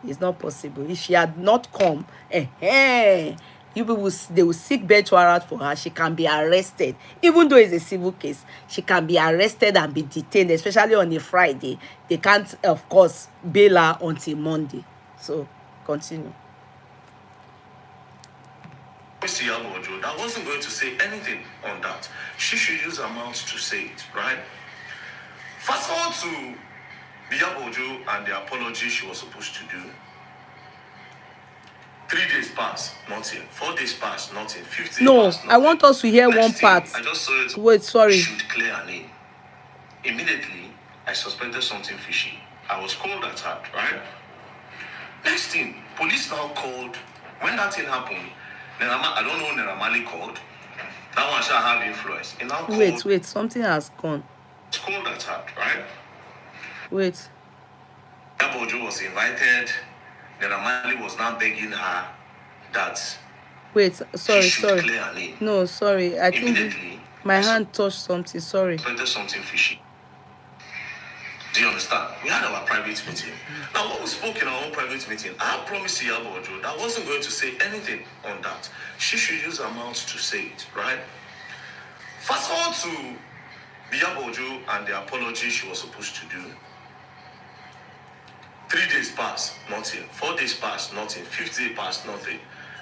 It's not possible. If she had not come, you people they will seek bench warrant for her. She can be arrested. Even though it's a civil case, she can be arrested and be detained, especially on a Friday. They can't, of course, bail her until Monday. So continue. Mr. Yabojo, that wasn't going to say anything on that. She should use her mouth to say it, right? Fast forward to Yabojo and the apology she was supposed to do. 3 days passed, nothing. 4 days passed, nothing. 5th day passed, nothing. I want us to hear one part. I just saw it. Wait, sorry. Should clear her name. Immediately, I suspected something fishy. I was cold at heart, right? Next thing, police now called. When that thing happened, I don't know when Marley called. That one shall have influence. And now called. Wait, something has gone. It's called that hard, right? Wait. Yabojo was invited. Marley was now begging her that Wait, she should sorry. clear her name. No, sorry. I think my hand touched something. Sorry. Suspected something fishy. Do you understand? We had our private meeting. Now, when we spoke in our own private meeting, I promised Iyabo Ojo that I wasn't going to say anything on that. She should use her mouth to say it, right? Fast forward to Iyabo Ojo and the apology she was supposed to do. 3 days passed, nothing. 4 days passed, nothing. 5th day passed, nothing.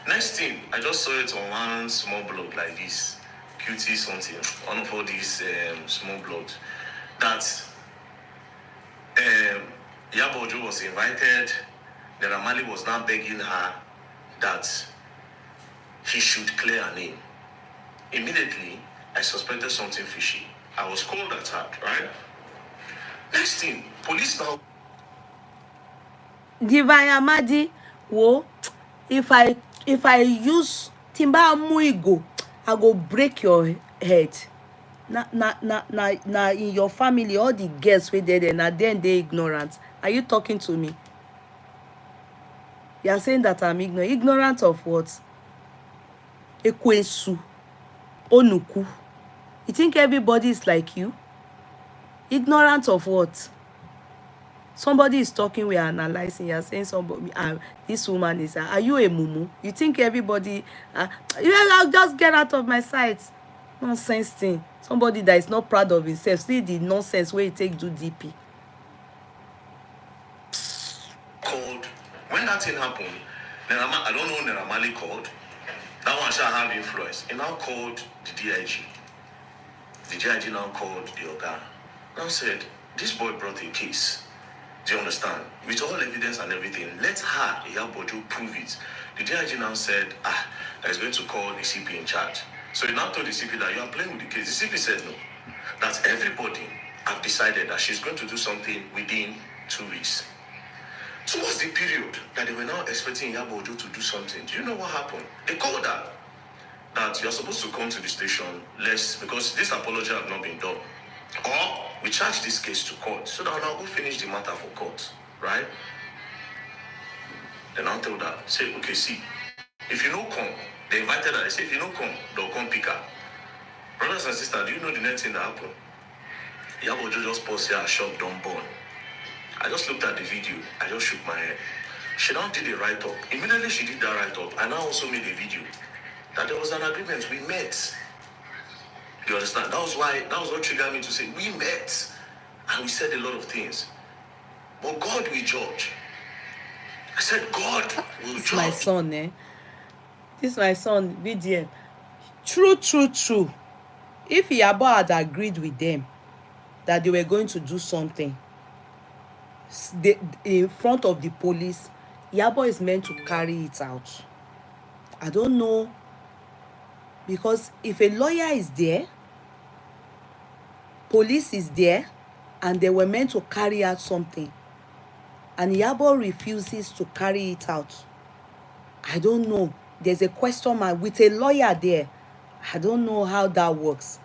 Next thing, I just saw it on one small blog like this, QT something, one of all these small blogs, that Iyabo Ojo was invited. Marley was now begging her that he should clear her name. Immediately, I suspected something fishy. I was called at heart, right? Next thing, police now. Divine Amadi, wo, if I use timba muigo, I go break your head. Na in your family, all the girls wey there, na then they ignorant. Are you talking to me? You are saying that I'm ignorant. Ignorant of what? Ekwesu, onuku. You think everybody is like you? Ignorant of what? Somebody is talking, we are analyzing. You are saying somebody, this woman is. Are you a mumu? You think everybody? I'll just get out of my sight. Nonsense thing. Somebody that is not proud of himself. See the nonsense where you take do DP. Called. When that thing happened, I don't know when Marley called. That one shall have influence. He now called the DIG. The DIG now called the Oga. Now said, this boy brought a case. Do you understand? With all evidence and everything, let her, Yabojo, prove it. The DIG now said, he's going to call the CP in charge. So he now told the CP that you are playing with the case. The CP said no. That everybody have decided that she's going to do something within 2 weeks. Towards the period that they were now expecting Yabojo to do something, do you know what happened? They called her that you're supposed to come to the station less because this apology have not been done. Or we charge this case to court so that now go finish the matter for court, right? Then I told her, say, okay, see, if you don't come, they invited her, they say, if you don't come, they'll come pick her. Brothers and sisters, do you know the next thing that happened? Yabojo just paused here, shop don't burn. I just looked at the video, I just shook my head. She now did a write-up. Immediately she did that write-up, I now also made a video that there was an agreement, we met. You understand? That was what triggered me to say, we met and we said a lot of things. But God will judge. I said, God will judge. My son, eh? This is my son, VDM. True. If Iyabo had agreed with them that they were going to do something in front of the police, Iyabo is meant to carry it out. I don't know. Because if a lawyer is there, police is there, and they were meant to carry out something, and Iyabo refuses to carry it out, I don't know. There's a question mark with a lawyer there. I don't know how that works.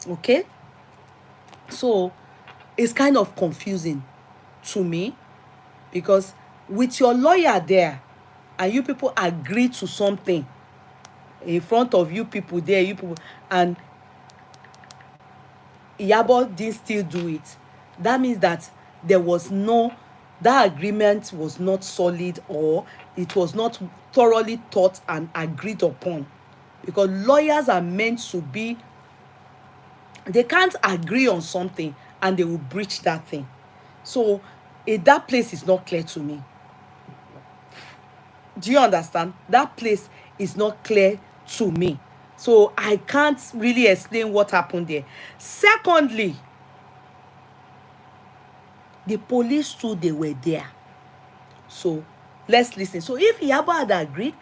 Okay? So, it's kind of confusing to me because with your lawyer there, and you people agree to something in front of you people there, and Iyabo didn't still do it. That means that that agreement was not solid, or it was not thoroughly thought and agreed upon. Because lawyers are meant to be, they can't agree on something and they will breach that thing. So that place is not clear to me. Do you understand? That place is not clear to me. So I can't really explain what happened there. Secondly, the police too, they were there. So let's listen. So if Iyabo had agreed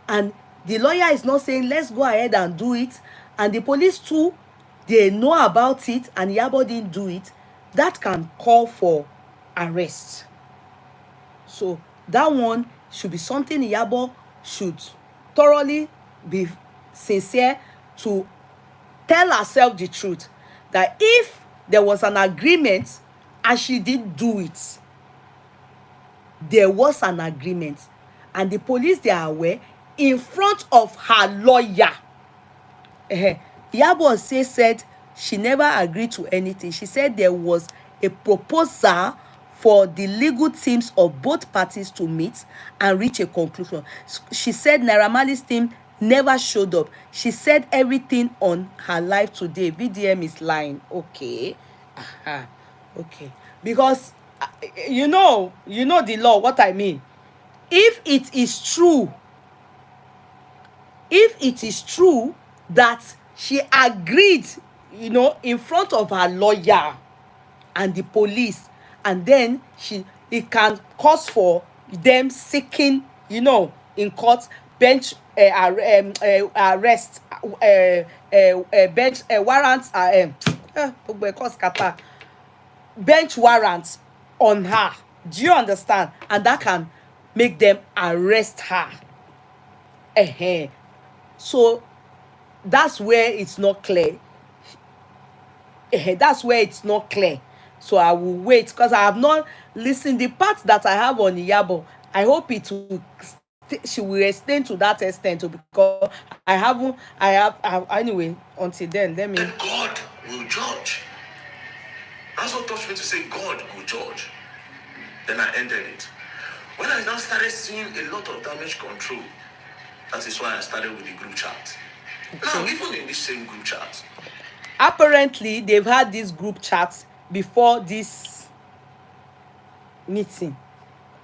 and the lawyer is not saying let's go ahead and do it, and the police too, they know about it and Iyabo didn't do it, that can call for arrest. So that one should be something Iyabo should thoroughly be sincere to tell herself the truth, that if there was an agreement and she did do it, there was an agreement, and the police, they are aware in front of her lawyer. Iyabo said she never agreed to anything. She said there was a proposal for the legal teams of both parties to meet and reach a conclusion. She said Naira Marley's team never showed up. She said everything on her live today. VDM is lying. Okay. Okay. Because you know the law, what I mean. If it is true that she agreed, in front of her lawyer and the police, and then it can cause for them seeking, in court, bench arrest, bench warrants, bench warrants on her. Do you understand? And that can make them arrest her. So that's where it's not clear. That's where it's not clear. So I will wait, because I have not listened. The part that I have on Iyabo, I hope it will she will extend to that extent, because I have anyway. Until then, let me. And God will judge. That's what touched me to say God will judge. Then I ended it. When I now started seeing a lot of damage control, that is why I started with the group chat. Okay. Now, even in this same group chat, apparently they've had this group chat before this meeting,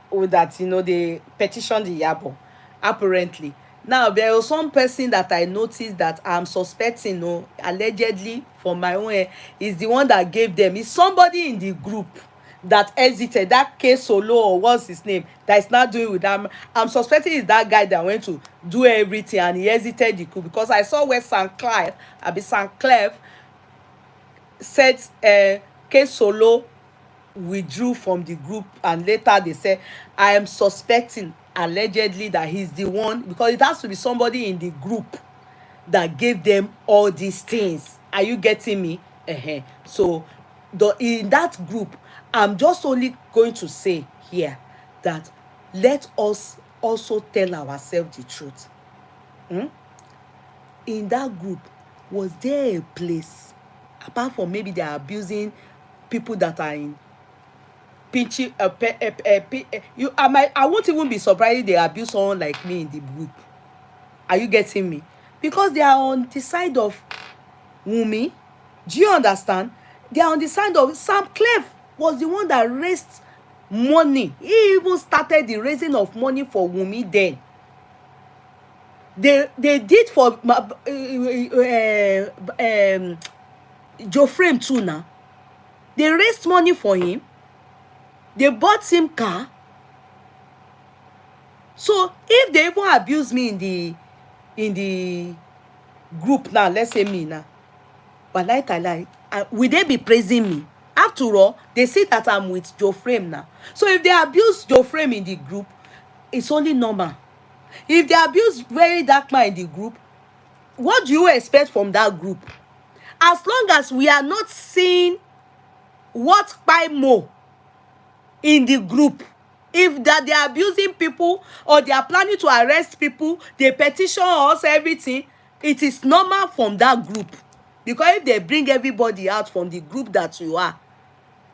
or that they petitioned the Iyabo. Apparently, now there was some person that I noticed that I'm suspecting, allegedly, for my own, is the one that gave them. Is somebody in the group that exited, that case solo, or what's his name, that is not doing with them. I'm suspecting is that guy that went to do everything and he exited the group, because I saw where Sanclave said case solo withdrew from the group, and later they said, I am suspecting allegedly that he's the one, because it has to be somebody in the group that gave them all these things. Are you getting me? So in that group, I'm just only going to say here that let us also tell ourselves the truth. In that group, was there a place, apart from maybe they are abusing people that are in pinching, I won't even be surprised if they abuse someone like me in the group. Are you getting me? Because they are on the side of Wunmi. Do you understand? They are on the side of Sam Clef. Was the one that raised money. He even started the raising of money for Wunmi then. They did for Joe Frame too now. They raised money for him. They bought him car. So if they even abuse me in the group now, let's say me now, but will they be praising me? After all, they see that I'm with Joe Frame now. So if they abuse Joe Frame in the group, it's only normal. If they abuse very dark man in the group, what do you expect from that group? As long as we are not seeing what by more in the group, if that they are abusing people or they are planning to arrest people, they petition us, everything, it is normal from that group. Because if they bring everybody out from the group that you are,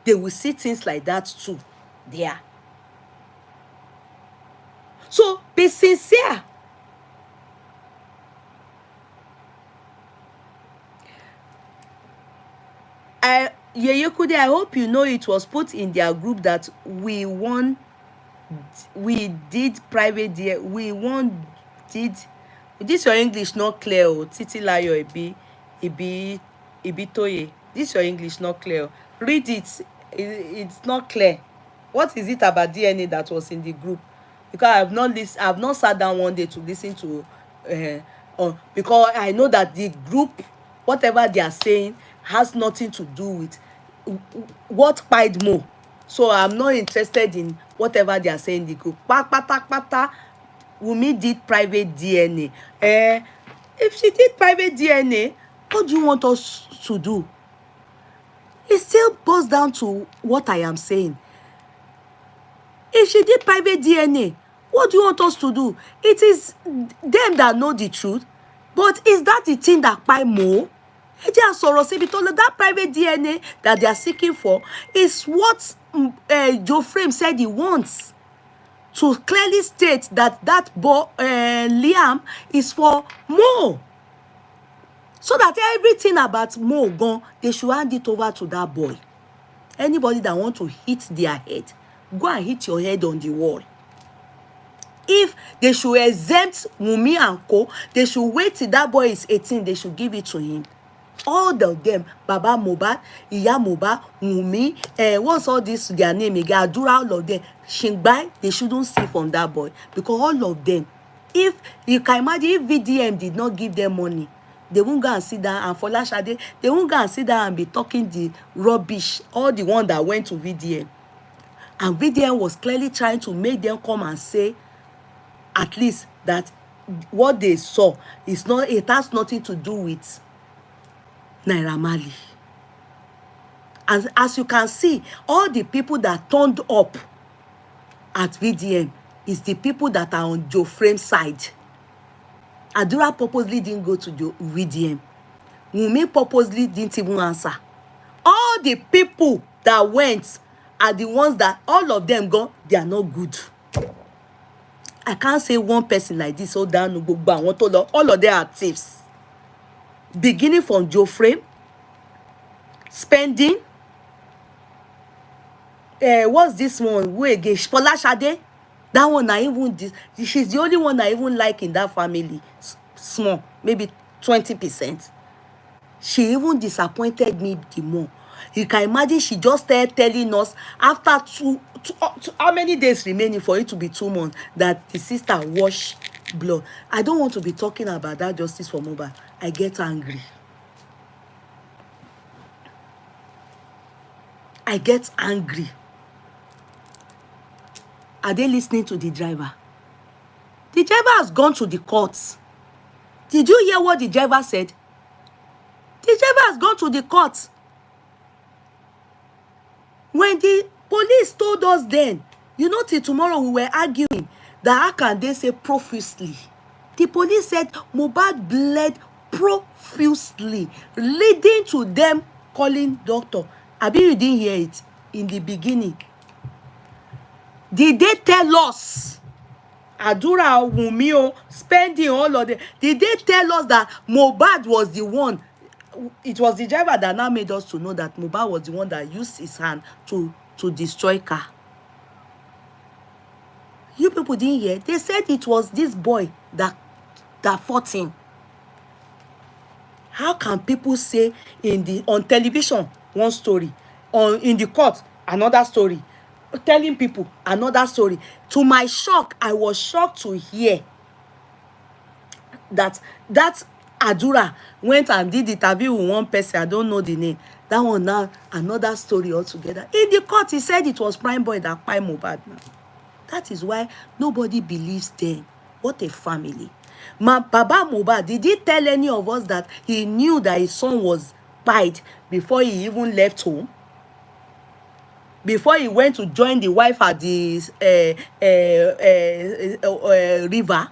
they will see things like that too there. So be sincere. Yeye Kudi, I hope you know it was put in their group that we did private there. This your English not clear, oh. Titi Layo Ibitoye. This your English not clear. Read it. It's not clear. What is it about DNA that was in the group? Because I've not sat down one day to listen to because I know that the group, whatever they are saying, has nothing to do with what pied more So I'm not interested in whatever they are saying. They go pata. Wunmi did private DNA. If she did private DNA, what do you want us to do? It still boils down to what I am saying. If she did private DNA, what do you want us to do? It is them that know the truth. But is that the thing that kpai Mo? That private DNA that they are seeking for is what Joe Frame said he wants. To clearly state that Liam is for Mo. So that everything about Mo gone, they should hand it over to that boy. Anybody that want to hit their head, go and hit your head on the wall. If they should exempt Wunmi and Co, they should wait till that boy is 18, they should give it to him. All of them, Baba Mohbad, Iya Mohbad, Wunmi, what's all this their name again? Adura, all of them, Shingbai, they shouldn't see from that boy. Because all of them, if you can imagine, if VDM did not give them money, they won't go and sit down, and for Lashade, they won't go and sit down and be talking the rubbish, all the one that went to VDM. And VDM was clearly trying to make them come and say, at least that what they saw is not, it has nothing to do with Naira Marley. And as you can see, all the people that turned up at VDM is the people that are on Joe Frame's side. Adura purposely didn't go to VDM. Wunmi purposely didn't even answer. All the people that went are the ones that all of them go, they are not good. I can't say one person like this, all of them are thieves. Beginning from Joe Frame, spending, what's this one? Who again? Folashade. That one I even she's the only one I even like in that family. Small, maybe 20%. She even disappointed me the more. You can imagine she just started telling us after how many days remaining for it to be 2 months that the sister washed blood. I don't want to be talking about that justice for Mohbad. I get angry. I get angry. Are they listening to the driver? The driver has gone to the courts. Did you hear what the driver said? The driver has gone to the court. When the police told us then, you know, till tomorrow we were arguing that how can they say profusely? The police said Mohbad bled profusely, leading to them calling doctor. Abi, you didn't hear it in the beginning. Did they tell us? Adura, Wunmi, spending all of them. Did they tell us that Mohbad was the one? It was the driver that now made us to know that Mohbad was the one that used his hand to destroy car. You people didn't hear. They said it was this boy that fought him. How can people say on television one story, in the court another story, telling people another story? To my shock, I was shocked to hear that Adura went and did the interview with one person, I don't know the name. That one now, another story altogether. In the court, he said it was Prime Boy that kpai Mohbad now. That is why nobody believes them. What a family. Baba Mohbad, did he tell any of us that he knew that his son was kpai before he even left home? Before he went to join the wife at the river?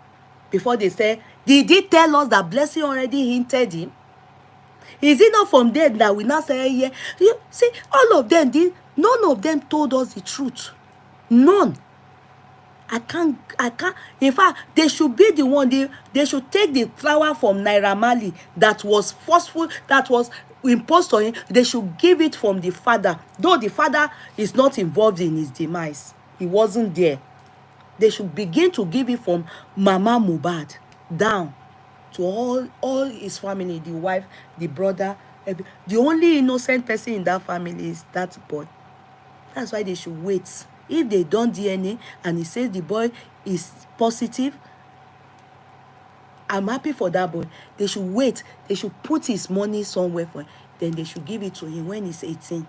Before they said, did he tell us that Blessing already hinted him? Is it not from there that we now say, yeah? You see, all of them none of them told us the truth. None. I can't. In fact, they should be the one. They should take the flower from Naira Marley that was forceful, that was imposed on him. They should give it from the father. Though the father is not involved in his demise. He wasn't there. They should begin to give it from Mama Mohbad down to all his family, the wife, the brother. The only innocent person in that family is that boy. That's why they should wait. If they done DNA and he says the boy is positive, I'm happy for that boy. They should wait. They should put his money somewhere for him. Then they should give it to him when he's 18.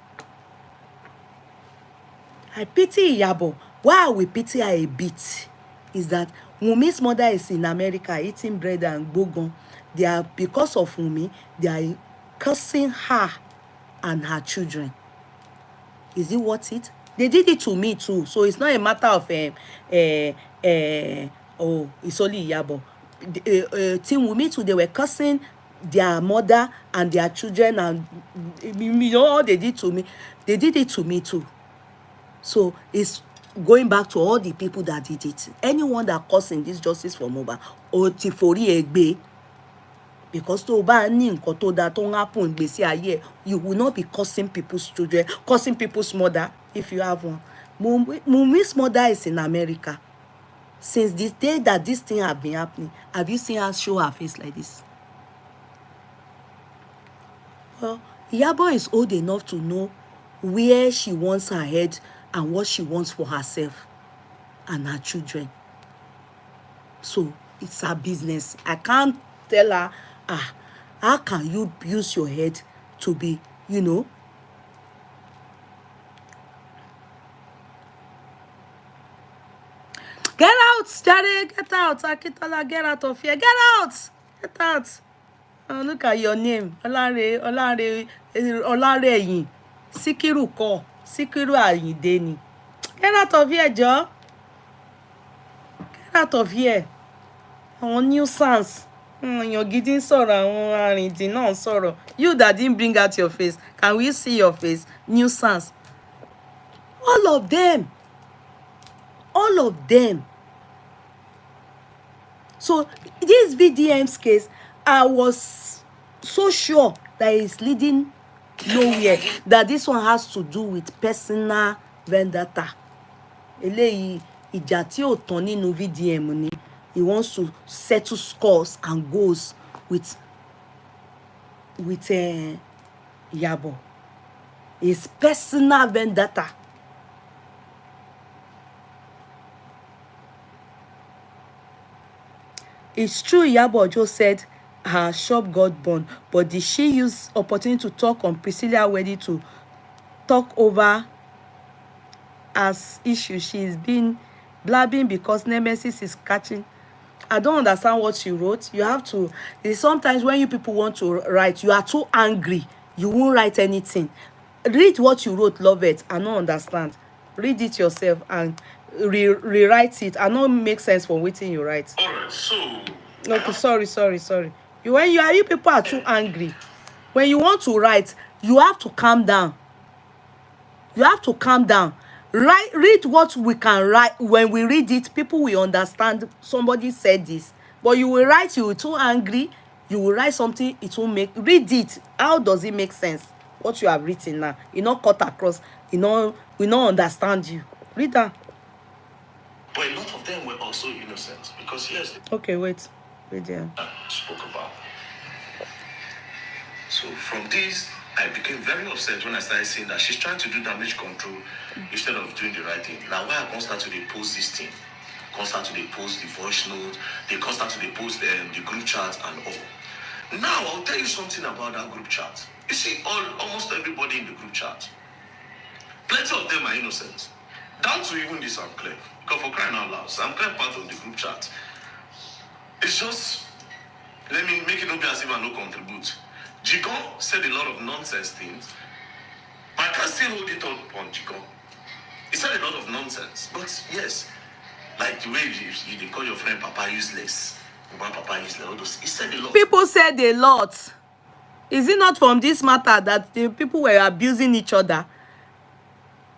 I pity Iyabo. Why we pity her a bit is that Wunmi's mother is in America eating bread and bogon. They are, because of Wunmi, they are cursing her and her children. Is it worth it? They did it to me too. So it's not a matter of oh, it's only Iyabo. Team Wunmi too, they were cursing their mother and their children, and you know all they did to me. They did it to me too. So it's going back to all the people that did it. Anyone that causing this justice for Mohbad or Tifori Egbe, because tó bá ní nǹkan tó dáa tó ń happen gbèsè ayé, you will not be cursing people's children, cursing people's mother if you have one. Wunmi's mother is in America. Since this day that this thing have been happening, have you seen her show her face like this? Well, Iyabo is old enough to know where she wants her head and what she wants for herself and her children. So it's her business. I can't tell her, how can you use your head to be, you know? Get out, Jare, get out. Akitola, get out of here. Get out. Get out. Oh, look at your name. Olare Eyin. Sikiru ko. Sikiru Ayinde ni. Get out of here, Joe. Get out of here. Àwọn nuisance. You're getting sọ̀rọ̀, àwọn arìndìn náà sọ̀rọ̀. You that didn't bring out your face. Can we see your face? Nuisance. All of them. All of them. So this VDM's case, I was so sure that it's leading nowhere, that this one has to do with personal vendetta. Eléyìí ìjà tí ò tán nínú VDM ni. He wants to settle scores and goals with Iyabo. His personal vendetta. It's true Iyabo Ojo said her shop got burned, but did she use opportunity to talk on Priscilla wedding to talk over as issue? She's been blabbing because Nemesis is catching. I don't understand what she wrote. You have to, sometimes when you people want to write, you are too angry. You won't write anything. Read what you wrote, love it. I don't understand. Read it yourself and rewrite it. I don't make sense from waiting you write. All right, so Okay, sorry. You people are too angry. When you want to write, you have to calm down. You have to calm down. Read what we can write. When we read it, people will understand somebody said this. But you will write, you will too angry, you will write something, it won't make. Read it. How does it make sense? What you have written now, you not cut across, we not understand you. Read that. but a lot of them were also innocent because yes, Okay, wait. Read there. spoke about. So from this, I became very upset when I started seeing that she's trying to do damage control instead of doing the right thing. Now, why I can't start to post this thing? Can't start to post the voice note, they can't start to post the group chat and all. Now, I'll tell you something about that group chat. You see, almost everybody in the group chat, plenty of them are innocent. Down to even this Sam Clef. Because for crying out loud, Sam Clef part of the group chat. It's just, let me make it not be as if I no contribute. Jigon said a lot of nonsense things, but I can still hold it on Jigon. He said a lot of nonsense, but yes, like the way you call your friend Papa useless, Papa useless, all those, he said a lot. People said a lot. Is it not from this matter that the people were abusing each other?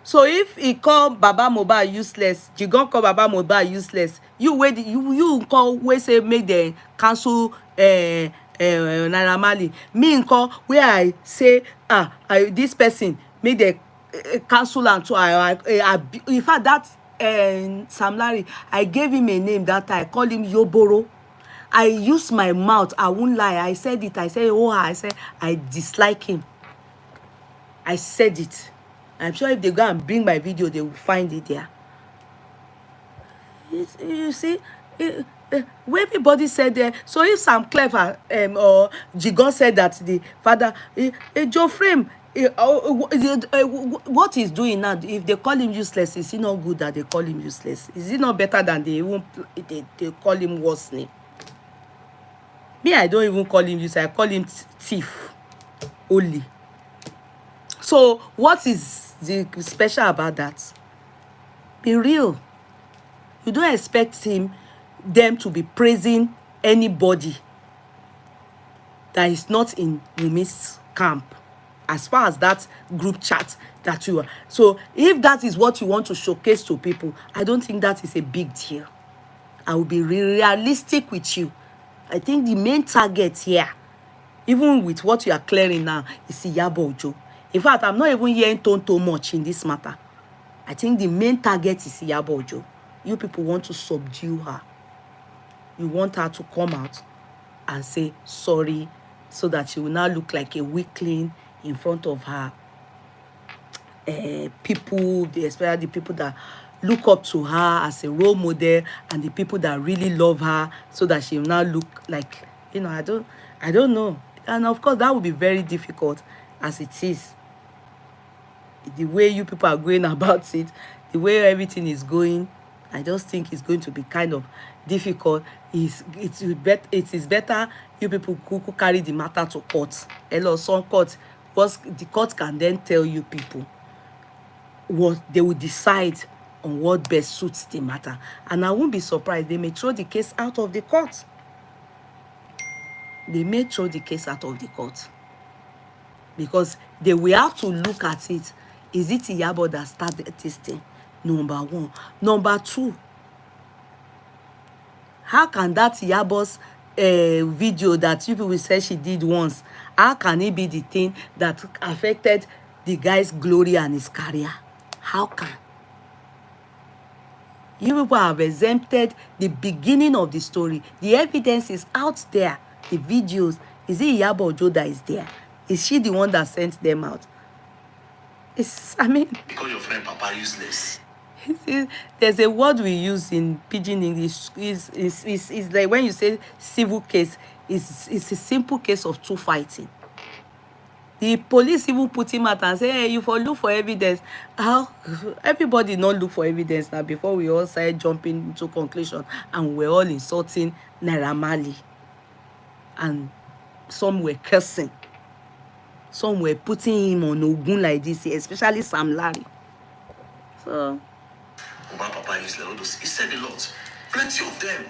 So if he called Baba Mohbad useless, Jigon call Baba Mohbad useless, you call we say make them cancel Naira Marley. Me call where I say this person make the cancel and so in fact that Sam Larry, I gave him a name that time. I called him Yoboro. I used my mouth. I won't lie. I said it. I said, I said I dislike him. I said it. I'm sure if they go and bring my video, they will find it there. You see, where everybody said there. So if Sam Clever or Jigon said that the father, Joe Frame, What he's doing now, if they call him useless, is it not good that they call him useless? Is it not better than they call him worse name? Me, I don't even call him useless. I call him thief only. So what is the special about that? Be real. You don't expect them to be praising anybody that is not in Wumi's camp, as far as that group chat that you are. So if that is what you want to showcase to people, I don't think that is a big deal. I will be realistic with you. I think the main target here, even with what you are clearing now, is Iyabo Ojo. In fact, I'm not even hearing Tonto much in this matter. I think the main target is Iyabo Ojo. You people want to subdue her. You want her to come out and say sorry, so that she will now look like a weakling in front of her people, especially the people that look up to her as a role model, and the people that really love her, so that she will now look like, I don't know. And of course, that would be very difficult as it is. The way you people are going about it, the way everything is going, I just think it's going to be kind of difficult. It is better you people who carry the matter to court. Some court, the court can then tell you people what they will decide on what best suits the matter. And I won't be surprised, they may throw the case out of the court. They may throw the case out of the court. Because they will have to look at it. Is it Iyabo that started this thing? Number one. Number two, how can that Iyabo's video that you people say she did once, how can it be the thing that affected the guy's glory and his career? How can? You people have exempted the beginning of the story. The evidence is out there. The videos. Is it Iyabo Ojo that is there? Is she the one that sent them out? Because your friend Papa useless. There's a word we use in pidgin English. Is like when you say civil case, it's a simple case of two fighting. The police even put him out and say, hey, you for look for evidence. How everybody not look for evidence now before we all started jumping into conclusion, and we're all insulting Naira Marley. And some were cursing. Some were putting him on Ogun like this, especially Sam Larry. So Papa he said a lot. Plenty of them.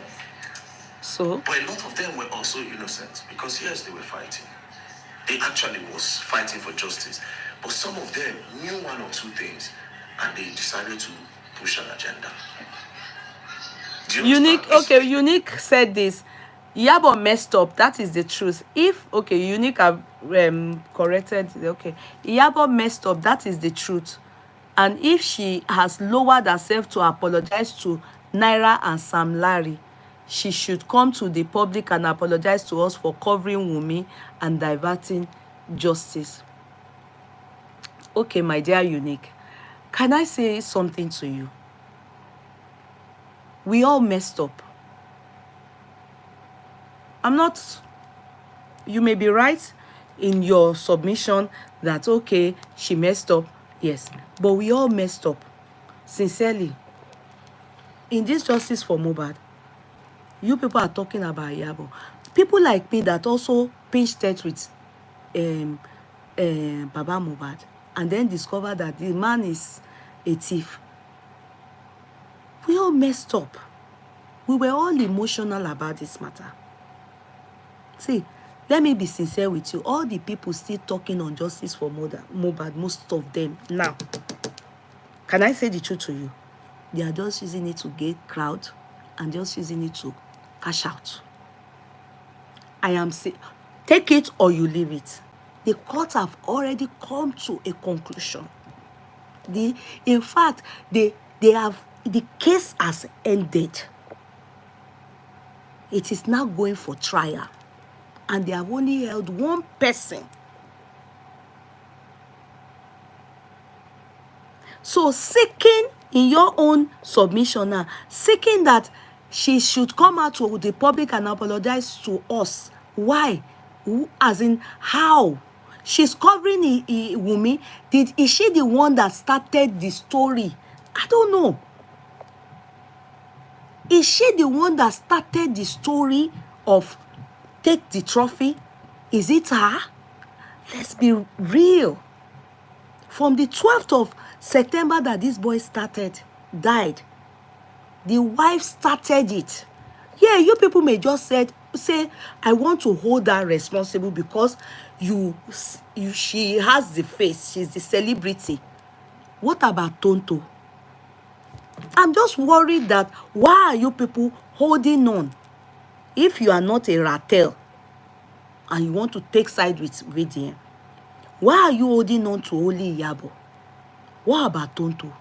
So but a lot of them were also innocent, because yes, they were fighting. They actually was fighting for justice. But some of them knew one or two things, and they decided to push an agenda. Unique said this. Iyabo messed up. That is the truth. If Unique have corrected. Iyabo messed up. That is the truth. And if she has lowered herself to apologize to Naira and Sam Larry, she should come to the public and apologize to us for covering Wunmi and diverting justice. Okay, my dear Unique, can I say something to you? We all messed up. You may be right in your submission that, okay, she messed up. Yes, but we all messed up. Sincerely. In this justice for Mohbad, you people are talking about Iyabo. People like me that also pinched it with Baba Mohbad, and then discover that the man is a thief. We all messed up. We were all emotional about this matter. See, let me be sincere with you. All the people still talking on justice for Mohbad, most of them now, can I say the truth to you? They are just using it to get crowd and just using it to cash out. I am saying, take it or you leave it. The court have already come to a conclusion. In fact, the case has ended. It is now going for trial. And they have only held one person. So seeking in your own submission now, seeking that she should come out to the public and apologize to us. Why? As in how? she's covering Wunmi. Is she the one that started the story? I don't know. Is she the one that started the story of take the trophy? Is it her? Let's be real. From the 12th of September that this boy died, the wife started it. Yeah, you people may just say, I want to hold her responsible because she has the face. She's the celebrity. What about Tonto? I'm just worried that why are you people holding on? If you are not a rattel and you want to take side with VDM, why are you holding on to only Iyabo? What about Tonto?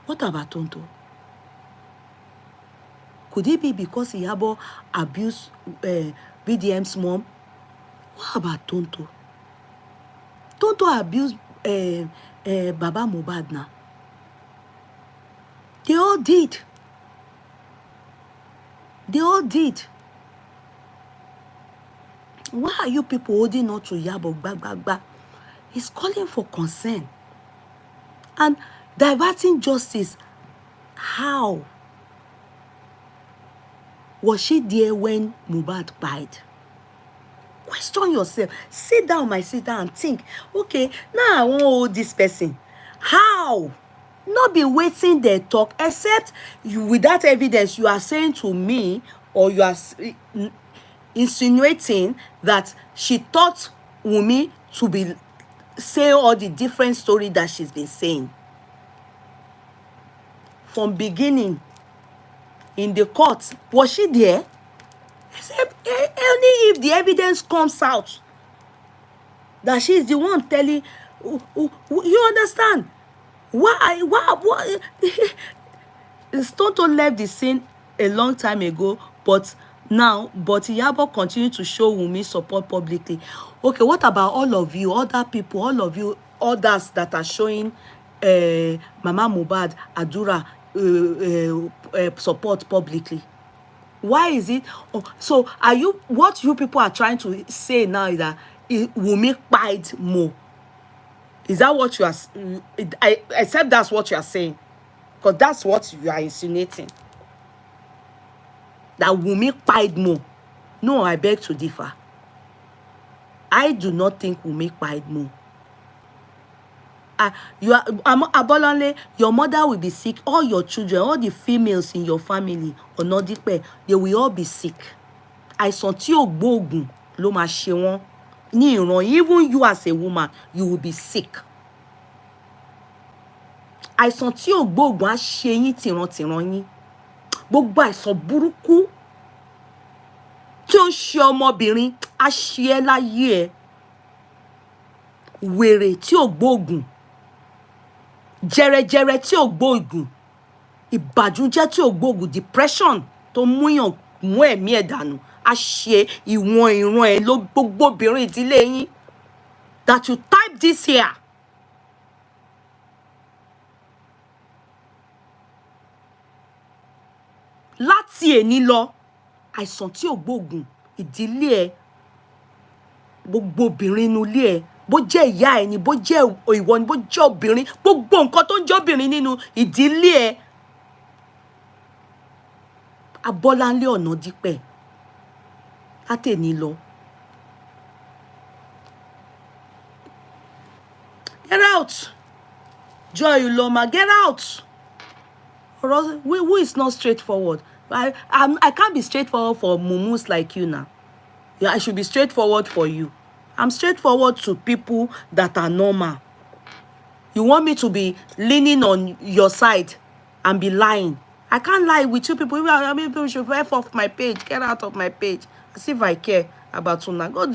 What about Tonto? Could it be because Iyabo abused VDM's mom? What about Tonto? Tonto abused Baba Mohbad now. They all did. They all did. Why are you people holding on to Iyabo? He's calling for concern and diverting justice. How? Was she there when Mohbad died? Question yourself. Sit down, and think. Okay, now I want to hold this person. How? Not be waiting there talk, except you with that evidence you are saying to me, or you are insinuating that she taught Wunmi to be say all the different story that she's been saying from beginning in the court. Was she there? Except only if the evidence comes out that she's the one telling. You understand? Why? Tonto left the scene a long time ago, but Iyabo continue to show Wunmi support publicly. Okay, what about all of you, other people, all of you, others that are showing Mama Mohbad, Adura support publicly? Why is it? Oh, so are you? What you people are trying to say now is that Wunmi pied Mo? Is that what you are? I accept that's what you are saying, because that's what you are insinuating. That Wunmi pied Mo. No, I beg to differ. I do not think Wunmi pied Mo. Abolonle, your mother will be sick. All your children, all the females in your family, Onodipe, they will all be sick. Àìsàn tí ò gbóògùn ló máa ṣe wọ́n. Ní ìran, even you as a woman, you will be sick. Àìsàn tí ò gbóògùn á ṣe yín tìrantìran yín. Gbogbo àìsàn burúkú tí ó ń ṣe ọmọbìnrin á ṣe ẹ́ láyé ẹ. Wèrè tí ò gbóògùn, jẹrẹjẹrẹ tí ò gbóògùn, ìbàjújẹ́ tí ò gbóògùn, depression tó múyàn mú ẹ̀mí ẹ̀ dànù á ṣe ìwọ̀n ìran ẹ̀ ló gbogbo obìnrin ìdílé yín. That you type this here. Láti èní lọ, àìsàn tí ò gbóògùn ìdílé ẹ, gbogbo obìnrin inú ilé ẹ, bó jẹ́ ìyá ẹ ni, bó jẹ́ ìwọ ni, bó jẹ́ obìnrin, gbogbo nǹkan tó ń jẹ́ obìnrin nínú ìdílé ẹ. Abọ́láńlé Ọ̀nàdípẹ̀, láti èní lọ. Get out. Joy Uloma, get out. Who is not straightforward? I can't be straightforward for mumus like you now. Yeah, I should be straightforward for you. I'm straightforward to people that are normal. You want me to be leaning on your side and be lying? I can't lie with you people. I mean, people should F off my page. Get out of my page. As if I care about Una. Go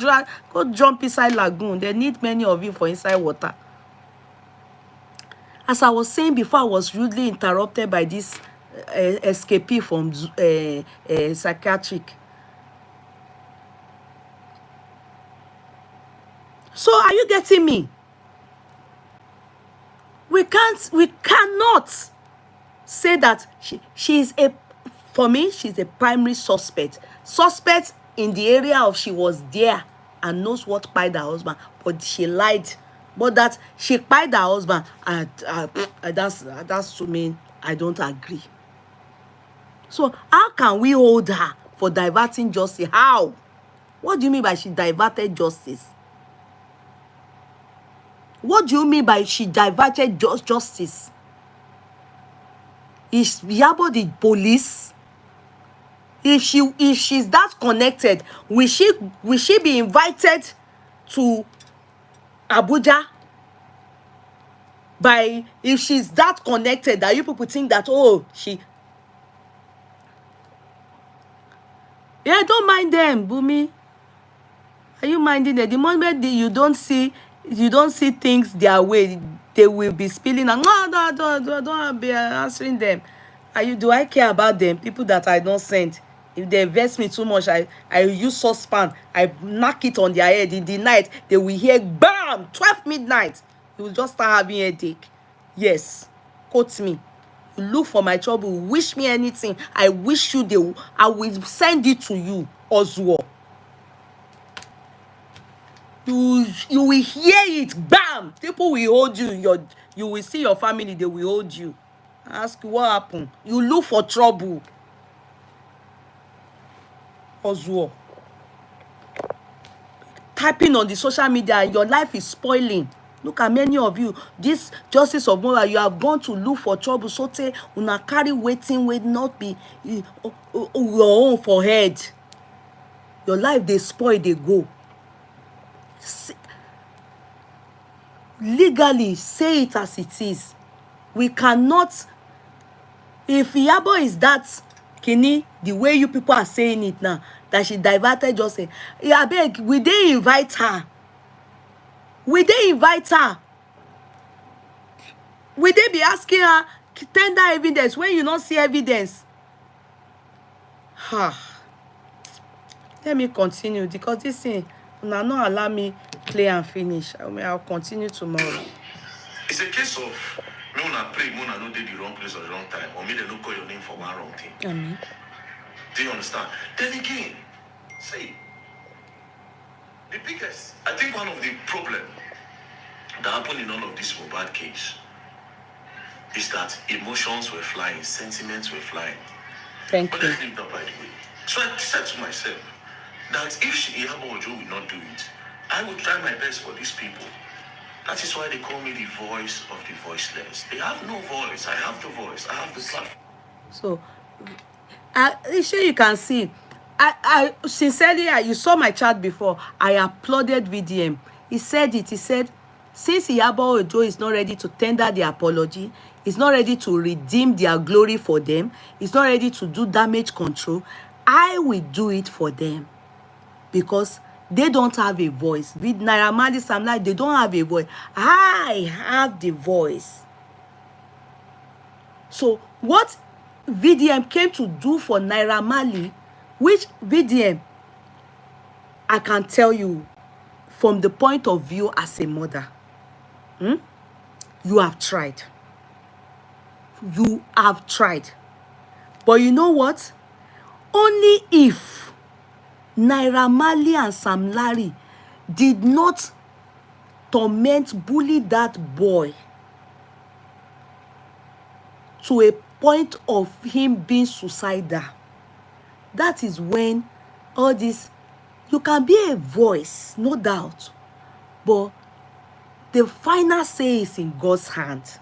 jump inside lagoon. They need many of you for inside water. As I was saying before, I was rudely interrupted by this escapee from psychiatric. So are you getting me? We cannot say that she is for me, she's a primary suspect. Suspect in the area of she was there and knows what kpai her husband, but she lied. But that she kpai her husband, that's to me, I don't agree. So how can we hold her for diverting justice? How? What do you mean by she diverted justice? What do you mean by she diverted justice? Is Yabo the police? If she's that connected, will she be invited to Abuja? By if she's that connected, that you people think that, oh, she, yeah, don't mind them, Bumi. Are you minding them? The moment you don't see things their way, they will be spilling and no, don't be answering them. Do I care about them? People that I don't send. If they vex me too much, I use saucepan, I knock it on their head in the night. They will hear bam, 12 midnight. You will just start having a headache. Yes, quote me. You look for my trouble, wish me anything. I wish you I will send it to you, Oswald. You will hear it, bam. People will hold you. You will see your family, they will hold you. Ask you what happened. You look for trouble, Oswald. Typing on the social media, your life is spoiling. Look at many of you. This justice of Mohbad, you have gone to look for trouble. So say una carry waiting, wait not be your own for head. Your life they spoil, they go. Legally, say it as it is. We cannot. If Iyabo is that kini, the way you people are saying it now, that she diverted justice, yeah, beg, will they invite her? Will they invite her? Will they be asking her tender evidence when you don't see evidence? Let me continue because this thing now not allow me play and finish. I'll continue tomorrow. It's a case of me una pray, me una no did the wrong place or the wrong time, or me they no call your name for one wrong thing. Do you understand? Then again, see, the biggest, I think one of the problem that happened in all of this Mohbad case is that emotions were flying, sentiments were flying. Thank but you. let's leave that by the way. So I said to myself that if Iyabo Ojo will not do it, I will try my best for these people. That is why they call me the voice of the voiceless. They have no voice. I have the voice. I have the platform. So, sure you can see. I sincerely, you saw my chat before. I applauded VDM. He said it. He said, since Iyabo Ojo is not ready to tender the apology, he's not ready to redeem their glory for them, he's not ready to do damage control, I will do it for them. Because they don't have a voice. With Naira Marley, Sam Larry, they don't have a voice. I have the voice. So what VDM came to do for Naira Marley, which VDM, I can tell you from the point of view as a mother, you have tried. You have tried. But you know what? Only if Naira Marley and Sam Larry did not torment, bully that boy to a point of him being suicidal, that is when all this, you can be a voice, no doubt, but the final say is in God's hand.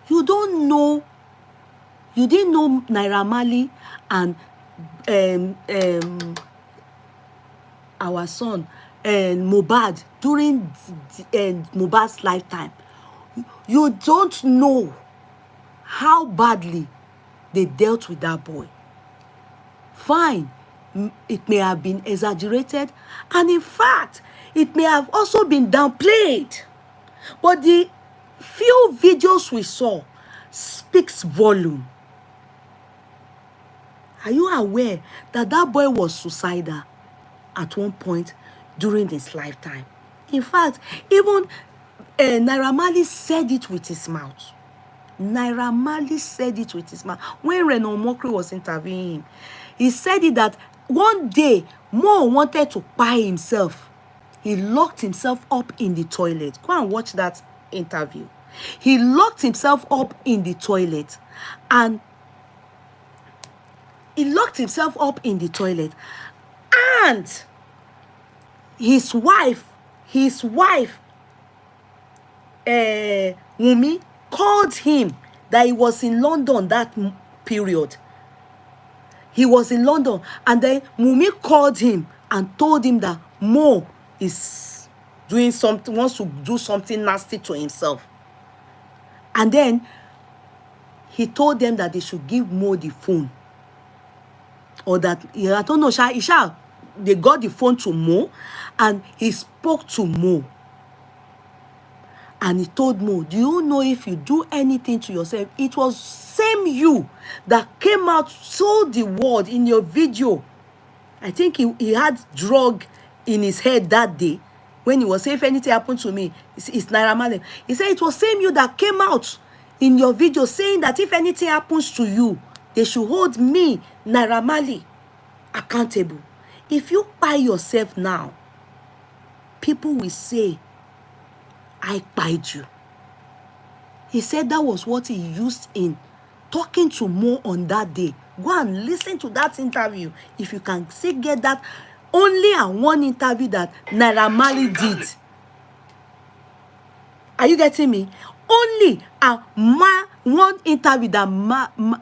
You don't know, you didn't know Naira Marley and our son Mohbad during Mohbad's lifetime. You don't know how badly they dealt with that boy. Fine, it may have been exaggerated, and in fact, it may have also been downplayed. But the few videos we saw speaks volume. Are you aware that that boy was suicidal at one point during his lifetime? In fact, even Naira Marley said it with his mouth. Naira Marley said it with his mouth. When Renan Mokri was interviewing him, he said it that one day, Mo wanted to buy himself. He locked himself up in the toilet. Go and watch that interview. He locked himself up in the toilet, and and his wife, Wunmi, called him that he was in London that period. He was in London, and then Wunmi called him and told him that Mo is doing something, wants to do something nasty to himself. And then he told them that they should give Mo the phone. Or that, I don't know, they got the phone to Mo, and he spoke to Mo. And he told Mo, do you know if you do anything to yourself, it was same you that came out, told the world in your video. I think he had drug in his head that day when he was saying, if anything happened to me, it's Naira Marley. He said it was same you that came out in your video saying that if anything happens to you, they should hold me, Naira Marley, accountable. If you buy yourself now, people will say, I buyed you. He said that was what he used in talking to Mo on that day. Go and listen to that interview. If you can say get that, only on one interview that Naira Marley did. Are you getting me? Only one interview that Madam,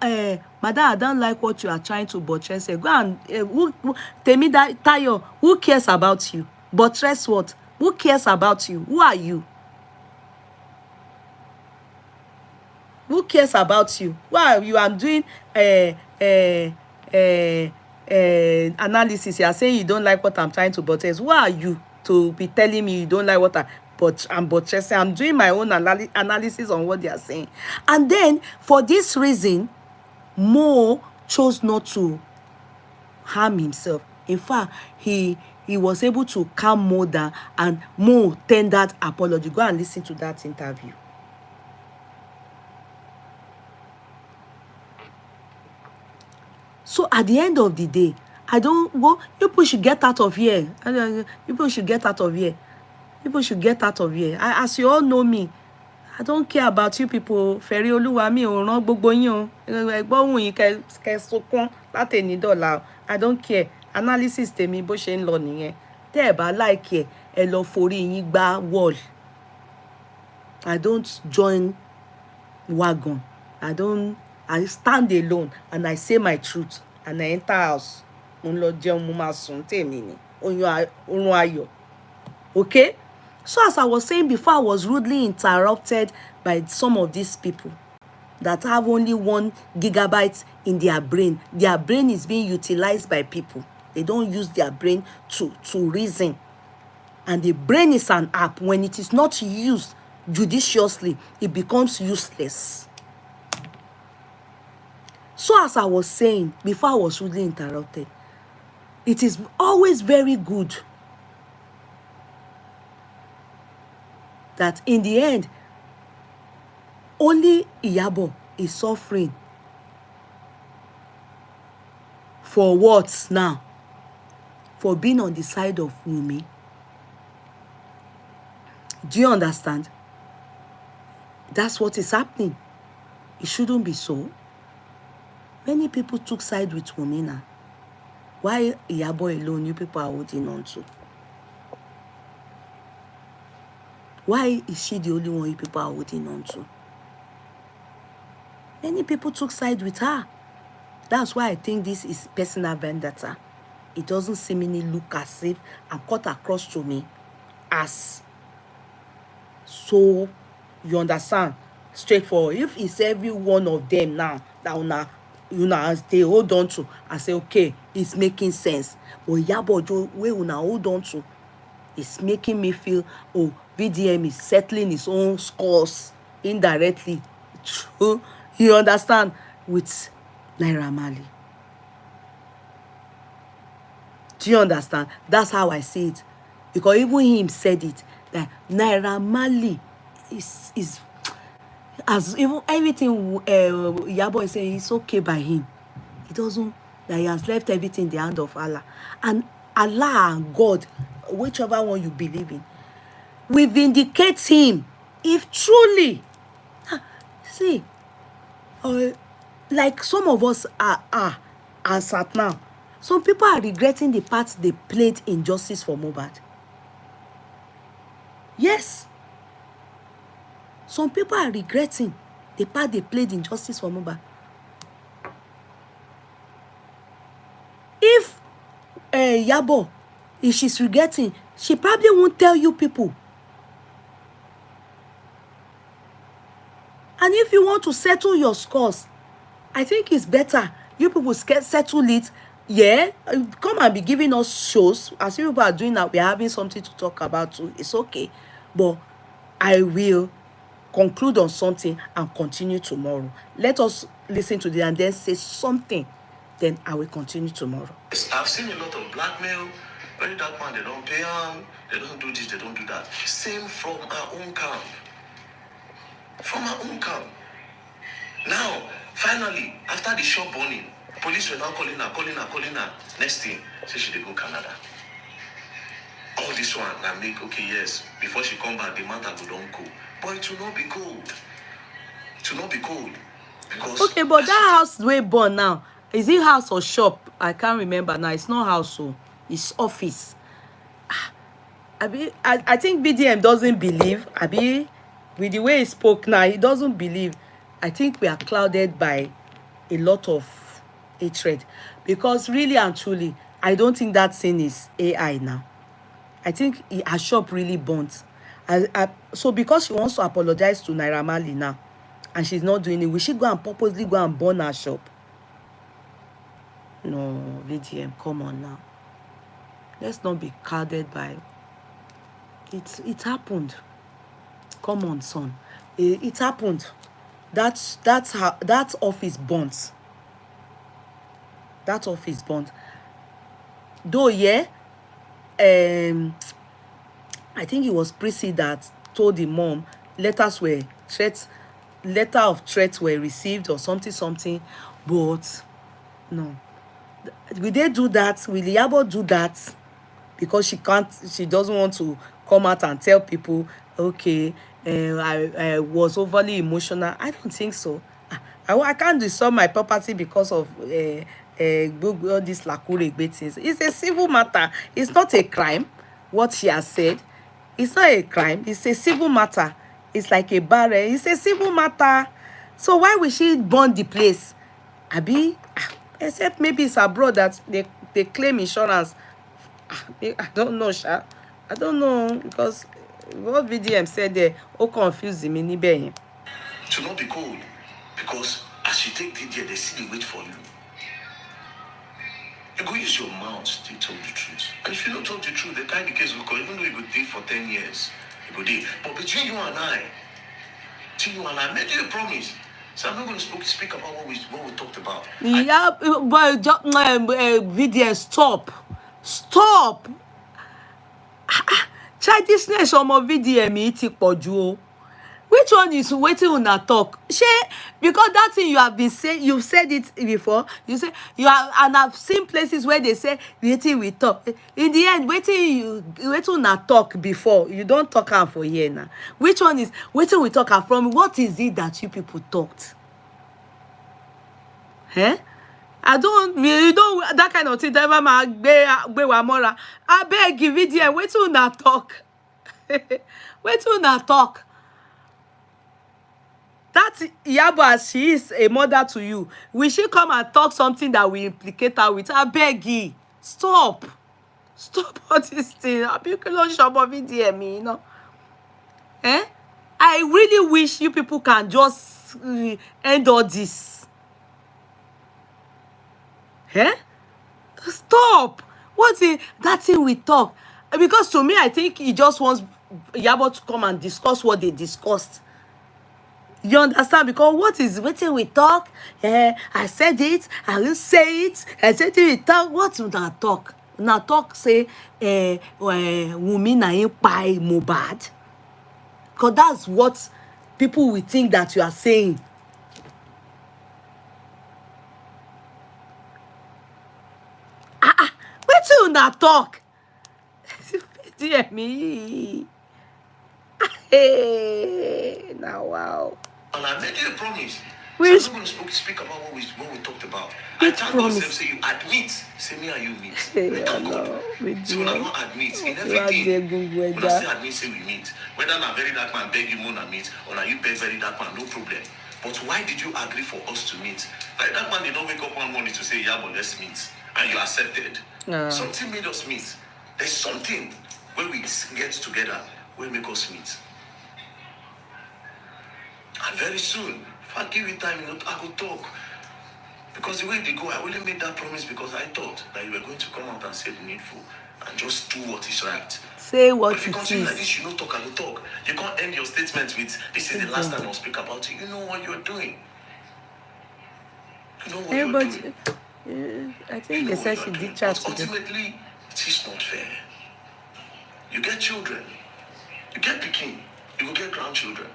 I don't like what you are trying to buttress. Go and tell me that Tayo, who cares about you? Buttress what? Who cares about you? Who are you? Who cares about you? Why you are doing analysis? You are saying you don't like what I'm trying to buttress. Who are you to be telling me you don't like what I'm buttressing? I'm doing my own analysis on what they are saying. And then for this reason, Mo chose not to harm himself. In fact, he was able to calm Mo down, and Mo tendered apology. Go and listen to that interview. So at the end of the day, I don't go. People should get out of here. People should get out of here. People should get out of here. As you all know me, I don't care about you people. Fẹ̀rí Olúwa mi ò rán gbogbo yín o. Ẹgbọ́n yín kẹ́ sọkún láti ní dọ́là. I don't care. Analysis tèmi bó ṣe ń lọ nìyẹn. Tẹ́ ẹ bá like ẹ lọ forí yín gbá wall. I don't join wagon. I stand alone and I say my truth, and I enter house. Okay? So as I was saying before, I was rudely interrupted by some of these people that have only 1 gigabyte in their brain. Their brain is being utilized by people. They don't use their brain to reason. And the brain is an app. When it is not used judiciously, it becomes useless. So as I was saying before I was rudely interrupted, it is always very good that in the end, only Iyabo is suffering. For what now? For being on the side of Wunmi. Do you understand? That's what is happening. It shouldn't be so. Many people took side with Wunmi now. Why Iyabo alone you people are holding on to? Why is she the only one you people are holding on to? Many people took side with her. That's why I think this is personal vendetta. It doesn't seemingly look as if and cut across to me as so, you understand, straightforward. If it's every one of them now that they hold on to and say, okay, it's making sense. But Yabojo, we una hold on to, it's making me feel, oh, VDM is settling his own scores indirectly. True, you understand, with Naira Marley. Do you understand? That's how I see it. Because even him said it, that Naira Marley is as even everything Iyabo is saying is okay by him. It doesn't. that he has left everything in the hand of Allah. And Allah and God, whichever one you believe in, will vindicate him if truly, see, like some of us are as at now, some people are regretting the part they played in justice for Mohbad. Yes, some people are regretting the part they played in justice for Mohbad. If Yabo, if she's regretting, she probably won't tell you people. And if you want to settle your scores, I think it's better you people settle it. Yeah, come and be giving us shows as you people are doing that. We're having something to talk about too. It's okay, but I will conclude on something and continue tomorrow. Let us listen to this and then say something. Then I will continue tomorrow. I've seen a lot of blackmail. Very dark man, they don't pay them, they don't do this, they don't do that. Same from our own camp. From our own camp. Now, finally, after the shop burning, police were now calling her. Next thing, say she dey go Canada. All this one, I make, okay, yes, before she come back, the matter go don't go. But it will not be cold. It will not be cold. Because okay, but that house way born now, is it house or shop? I can't remember now. It's not house, so it's office. I think VDM doesn't believe. With the way he spoke now, he doesn't believe. I think we are clouded by a lot of hatred, because really and truly, I don't think that thing is AI now. I think her shop really burnt. So because she wants to apologize to Naira Marley now, and she's not doing it, will she go and purposely go and burn her shop? No, VDM, come on now. Let's not be clouded by it happened. Come on, son. It happened. That's how that office burnt. That office burnt. Though, yeah, I think it was Prissy that told the mom letter of threats were received or something, but no. Will they do that? Will Iyabo do that? Because she doesn't want to come out and tell people, okay, I was overly emotional. I don't think so. I can't destroy my property because of all these lakuregbe things. It's a civil matter. It's not a crime. What she has said, it's not a crime. It's a civil matter. It's like a barrel. It's a civil matter. So why will she burn the place? Except maybe it's abroad that they claim insurance. I don't know, Sha. I don't know, because what VDM said there, confused me. to not be cold. Because as you take the they still wait for you. You go use your mouth to tell the truth. And if you don't tell the truth, the time the case will go, even though you go dey for 10 years, you go dey. But between you and I, made you a promise. So I'm not going to speak about what we talked about. Yeah, but VDM, stop. Childishness ọmọ VDM yìí ti pọ̀ jù o. Which one is waiting una talk? Because that thing you have been saying, you've said it before. You say you have, and I've seen places where they say waiting we talk. In the end, waiting una talk before. You don't talk am for here now. Which one is waiting we talk am from? What is it that you people talked? Eh? You don't that kind of thing. Never mind. I beg you, VDM. Waiting una talk. Waiting una talk. That Iyabo, as she is a mother to you, will she come and talk something that will implicate her with? I beg you, stop all this thing. You can shop of VDM, you know. I really wish you people can just end all this. Stop. That thing we talk? Because to me, I think he just wants Iyabo to come and discuss what they discussed. You understand? Because what is waiting we talk? I said it, I will say it. I said it, we talk. What would I talk? Now talk say Wunmi na him kpai Mohbad. Because that's what people will think that you are saying. una talk. Dear me. Hey, now wow. And I made you a promise. Which, so I'm not going to speak about what we talked about. which I thank promise? God, say you admit, say me and you meet. Hey, I thank no, God. with So when I don't admit in you are the everything, when I Google. say admit, say we meet. Whether na very dark man beg you more than meet, or na you beg very dark man, no problem. But why did you agree for us to meet? Like that man did not wake up one morning to say, yeah, but let's meet. And you accepted. Something made us meet. There's something when we get together will make us meet. And very soon, if I give you time, I could talk. Because the way they go, I only made that promise because I thought that you were going to come out and say the needful and just do what is right. Say what But if you it continue like is. this, you don't talk, I will talk. You can't end your statement with, this is the last time I'll speak about it. You know what you're doing. You know what you're But doing. I think they said she did chat But to them. ultimately, it is not fair. You get children. You get Peking. You will get grandchildren.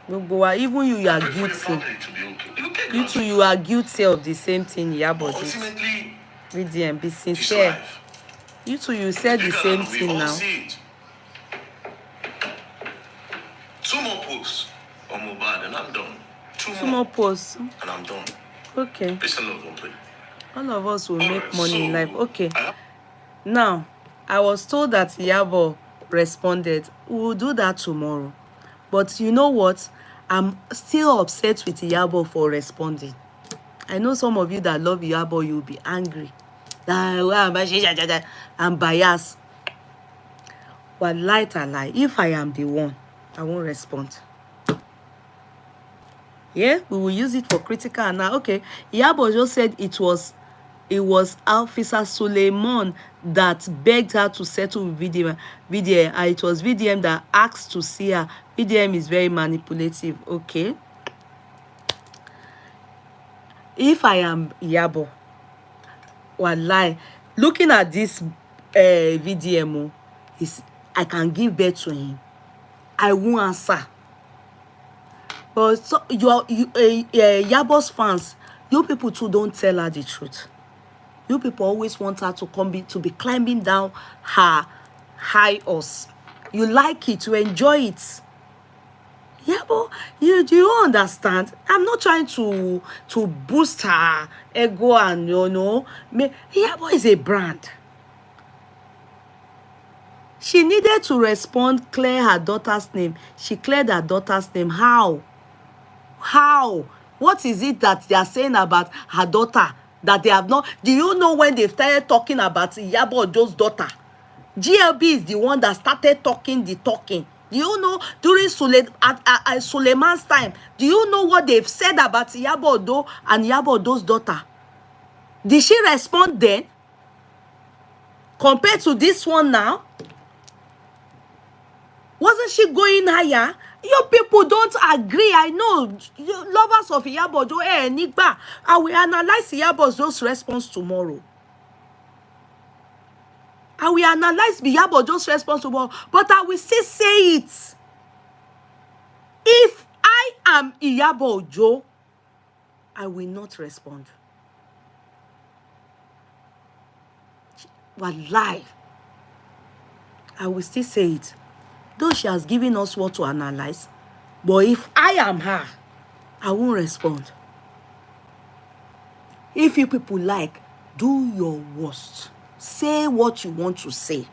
Even you are Pray for your guilty. family to be okay. You will get You too, grandchildren. you are guilty of the same thing, But Yabojo. ultimately, VDM, be it's sincere. life. You too, you said the Bigger same than we thing all now. see it. 2 more posts on Mohbad and I'm done. Two more posts. And I'm done. Okay. Peace and love, play. All of us will make Alright, money in so, life. Okay. Now, I was told that Iyabo responded. We will do that tomorrow. But you know what? I'm still upset with Iyabo for responding. I know some of you that love Iyabo, you'll be angry. I'm biased. But lie and lie. If I am the one, I won't respond. Yeah, we will use it for critical analysis. Okay, Yabojo said it was Officer Suleiman that begged her to settle with VDM. It was VDM that asked to see her. VDM is very manipulative. Okay. If I am Iyabo, wallahi, looking at this VDM, I can give birth to him. I won't answer. But so Yabo's fans, you people too don't tell her the truth. You people always want her to be climbing down her high horse. You like it, you enjoy it. Yeah, but do you understand? I'm not trying to boost her ego and Iyabo is a brand. She needed to respond, clear her daughter's name. She cleared her daughter's name. How? How? What is it that they are saying about her daughter that they have not? Do you know when they started talking about Iyabo Ojo's daughter? GLB is the one that started talking the talking. Do you know during Suleiman's time? Do you know what they've said about Iyabo Ojo and Iyabo Ojo's daughter? Did she respond then? Compared to this one now? Wasn't she going higher? You people don't agree. I know. You lovers of Iyabo Ojo, Nigba. I will analyze Iyabo Ojo's response tomorrow. I will analyze Iyabo Ojo's response tomorrow. But I will still say it. If I am Iyabo Ojo, I will not respond. Wallahi. I will still say it. Though she has given us what to analyze. But if I am her, I won't respond. If you people like, do your worst. Say what you want to say.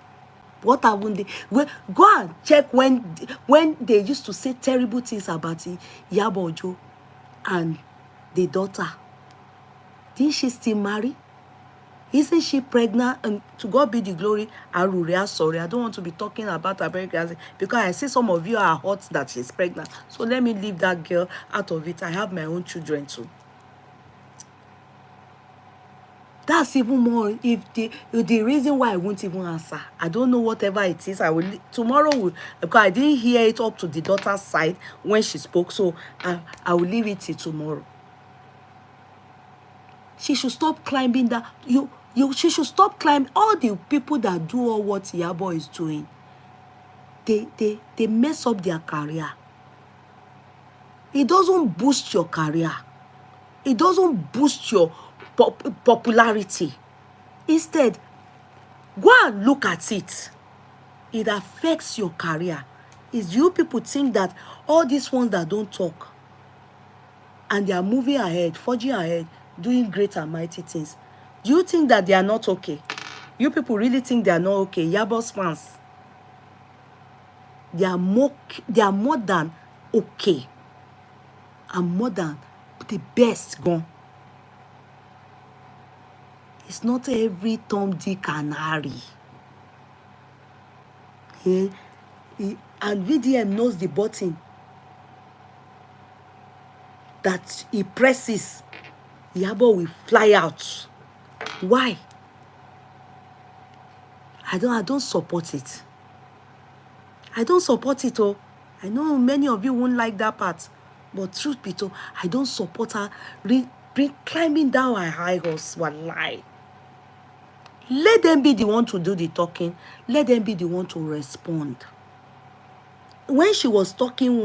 What haven't they? Go and check when they used to say terrible things about Iyabo Ojo and the daughter. Didn't she still marry? Isn't she pregnant? And to God be the glory. Sorry, I don't want to be talking about her pregnancy because I see some of you are hot that she's pregnant. So let me leave that girl out of it. I have my own children too. That's even more. If the reason why I won't even answer, I don't know whatever it is. I will tomorrow because I didn't hear it up to the daughter's side when she spoke, so I will leave it till tomorrow. She should stop climbing that. She should stop climbing. All the people that do all what Iyabo is doing, they mess up their career. It doesn't boost your career. It doesn't boost your popularity. Instead, Go and look at it. It affects your career. Is you people think that all these ones that don't talk and they are moving ahead, forging ahead, doing great and mighty things, do you think that they are not okay? You people really think they are not okay? Yabo's fans, they are more than okay, and more than the best gone. It's not every Tom, Dick, and Harry. Yeah? And VDM knows the button that he presses, Iyabo will fly out. Why? I don't support it. I don't support it. Oh, I know many of you won't like that part, but truth be told, I don't support her climbing down her high horse. Wallahi. Let them be the one to do the talking. Let them be the one to respond. When she was talking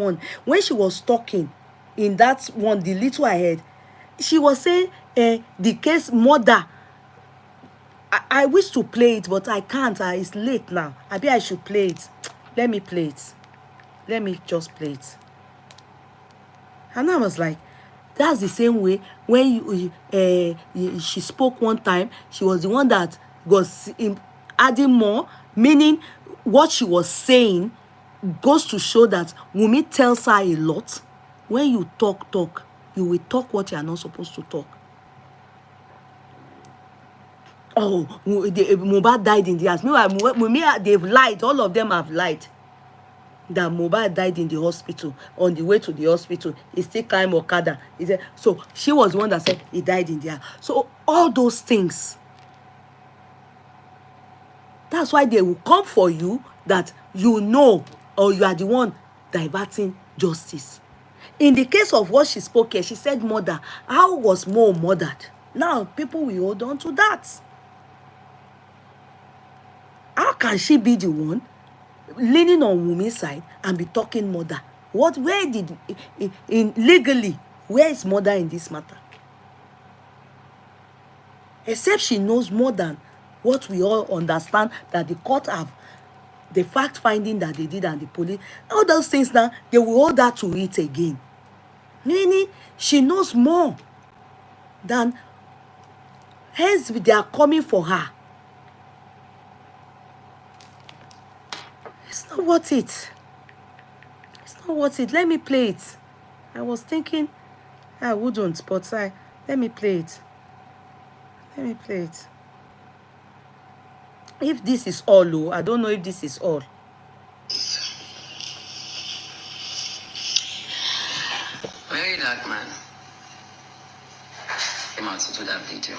in that one, the little ahead, she was saying the case murder. I wish to play it, but I can't. It's late now. Maybe I should play it. Let me play it. Let me just play it. And I was like, that's the same way when she spoke one time. She was the one that was adding more, meaning what she was saying goes to show that Wunmi tells her a lot. When you talk, you will talk what you are not supposed to talk. Oh, Mohbad died in the house. Meanwhile, they've lied. All of them have lied. That Mohbad died in the hospital. On the way to the hospital, he still climbed Okada. So she was the one that said he died in the house. So all those things. That's why they will come for you, that you know, or you are the one diverting justice. In the case of what she spoke here, she said murder. How was Mo murdered? Now people will hold on to that. How can she be the one leaning on Wunmi's side and be talking murder? Where did, legally, where is murder in this matter? Except she knows more than what we all understand, that the court have, the fact finding that they did, and the police, all those things now, they will hold that to it again. Meaning, she knows more than, hence they are coming for her. It's not worth it. It's not worth it. Let me play it. I was thinking I wouldn't, but let me play it. Let me play it. If this is all, I don't know if this is all. Very dark man came out to do that video.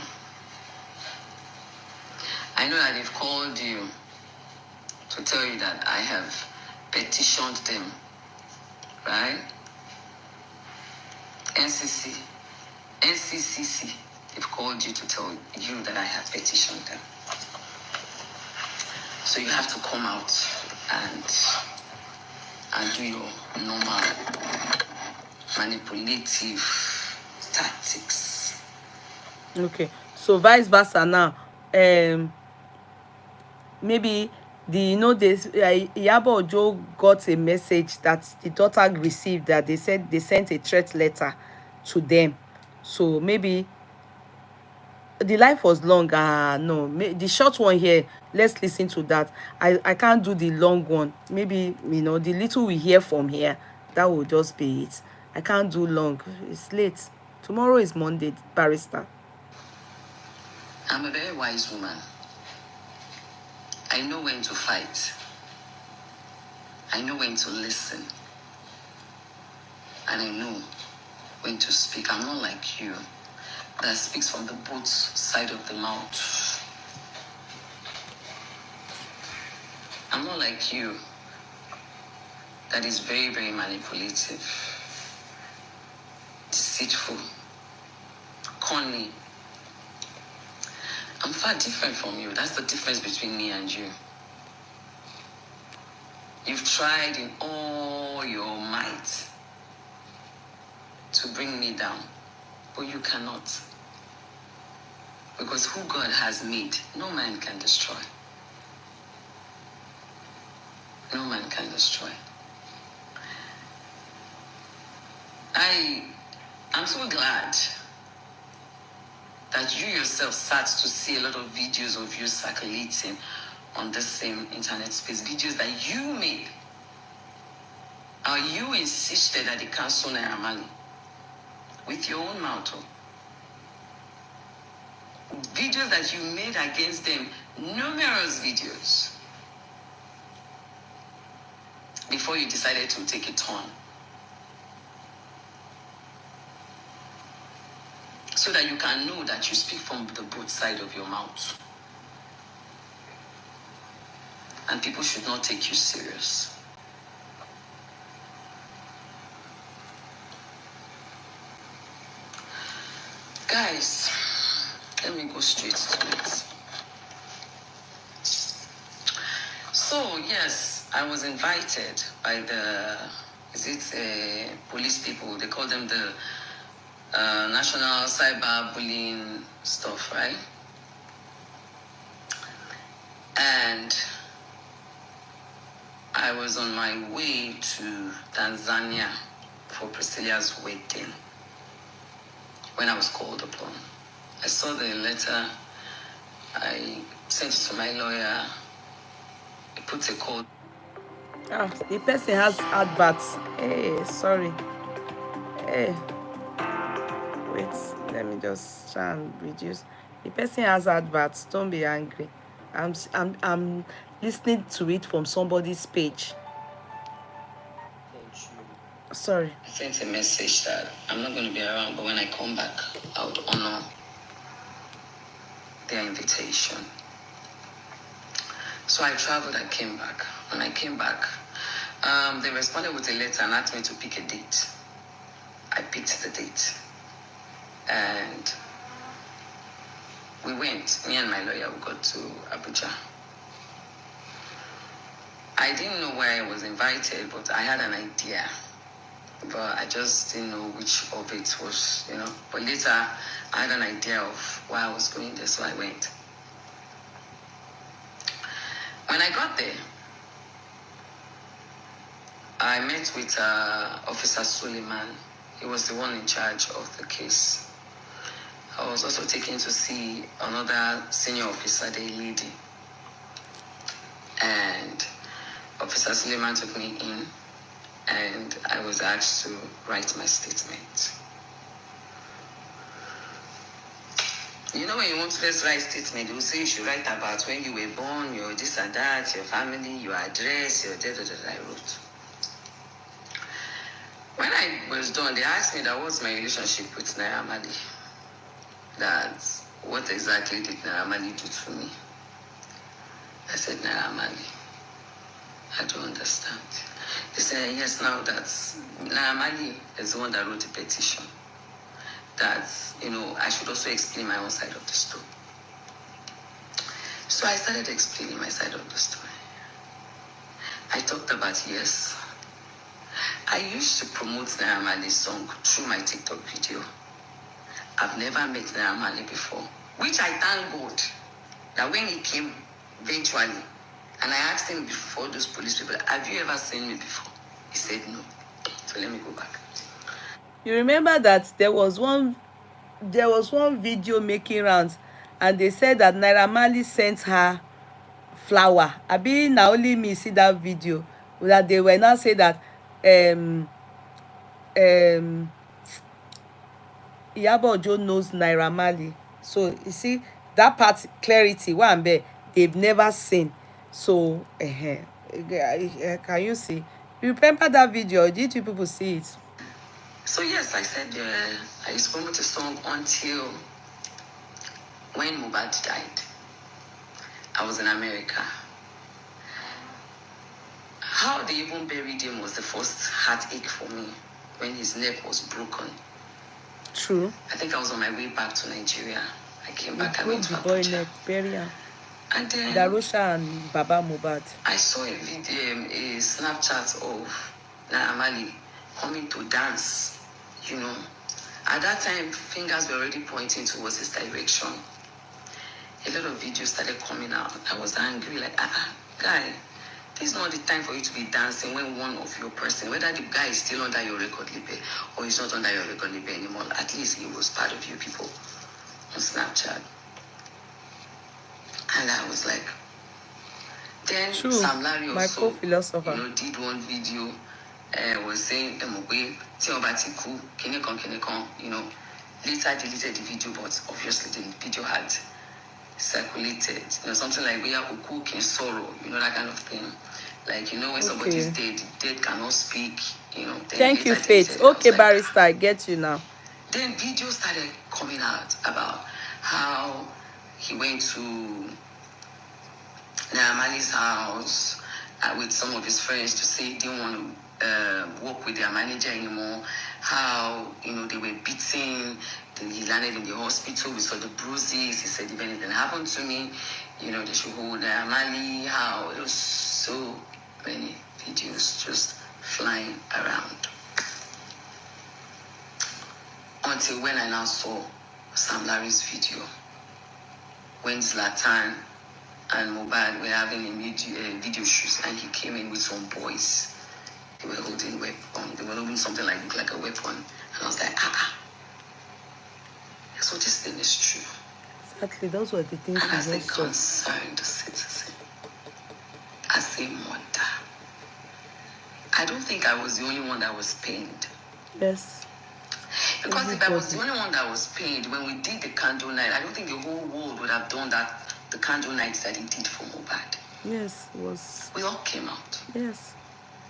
I know that they've called you to tell you that I have petitioned them, right? NCCC, they've called you to tell you that I have petitioned them. So you have to come out and do your normal manipulative tactics. Okay, so vice versa now. Maybe this Iyabo Ojo got a message that the daughter received, that they said they sent a threat letter to them. So maybe the life was long. No, the short one here, let's listen to that. I can't do the long one. Maybe the little we hear from here, that will just be it. I can't do long. It's late. Tomorrow is Monday, barrister. I'm a very wise woman. I know when to fight. I know when to listen. And I know when to speak. I'm not like you that speaks from the both side of the mouth. I'm not like you that is very, very manipulative, deceitful, cunning. I'm far different from you. That's the difference between me and you. You've tried in all your might to bring me down, but you cannot. Because who God has made, no man can destroy. no man can destroy. I'm so glad that you yourself start to see a lot of videos of you circulating on this same internet space, videos that you made. Or you insisted that they cancel Naira Marley with your own mouth. Videos that you made against them, numerous videos, before you decided to take a turn. So that you can know that you speak from the both side of your mouth. And people should not take you serious. Guys, let me go straight to it. So, yes, I was invited by the, police people? They call them the National Cyber Bullying stuff, right? And I was on my way to Tanzania for Priscilla's wedding when I was called upon. I saw the letter, I sent it to my lawyer, he put a code. Ah, the person has adverts. Hey, sorry. Hey. Wait, let me just try and reduce. The person has adverts. Don't be angry. I'm listening to it from somebody's page. Sorry. I sent a message that I'm not going to be around, but when I come back, I would honor their invitation. So I traveled and came back. When I came back, they responded with a letter and asked me to pick a date. I picked the date. And we went, me and my lawyer, we got to Abuja. I didn't know where I was invited, but I had an idea. But I just didn't know which of it was, But later, I had an idea of why I was going there, so I went. When I got there, I met with Officer Suleiman. He was the one in charge of the case. I was also taken to see another senior officer, the lady. And Officer Suleiman took me in, and I was asked to write my statement. You know, when you want to first write statement, they will say you should write about when you were born, your this and that, your family, your address, your da-da-da-da, I wrote. When I was done, they asked me that what's my relationship with Naira Marley. That what exactly did Naira Marley do to me? I said, Naira Marley, I don't understand. They said, yes, now that Naira Marley is the one that wrote the petition. That, I should also explain my own side of the story. So I started explaining my side of the story. I talked about, yes, I used to promote Naira Marley's song through my TikTok video. I've never met Naira Marley before, which I thank God that when he came eventually, and I asked him before those police people, have you ever seen me before? He said no. So let me go back. You remember that there was one video making rounds, and they said that Naira Marley sent her flower. Abi na only me see that video, that they were now say that Iyabo Ojo knows Naira Marley. So you see that part, clarity one there they've never seen. So can you see? You remember that video? Did you people see it? So yes, I said I used to promote the song until when Mohbad died. I was in America. How they even buried him was the first heartache for me when his neck was broken. True. I think I was on my way back to Nigeria. I came back, I went to the boy Abuja. neck, burial. And then Darusha and Baba Mohbad. I saw a video, a Snapchat of Naira Marley coming to dance. At that time, fingers were already pointing towards his direction. A lot of videos started coming out. I was angry, like, guy, this is not the time for you to be dancing when one of your person, whether the guy is still under your record label or he's not under your record label anymore, at least he was part of you people on Snapchat. And I was like, then True. Sam Larry My also, co-philosopher. you know, did one video, was saying, you know, later deleted the video, but obviously the video had circulated, you know, something like we are cook in sorrow, you know, that kind of thing. Like, you know, when somebody is dead, the dead cannot speak, you know. Thank you, Faith. Okay, like, barrister, I get you now. Then videos started coming out about how he went to Marley's house with some of his friends to say he didn't want to work with their manager anymore. How, you know, they were beating. Then he landed in the hospital. We saw the bruises. He said, if anything happened to me, you know, they should hold Marley. How it was so many videos just flying around. Until when I now saw Sam Larry's video, when Zlatan and Mohbad were having a video shoot, and he came in with some boys. They were holding weapon. They were holding something like a weapon. And I was like, so this thing is true. Exactly, those were the things. And as a concerned citizen, as a mother, I don't think I was the only one that was pained. Yes. Because if I was the only one that was pained when we did the candle night, I don't think the whole world would have done that, the candle nights that he did for Mohbad. Yes, it was. We all came out. Yes.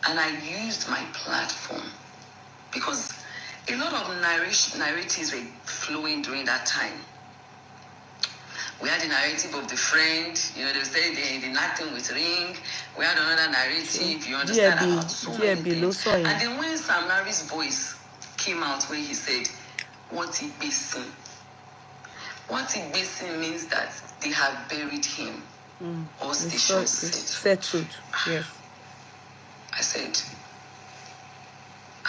And I used my platform because a lot of narratives were flowing during that time. We had the narrative of the friend, you know, they said the acting with ring. We had another narrative, you understand, about so many things. And then when Sam Larry's voice came out where he said, what he basing? What he basing means that they have buried him. All stations settled. Yes. I said,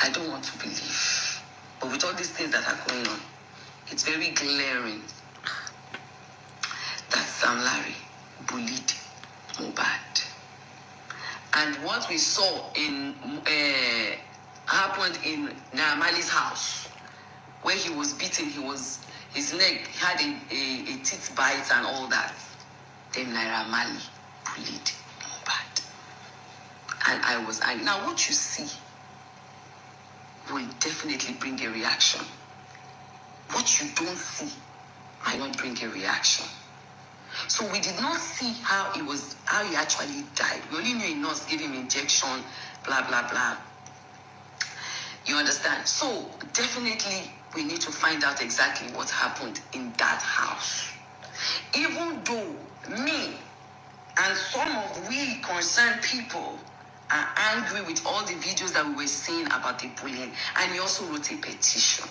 I don't want to believe. But with all these things that are going on, it's very glaring that Sam Larry bullied Mohbad. And what we saw in happened in Marley's house, where he was beaten, his neck had a teeth bite and all that. Then Marley bullied Mohbad. And now what you see will definitely bring a reaction. What you don't see might not bring a reaction. So we did not see how he actually died. We only knew a nurse gave him injection, blah, blah, blah. You understand? So definitely we need to find out exactly what happened in that house. Even though me and some of we concerned people are angry with all the videos that we were seeing about the bullying, and he also wrote a petition,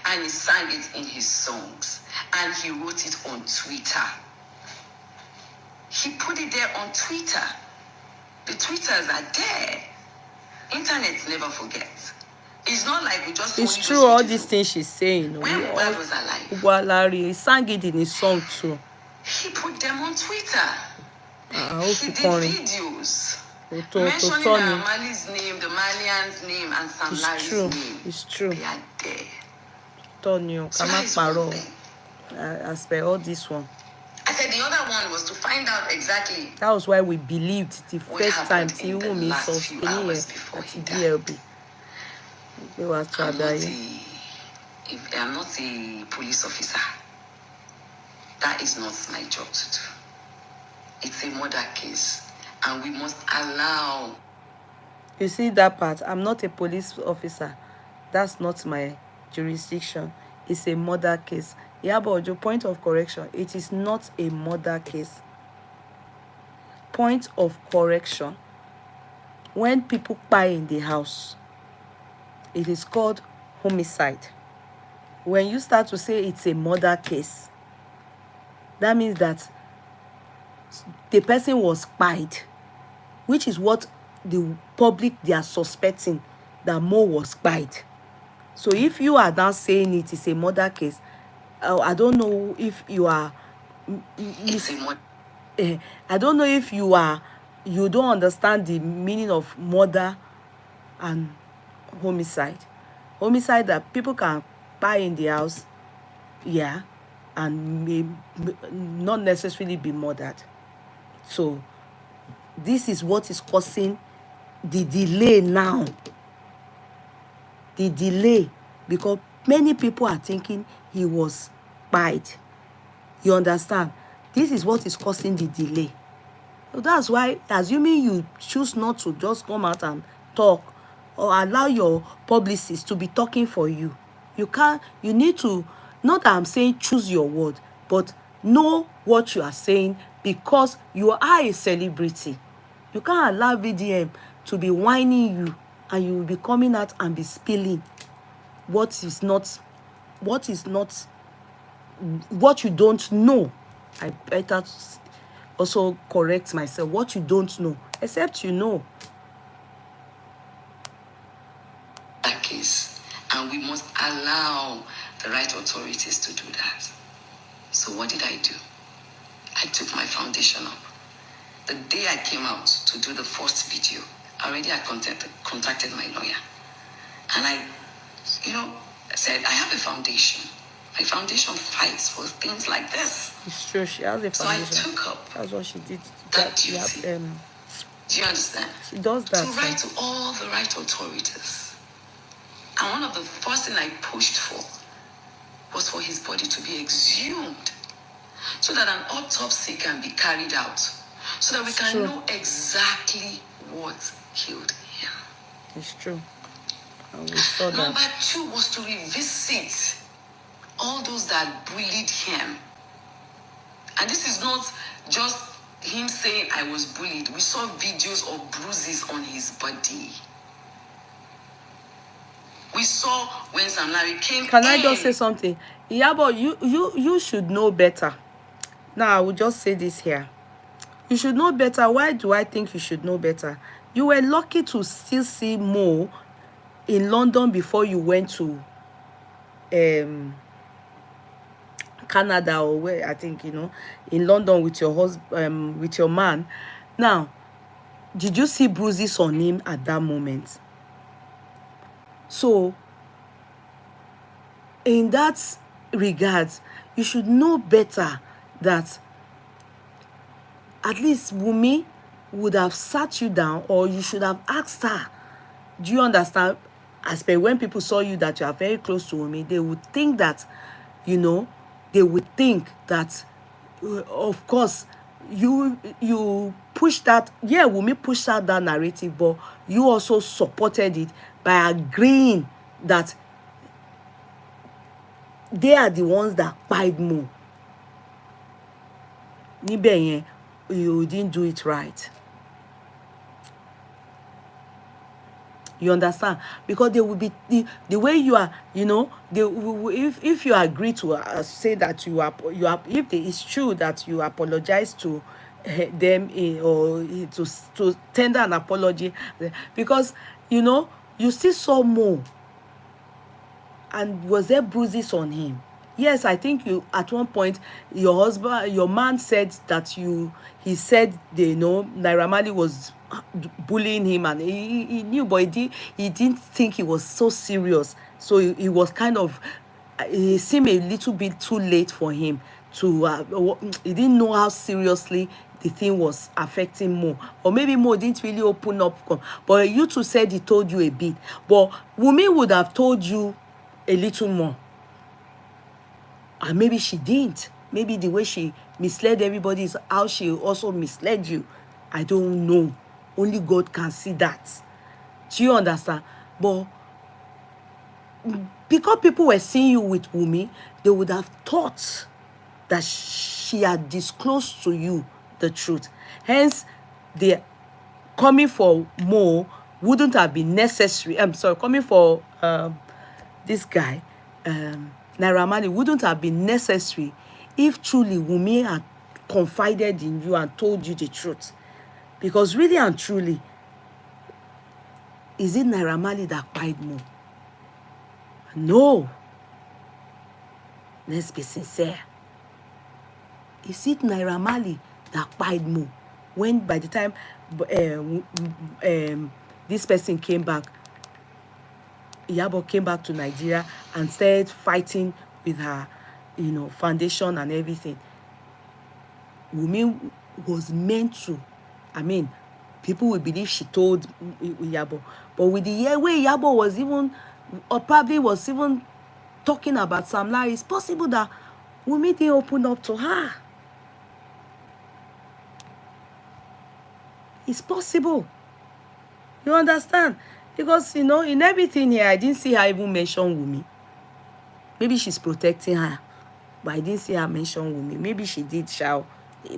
and he sang it in his songs, and he wrote it on Twitter. He put it there on Twitter. The Twitters are there. Internet never forgets. It's not like we just. It's true. All these things she's saying. When Mohbad was alive, Larry, he sang it in his song too. He put them on Twitter. He did videos mentioning Marley's name, the Malian's name, and Sam Larry's name. It's true. They are there. Tonyo, So as per all this one. I said the other one was to find out exactly. That was why we believed the first time Tiwumi saw DLB. I'm not a police officer. That is not my job to do. It's a murder case, and we must allow. You see that part? I'm not a police officer. That's not my jurisdiction. It's a murder case. Iyabo Ojo, point of correction. It is not a murder case. Point of correction. When people die in the house, it is called homicide. When you start to say it's a murder case, that means that the person was spied, which is what the public, they are suspecting, that Mo was spied. So if you are now saying it is a murder case, I don't know if you are I don't know if you are you don't understand the meaning of murder and homicide. Homicide that people can buy in the house, yeah, and may not necessarily be murdered. So this is what is causing the delay now. The delay, because many people are thinking he was bite. You understand? This is what is causing the delay. So that's why, assuming you choose not to just come out and talk, or allow your publicist to be talking for you, you need to, not that I'm saying choose your word, but know what you are saying, because you are a celebrity. You can't allow VDM to be whining you, and you will be coming out and be spilling what is not, what you don't know. I better also correct myself. What you don't know, except you know. That case, and we must allow the right authorities to do that. So what did I do? I took my foundation up. The day I came out to do the first video, already I contacted my lawyer. And I said, I have a foundation. My foundation fights for things like this. It's true, she has a foundation. So I took up That's what she did. that duty. Do you understand? She does that. To write to all the right authorities. And one of the first things I pushed for was for his body to be exhumed, so that an autopsy can be carried out, so that we can know exactly what killed him. It's true. And we saw that. Number 2 was to revisit all those that bullied him. And this is not just him saying I was bullied. We saw videos of bruises on his body. We saw when Sam Larry came. Can I just say something? Iyabo, you should know better. Now I will just say this here. You should know better. Why do I think you should know better? You were lucky to still see Mo in London before you went to Canada, or where, I think, in London with your husband, with your man. Now, did you see bruises on him at that moment? So, in that regard, you should know better that at least Wunmi would have sat you down, or you should have asked her. Do you understand? As per when people saw you that you are very close to Wunmi, they would think that, they would think that, of course, you pushed that. Yeah, Wunmi pushed out that narrative, but you also supported it by agreeing that they are the ones that pied Mo. Níbẹ̀ yẹn, you didn't do it right. You understand? Because they will be the way you are, if you agree to say that you are, if it's true that you apologize to them, or to tender an apology, because you still saw Mo, and was there bruises on him? Yes, I think you, at one point, your man said that he said Naira Marley was bullying him, and he knew, but he didn't think it was so serious. So he was kind of, it seemed a little bit too late for him to, he didn't know how seriously the thing was affecting Mo. Or maybe Mo didn't really open up. But you two said he told you a bit. But Wunmi would have told you a little more. And maybe she didn't. Maybe the way she misled everybody is how she also misled you. I don't know. Only God can see that. Do you understand? But because people were seeing you with Wunmi, they would have thought that she had disclosed to you the truth. Hence, the coming for Mo wouldn't have been necessary. I'm sorry, coming for this guy, Naira Marley, wouldn't have been necessary if truly Wunmi had confided in you and told you the truth. Because really and truly, is it Naira Marley that pied Mo? No. Let's be sincere. Is it Naira Marley that pied Mo? When by the time this person came back, Iyabo came back to Nigeria and started fighting with her, foundation and everything. Wunmi was meant to, I mean, people will believe she told Iyabo, but with the way Iyabo was even, or probably was even talking about Sam Larry, it's possible that Wunmi didn't open up to her. It's possible. You understand? Because, in everything here, I didn't see her even mention Wunmi. Maybe she's protecting her, but I didn't see her mention Wunmi. Maybe she did shout,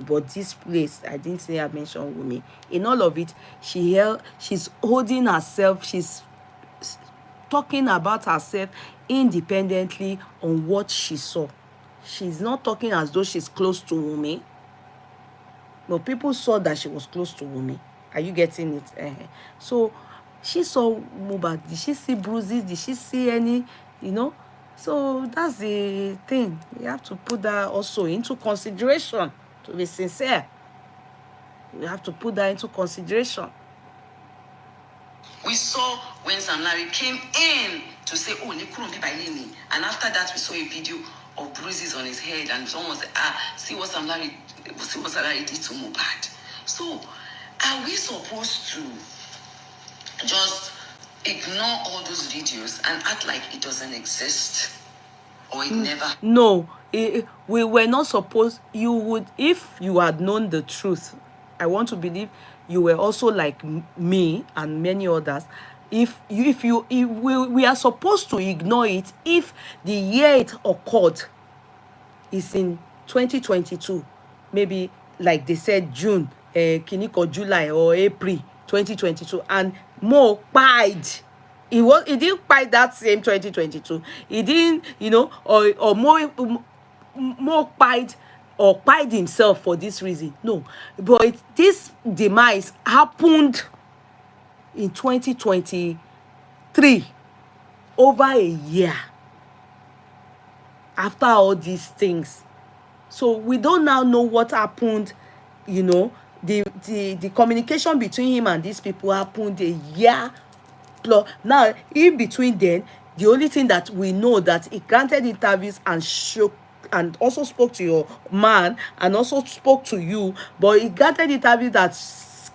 but this place, I didn't see her mention Wunmi. In all of it, she's holding herself, she's talking about herself independently on what she saw. She's not talking as though she's close to Wunmi. But people saw that she was close to Wunmi. Are you getting it? So she saw Mohbad. Did she see bruises? Did she see any, So that's the thing. You have to put that also into consideration, to be sincere. You have to put that into consideration. We saw when Sam Larry came in to say, oh, Nikurumbi by Nini. And after that, we saw a video of bruises on his head. And someone said, see what Sam Larry did to Mohbad. So, are we supposed to just ignore all those videos and act like it doesn't exist? Or it never? No, we were not supposed. You would, if you had known the truth, I want to believe you were also like me and many others. If we are supposed to ignore it if the year it occurred is in 2022, maybe like they said June, Kiniko July or April 2022, and Mo died. He didn't fight that same 2022. He didn't, or more fight or fight himself for this reason. No, but this demise happened in 2023, over a year after all these things. So we don't now know what happened, the communication between him and these people happened a year plus. Now, in between then, the only thing that we know that he granted interviews and showed and also spoke to your man and also spoke to you, but he granted interviews that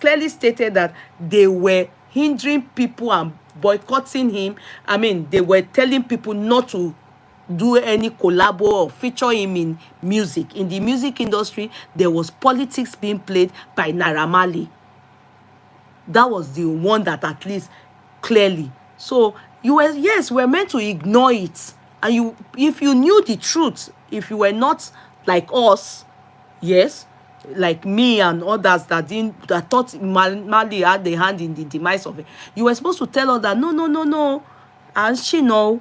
clearly stated that they were hindering people and boycotting him. I mean, they were telling people not to do any collabo or feature him in music. In the music industry, there was politics being played by Naira Marley. That was the one that at least clearly. So we're meant to ignore it. And if you knew the truth, if you were not like us, yes, like me and others that thought Marley had the hand in the demise of it, you were supposed to tell us that no. And she know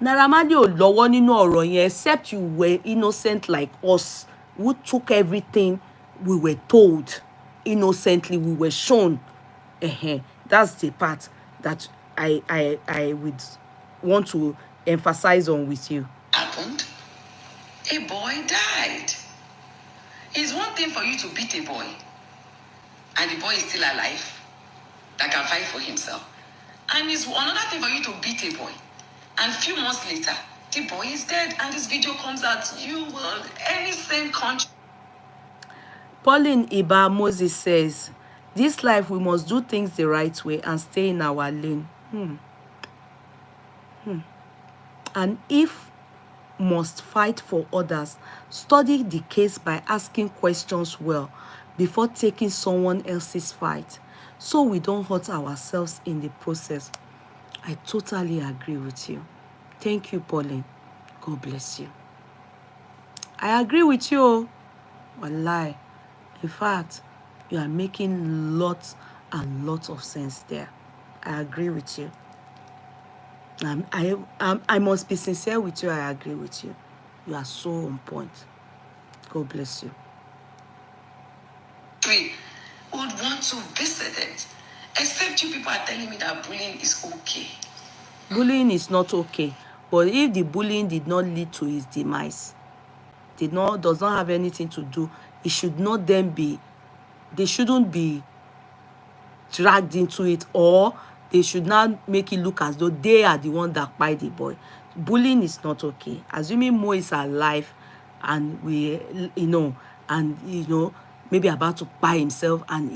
Naira Marley ò lọ́wọ́ nínú ọ̀rọ̀ yẹn, except you were innocent like us, who took everything we were told innocently, we were shown. That's the part that I would want to emphasize on with you. Happened. A boy died. It's one thing for you to beat a boy, and the boy is still alive, that can fight for himself. And it's another thing for you to beat a boy, and a few months later, the boy is dead, and this video comes out. You will, any same country. Pauline Iba Moses says, this life we must do things the right way and stay in our lane. And if must fight for others, study the case by asking questions well before taking someone else's fight, so we don't hurt ourselves in the process. I totally agree with you. Thank you, Pauline. God bless you. I agree with you. Wallahi. In fact, you are making lots and lots of sense there. I agree with you. I must be sincere with you. I agree with you. You are so on point. God bless you. We would want to visit it, except you people are telling me that bullying is okay. Bullying is not okay. But if the bullying did not lead to his demise, does not have anything to do, it should not then be, they shouldn't be dragged into it, or they should not make it look as though they are the one that kpai the boy. Bullying is not okay. Assuming Mo is alive and maybe about to kpai himself, and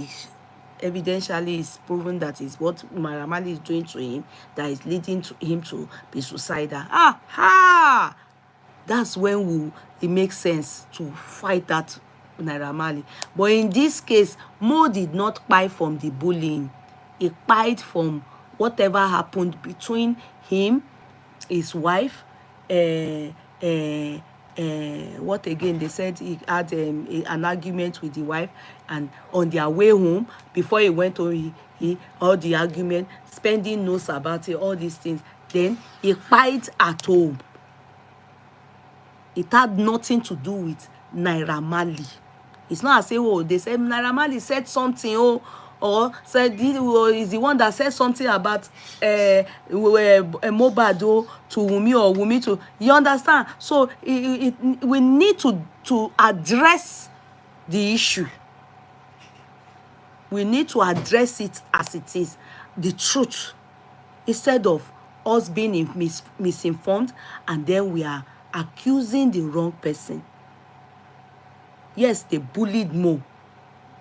evidentially it's proven that is what Marley is doing to him that is leading to him to be suicidal. That's when it makes sense to fight that Naira Marley. But in this case, Mo did not kpai from the bullying. He kpai from whatever happened between him, his wife, what again, they said he had an argument with the wife, and on their way home, before he went home, he all the argument, spending notes about it, all these things. Then he kpai at home. It had nothing to do with Naira Marley. It's not as if they said Naira Marley said something, or said he is the one that said something about Mohbad to Wunmi, or Wunmi to, you understand? So we need to address the issue. We need to address it as it is, the truth, instead of us being misinformed, and then we are accusing the wrong person. Yes, they bullied Mo,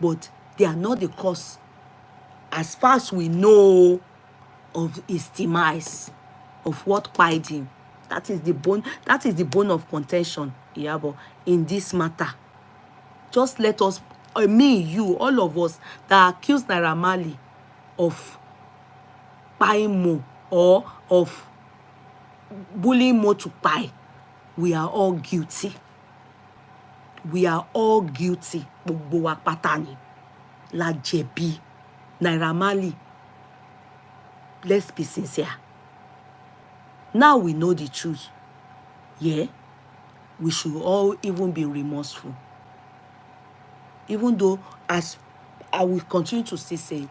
but they are not the cause, as far as we know, of his demise, of what kpied him. That is the bone of contention, Iyabo, in this matter. Just let us, me, you, all of us that accuse Naira Marley of kpaiing Mo, or of bullying Mo to kpai, we are all guilty. We are all guilty. Gbogbo wa pátá ni la jẹ̀bi. Naira Marley, let's be sincere. Now we know the truth. Yeah, we should all even be remorseful. Even though, as I will continue to still say,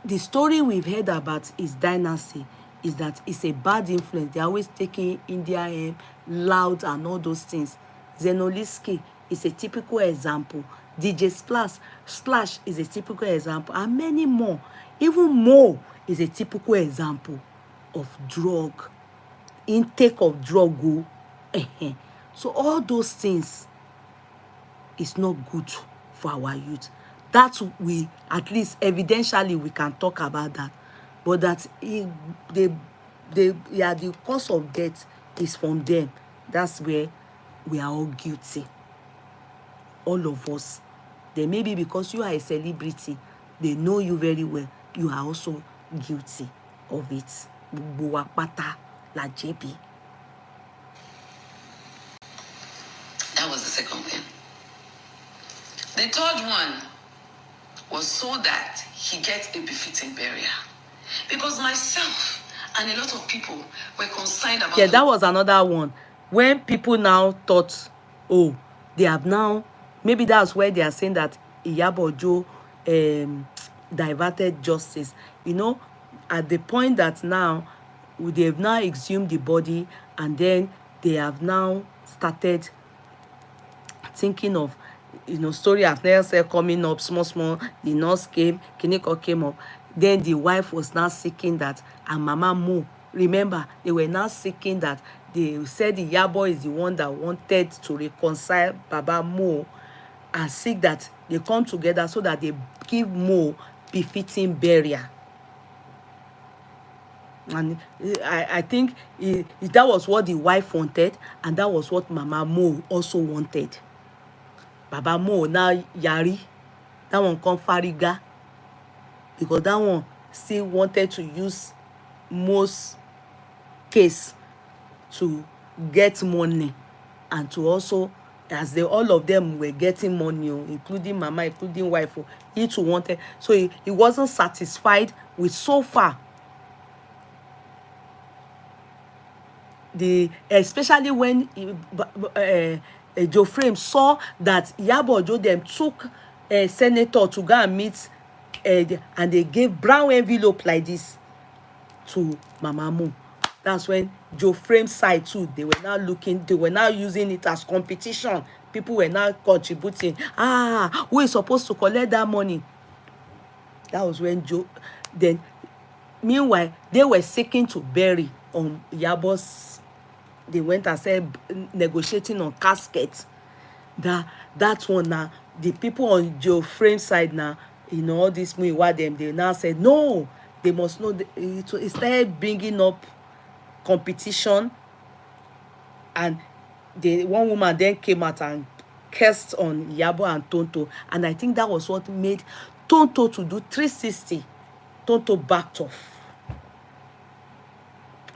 the story we've heard about his dynasty is that it's a bad influence. They're always taking India loud and all those things. Zenoliski is a typical example. DJ Splash is a typical example, and many more. Even more is a typical example of drug, intake of drug. So all those things is not good for our youth. That we, at least evidentially, we can talk about that. But that the cause of death is from them. That's where we are all guilty. All of us. Then maybe because you are a celebrity, they know you very well, you are also guilty of it. La JP. That was the second thing. The third one was so that he gets a befitting burial. Because myself and a lot of people were concerned about... Yeah, that was another one. When people now thought, oh, they have now... Maybe that's where they are saying that Iyabo Ojo diverted justice. You know, at the point that now, they've now exhumed the body, and then they have now started thinking of, story as Naira coming up, small, the nurse came, Kiniko came up. Then the wife was now seeking that, and Mama Mo, remember, they were now seeking that, they said the Iyabo is the one that wanted to reconcile Baba Mo, and seek that they come together so that they give Mo befitting burial. And I think that was what the wife wanted, and that was what Mama Mo also wanted. Baba Mo now yari, that one come fariga, because that one still wanted to use Mo's case to get money, and to also, as all of them were getting money, including Mama, including wife, he too wanted. So he wasn't satisfied with so far. Especially when Joe Frame saw that Iyabo Ojo them took a senator to go and meet, and they gave brown envelope like this to Mama Mo. That's when Joe Frame's side too, they were now using it as competition. People were now contributing. Who is supposed to collect that money? That was when Joe. Then, meanwhile, they were seeking to bury on Yabo's. They went and said negotiating on casket. That one now, the people on Joe Frame side now, all this Muiwa them, they now said no, they must know. It started bringing up competition, and the one woman then came out and cursed on Iyabo and Tonto, and I think that was what made Tonto to do 360. Tonto backed off.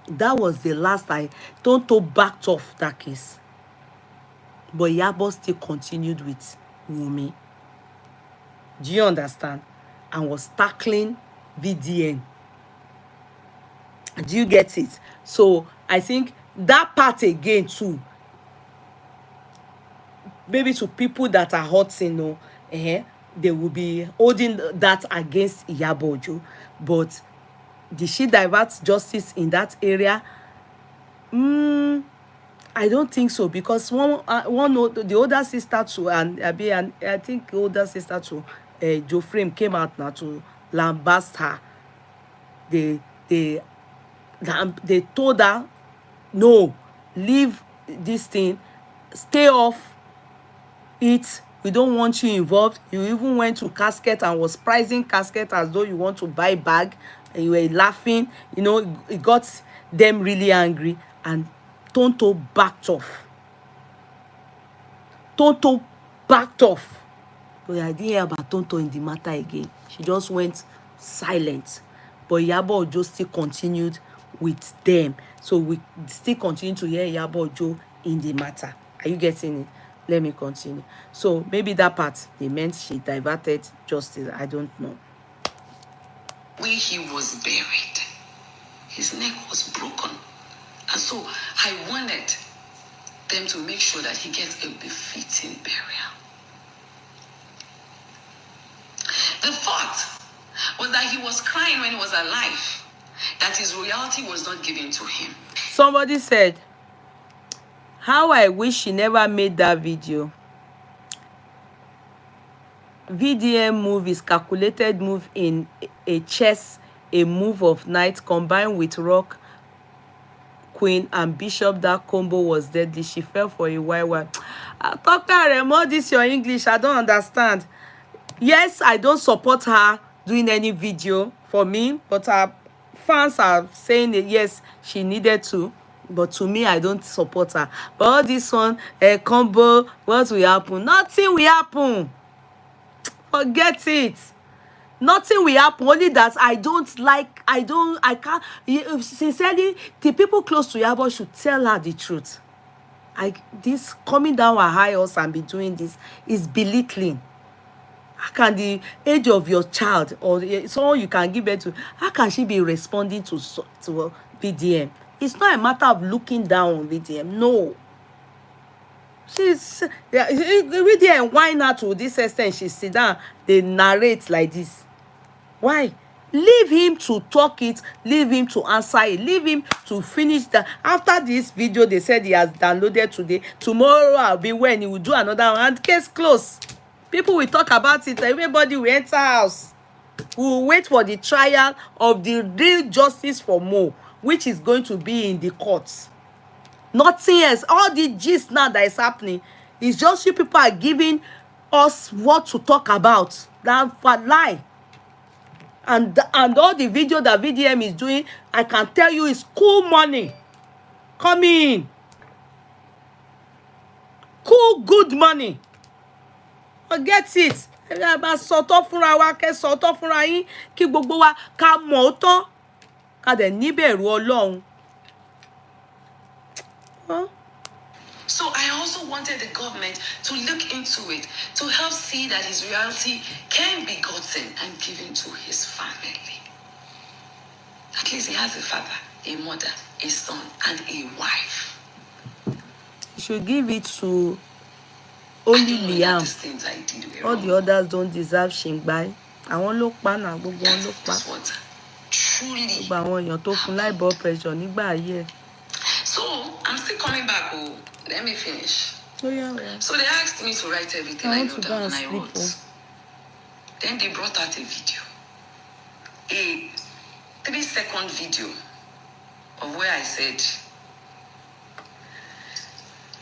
That was the last time Tonto backed off that case. But Iyabo still continued with Wunmi. Do you understand? And was tackling VDM. Do you get it? So I think that part again too, maybe to people that are hurting, they will be holding that against Iyabo Ojo. But did she divert justice in that area? I don't think so, because the older sister to and I think the older sister to Joe Frame came out now to lambast her. They told her, no, leave this thing, stay off it. We don't want you involved. You even went to casket and was pricing casket as though you want to buy bag, and you were laughing. It got them really angry, and Tonto backed off. Tonto backed off. But I didn't hear about Tonto in the matter again. She just went silent. But Iyabo Ojo still continued with them. So we still continue to hear Iyabo Ojo in the matter. Are you getting it? Let me continue. So maybe that part, they meant she diverted justice. I don't know. Where he was buried, his neck was broken. And so I wanted them to make sure that he gets a befitting burial. The thought was that he was crying when he was alive, that his royalty was not given to him. Somebody said, how I wish she never made that video. VDM move is calculated move in a chess, a move of knight combined with rock, queen and bishop. That combo was deadly. She fell for a while. Talk more this your English. I don't understand. Yes, I don't support her doing any video for me, but her fans are saying that yes, she needed to. But to me, I don't support her. But all this one, combo, what will happen? Nothing will happen. Forget it. Nothing will happen. Only that I can't. Sincerely, the people close to Yabo should tell her the truth. This coming down a high horse and be doing this is belittling. How can the age of your child or someone you can give birth to, how can she be responding to VDM? It's not a matter of looking down on VDM. No. VDM, why not to this extent? She sit down, they narrate like this. Why? Leave him to talk it. Leave him to answer it. Leave him to finish that. After this video, they said he has downloaded today. Tomorrow I'll be when he will do another one. And case closed. People will talk about it. Everybody will enter house. We will wait for the trial of the real justice for Mo, which is going to be in the courts. Nothing else. All the gist now that is happening is just you people are giving us what to talk about. That's for lie. And all the video that VDM is doing, I can tell you, is cool money coming in. Cool, good money. Forget it. Sọ̀tọ̀ fúnra wa, kẹ́ sọ̀tọ̀ fúnra yín, kí gbogbo wa ká mọ̀ ó tán, ká dẹ̀ níbẹ̀rù Ọlọ́run. So I also wanted the government to look into it, to help see that his royalty can be gotten and given to his family. At least he has a father, a mother, a son, and a wife. You should give it to only Liam. All the others don't deserve Shingbai. Àwọn ló pa náà, gbogbo wọn ló pa. Gbogbo àwọn èèyàn tó fún high blood pressure nígbà ayé. So I'm still coming back. Oh, let me finish. Oh, yeah. So they asked me to write everything I know down, and I wrote. Then they brought out a video. a 3-second video of where I said,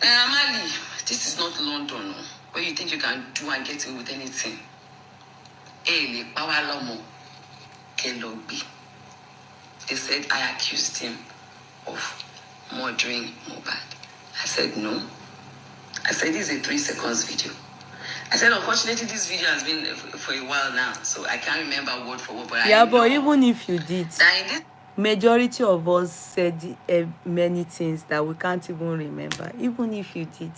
Marley, this is not London, where you think you can do and get away with anything. They said I accused him of murdering Mohbad. I said no. I said this is a 3 seconds video. I said unfortunately this video has been for a while now, so I can't remember word for word. But yeah, I know but even if you did, that in this majority of us said many things that we can't even remember. Even if you did,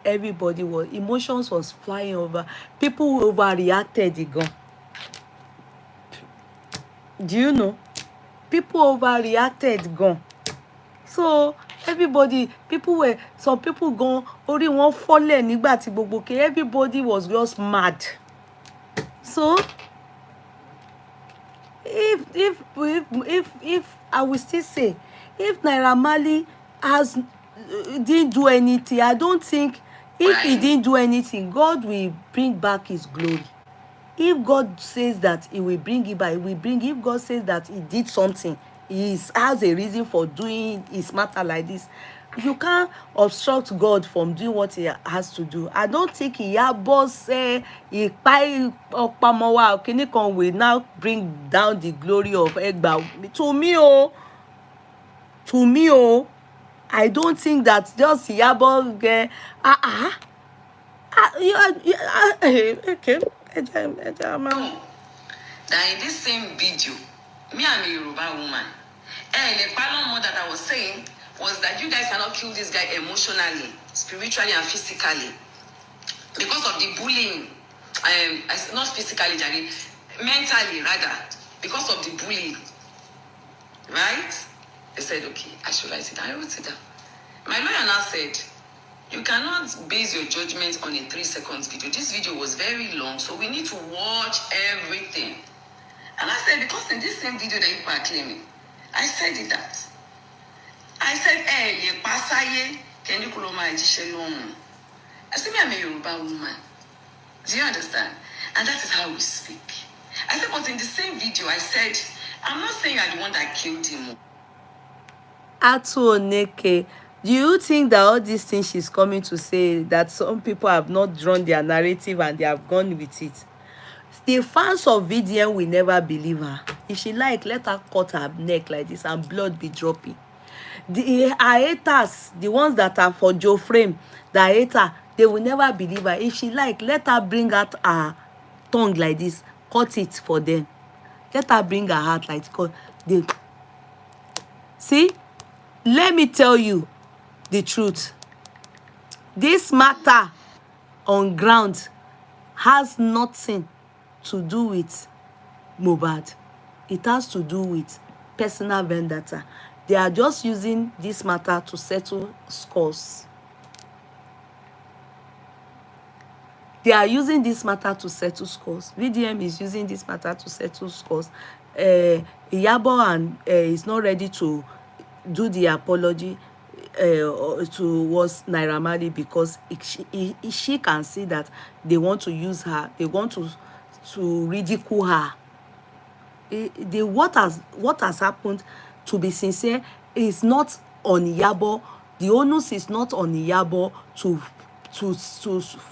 everybody was, emotions was flying over. People overreacted again. Do you know? People overreacted gone. So everybody, some people gone, orí wọn fọ́lẹ̀ nígbà tí gbogbo ke, everybody was just mad. So if I will still say, if Naira Marley didn't do anything, I don't think, if he didn't do anything, God will bring back his glory. If God says that he will bring it back, he will bring. If God says that he did something, he has a reason for doing his matter like this. You can't obstruct God from doing what he has to do. I don't think Iyabo say Opamowa Kinikan will now bring down the glory of Egba. To me, I don't think that just Iyabo okay. That in this same video, me, I'm a Yoruba woman. And the problem more that I was saying was that you guys cannot kill this guy emotionally, spiritually, and physically because of the bullying. Not physically, Jari, mentally rather, because of the bullying. Right? They said, okay, I should write it down. I wrote it down. My lawyer now said, you cannot base your judgment on a 3 seconds video. This video was very long, so we need to watch everything. And I said, because in this same video that you are claiming, I said it that. I said, ye pasaye, can you call my jishelon? I said, I'm a Yoruba woman. Do you understand? And that is how we speak. I said, but in the same video, I said, I'm not saying you're the one that killed him. Atuoneke, do you think that all these things she's coming to say, that some people have not drawn their narrative and they have gone with it? The fans of VDM will never believe her. If she like, let her cut her neck like this and blood be dropping. Her haters, the ones that are for Joe Frame, the hater, they will never believe her. If she like, let her bring out her tongue like this, cut it for them. Let her bring her heart like this. See, let me tell you the truth. This matter on ground has nothing to do with Mohbad. It has to do with personal vendetta. They are just using this matter to settle scores. They are using this matter to settle scores. VDM is using this matter to settle scores. Iyabo and is not ready to do the apology towards Naira Marley because she can see that they want to use her. They want to ridicule her. What has happened, to be sincere, is not on Iyabo. The onus is not on Iyabo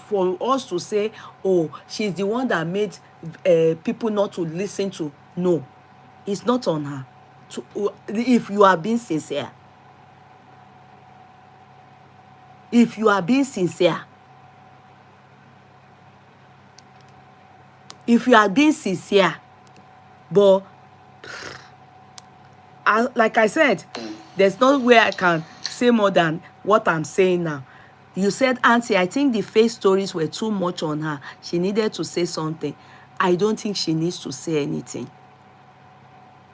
for us to say, oh, she's the one that made people not to listen to. No, it's not on her. If you are being sincere, if you are being sincere, but like I said, there's no way I can say more than what I'm saying now. You said, Auntie, I think the fake stories were too much on her. She needed to say something. I don't think she needs to say anything.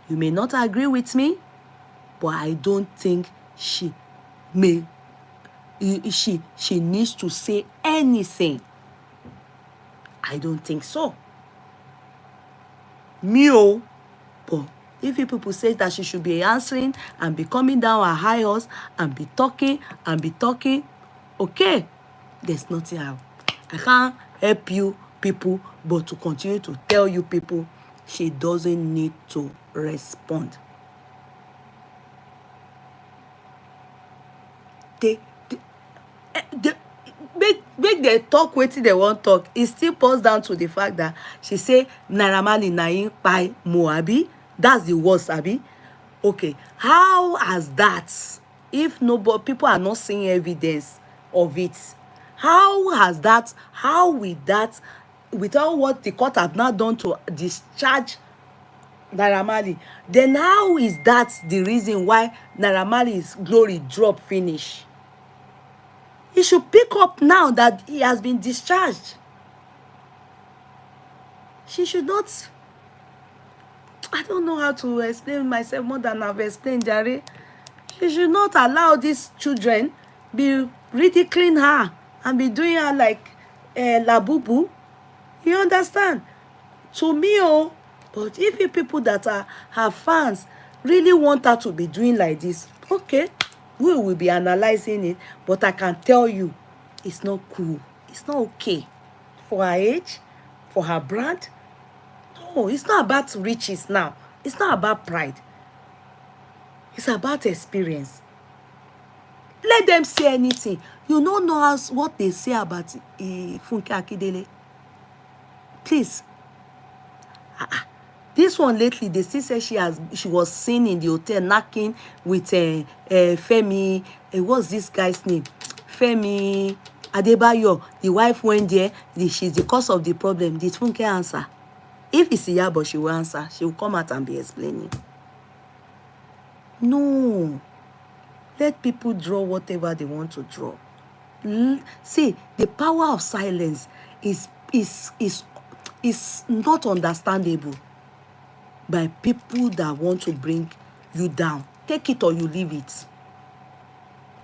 You may not agree with me, but I don't think she needs to say anything. I don't think so. But if people say that she should be answering and be coming down her high horse and be talking, okay, there's nothing I can't help you people, but to continue to tell you people she doesn't need to respond. They make they talk wetin they wan talk. E still boils down to the fact that she say Naira Marley na him kpai Mo, abi? That's the worst, abi? Okay, how has that, if nobody, people are not seeing evidence of it, how will that, without what the court have now done to discharge Naira Marley, then how is that the reason why Naira Marley's glory drop finish? He should pick up now that he has been discharged. She should not, I don't know how to explain myself more than I've explained, Jare. She should not allow these children be ridiculing her and be doing her like labubu. You understand? To me, oh, but if you people that are her fans really want her to be doing like this, okay, we will be analyzing it. But I can tell you, it's not cool. It's not okay for her age, for her brand. No, it's not about riches now. It's not about pride. It's about experience. Let them say anything. You don't know what they say about Funke Akindele. Please. This one lately, they still say she was seen in the hotel knocking with Femi. What's this guy's name? Femi Adebayo. The wife went there. She's the cause of the problem. Did Funke answer? If it's Iyabo, she will answer. She will come out and be explaining. No. Let people draw whatever they want to draw. See, the power of silence is not understandable by people that want to bring you down. Take it or you leave it.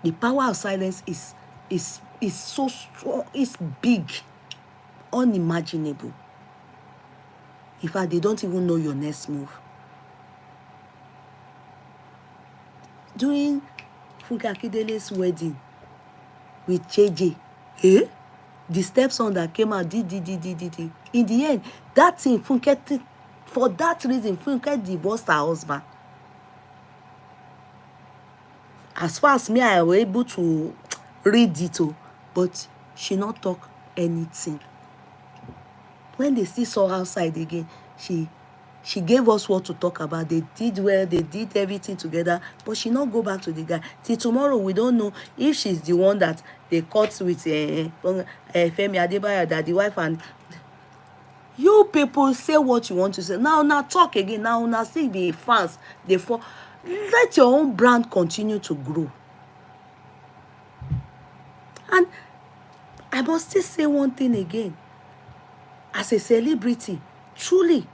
The power of silence is so strong, it's big, unimaginable. In fact, they don't even know your next move. During Funke Akindele's wedding with JJ, the stepson that came out did. In the end, that thing, Funke, for that reason, Funke divorced her husband. As far as me, I was able to read it, but she not talk anything. When they still saw outside again, she gave us what to talk about. They did well, they did everything together, but she not go back to the guy. Till tomorrow, we don't know if she's the one that they caught with Femi Adebayo, that the wife. And you people say what you want to say. Now talk again. Now see the fans. Therefore, let your own brand continue to grow. And I must still say one thing again. As a celebrity, truly,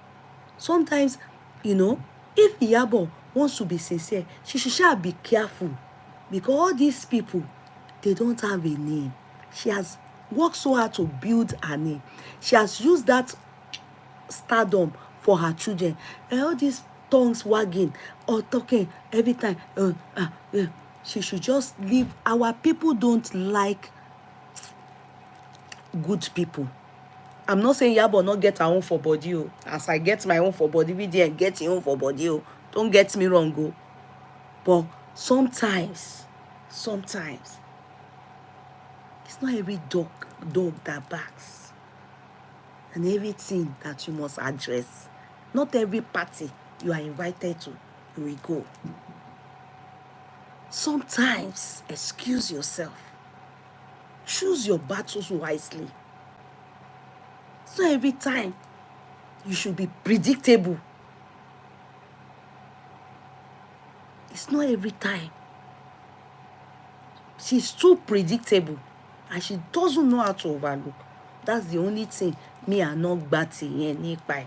sometimes, if Iyabo wants to be sincere, she should be careful. Because all these people, they don't have a name. She has worked so hard to build her name. She has used that stardom for her children. And all these tongues wagging or talking every time, she should just leave. Our people don't like good people. I'm not saying Yabo not get her own for body. As I get my own for body, VDM get your own for body. Don't get me wrong. But sometimes, it's not every dog that barks. And everything that you must address. Not every party you are invited to, you will go. Sometimes, excuse yourself. Choose your battles wisely. So every time, you should be predictable. It's not every time. She's too predictable. And she doesn't know how to overlook. That's the only thing me are not batty by.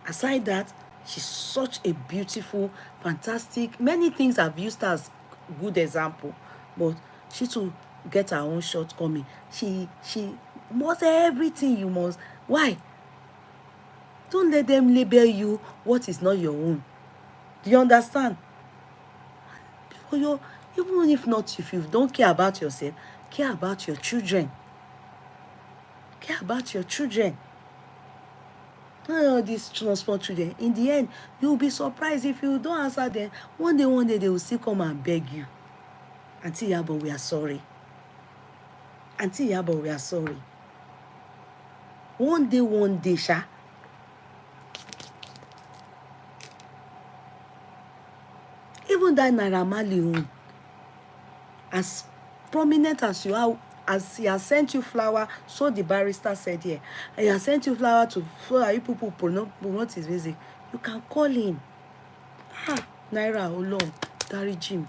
Aside that, she's such a beautiful, fantastic. Many things I've used her as good example. But she too get her own shortcoming. She must everything you must. Why? Don't let them label you what is not your own. Do you understand? Even if you don't care about yourself, care about your children. Care about your children. All these transport children, in the end, you'll be surprised if you don't answer them. One day, they will still come and beg you. Auntie Iyabo, we are sorry. Auntie Iyabo, we are sorry. One day, sha. Even that Naira Marley, as prominent as you are, as he has sent you flower, so the barrister said here, he has sent you flower to so that you people promote his music. You can call him. Naira Olom, dáríjì mi.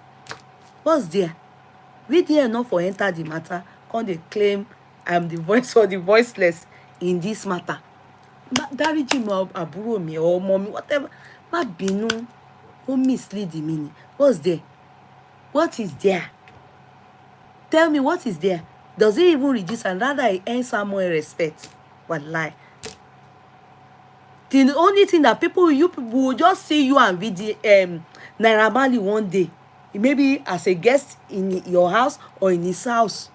What's there? VDM not for enter the matter. Come they claim I'm the voice or the voiceless in this matter. Dáríjì mi àbúrò mi or ọmọ mi, whatever. Má bínú. Ó mislead mi ni. What's there? What is there? Tell me what is there. Does it even reduce and rather it earn someone respect? Wallahi. The only thing that people will just see you and Naira Marley one day, maybe as a guest in your house or in his house,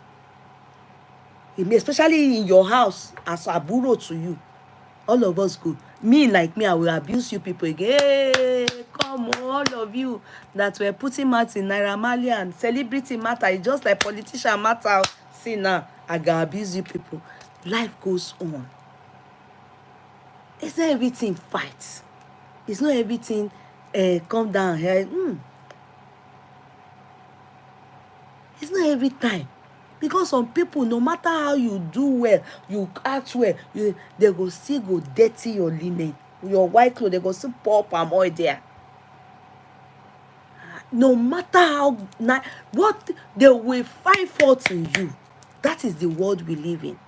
especially in your house as àbúrò to you. All of us go. Me, like me, I will abuse you people again. Hey, come on, all of you that were putting mouth in Naira Marley and celebrity matter. It's just like politician matter. See now, I gotta abuse you people. Life goes on. It's not everything fight. It's not everything come down here. It's not every time. Because some people, no matter how you do well, you act well, they go still go dirty your linen, your white clothes, they go still pour palm oil there. No matter how what they will find fault in you. That is the world we live in.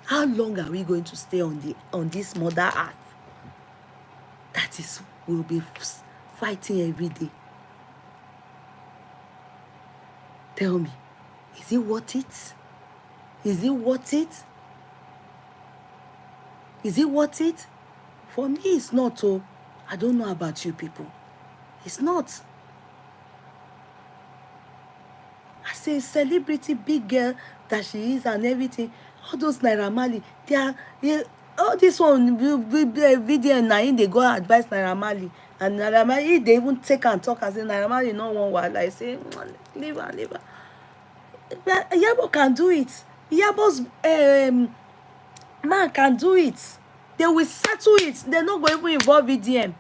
How long are we going to stay on this mother earth? That is, we'll be fighting every day. Tell me, is it worth it? Is it worth it? Is it worth it? For me, it's not. Oh, I don't know about you people. It's not. I say celebrity, big girl that she is and everything. All those Naira Marley, all this one, video and they go advise Naira Marley. And Naira Marley, they even take and talk and say Naira Marley no one while. I say, leave her, leave her. Iyabo can do it. Iyabo's man can do it. They will settle it. They're not going to involve VDM.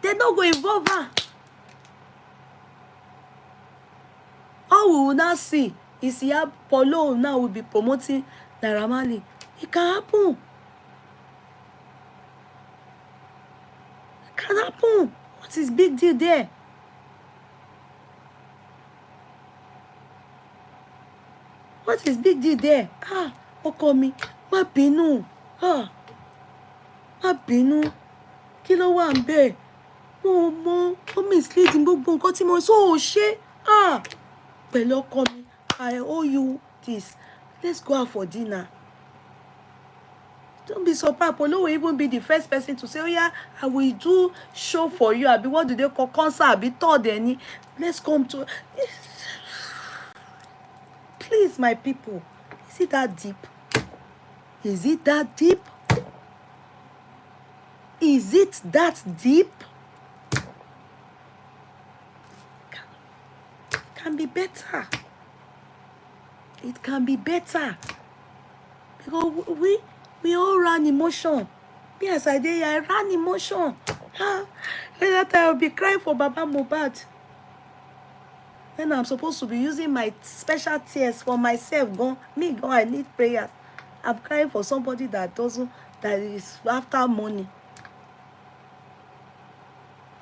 They're not going to involve her. All we will now see is Polo now will be promoting Naira Marley. It can happen. It can happen. What is big deal there? What is big deal there? Ọkọ mi, má bínú. Má bínú. Kí ló wà ńbẹ̀? Mo mislead gbogbo nǹkan tí mo sọ ò ṣe. Pẹ̀lú ọkọ mi, I owe you this. Let's go out for dinner. Don't be surprised. Polo will even be the first person to say, oh yeah, I will do show for you. Abi, what do they call concert? Abi, told any. Let's come to. Please, my people. Is it that deep? Is it that deep? Is it that deep? It can be better. It can be better. Because we all run emotion. Me as I did, I ran emotion. That I will be crying for Baba Mohbad. When I'm supposed to be using my special tears for myself. Go, I need prayers. I'm crying for somebody that is after money.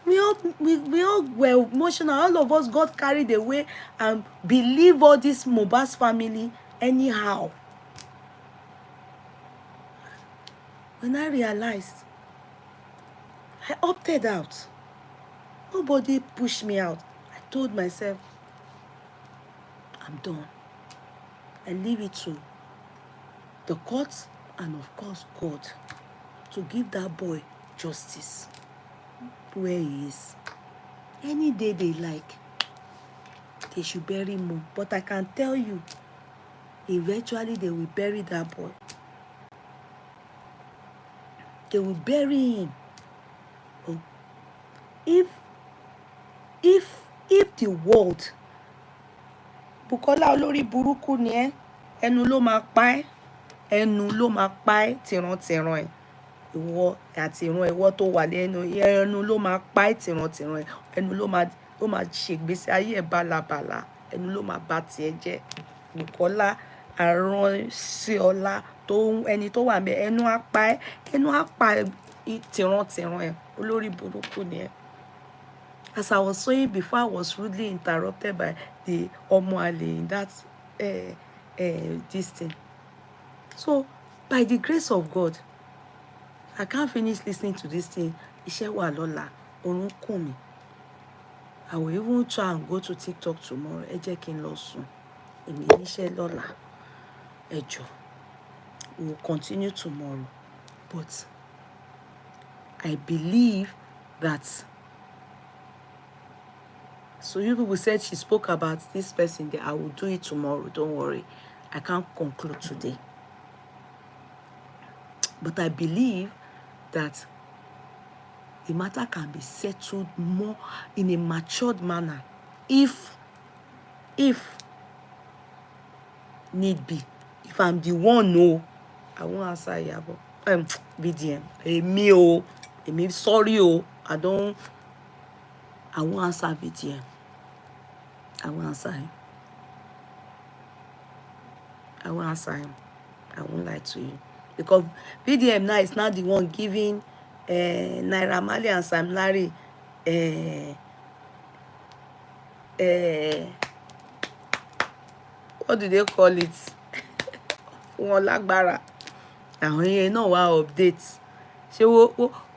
We all were emotional. All of us got carried away and believe all this Mohbad's family anyhow. When I realized, I opted out. Nobody pushed me out. I told myself, I'm done. I leave it to the courts and of course God to give that boy justice where he is. Any day they like, they should bury him. But I can tell you, eventually they will bury that boy. They will bury him. Oh, if the world, Bukola olórí burúkú ni ẹ́, ẹnu ló máa pa ẹ́, ẹnu ló máa pa ẹ́ tìrantìran ẹ̀. Ìwọ àti ìran ìwọ tó wà lẹ́nu, ẹnu ló máa pa ẹ́ tìrantìran ẹ̀, ẹnu ló máa ṣègbésí ayé ẹ̀ bálabàla, ẹnu ló máa bà tiẹ̀ jẹ́. Bukola Aránṣẹ́ọlá tó ẹni tó wà ńbẹ̀, ẹnu á pa ẹ́, ẹnu á pa tìrantìran ẹ̀, olórí burúkú ni ẹ́. As I was saying before, I was rudely interrupted by the Omoale in that this thing. So, by the grace of God, I can't finish listening to this thing. Iṣẹ́ wà lọ́la, orun kùn mí. I will even try and go to TikTok tomorrow. Ẹ jẹ́ kí n lọ sùn. Èmi níṣẹ́ lọ́la. Ẹ jọ̀ọ́. We will continue tomorrow. But I believe that. So you people said she spoke about this person there. I will do it tomorrow. Don't worry. I can't conclude today. But I believe that the matter can be settled more in a matured manner if need be. If I'm the one, no, I won't answer Iyabo. VDM. Emi sorry, I won't answer VDM. I won't answer him. I won't answer him. I won't lie to you. Because VDM now is not the one giving Naira Marley and Sam Larry what do they call it? Wọ́n lágbára. Àwọn yẹn náà wá update. Ṣé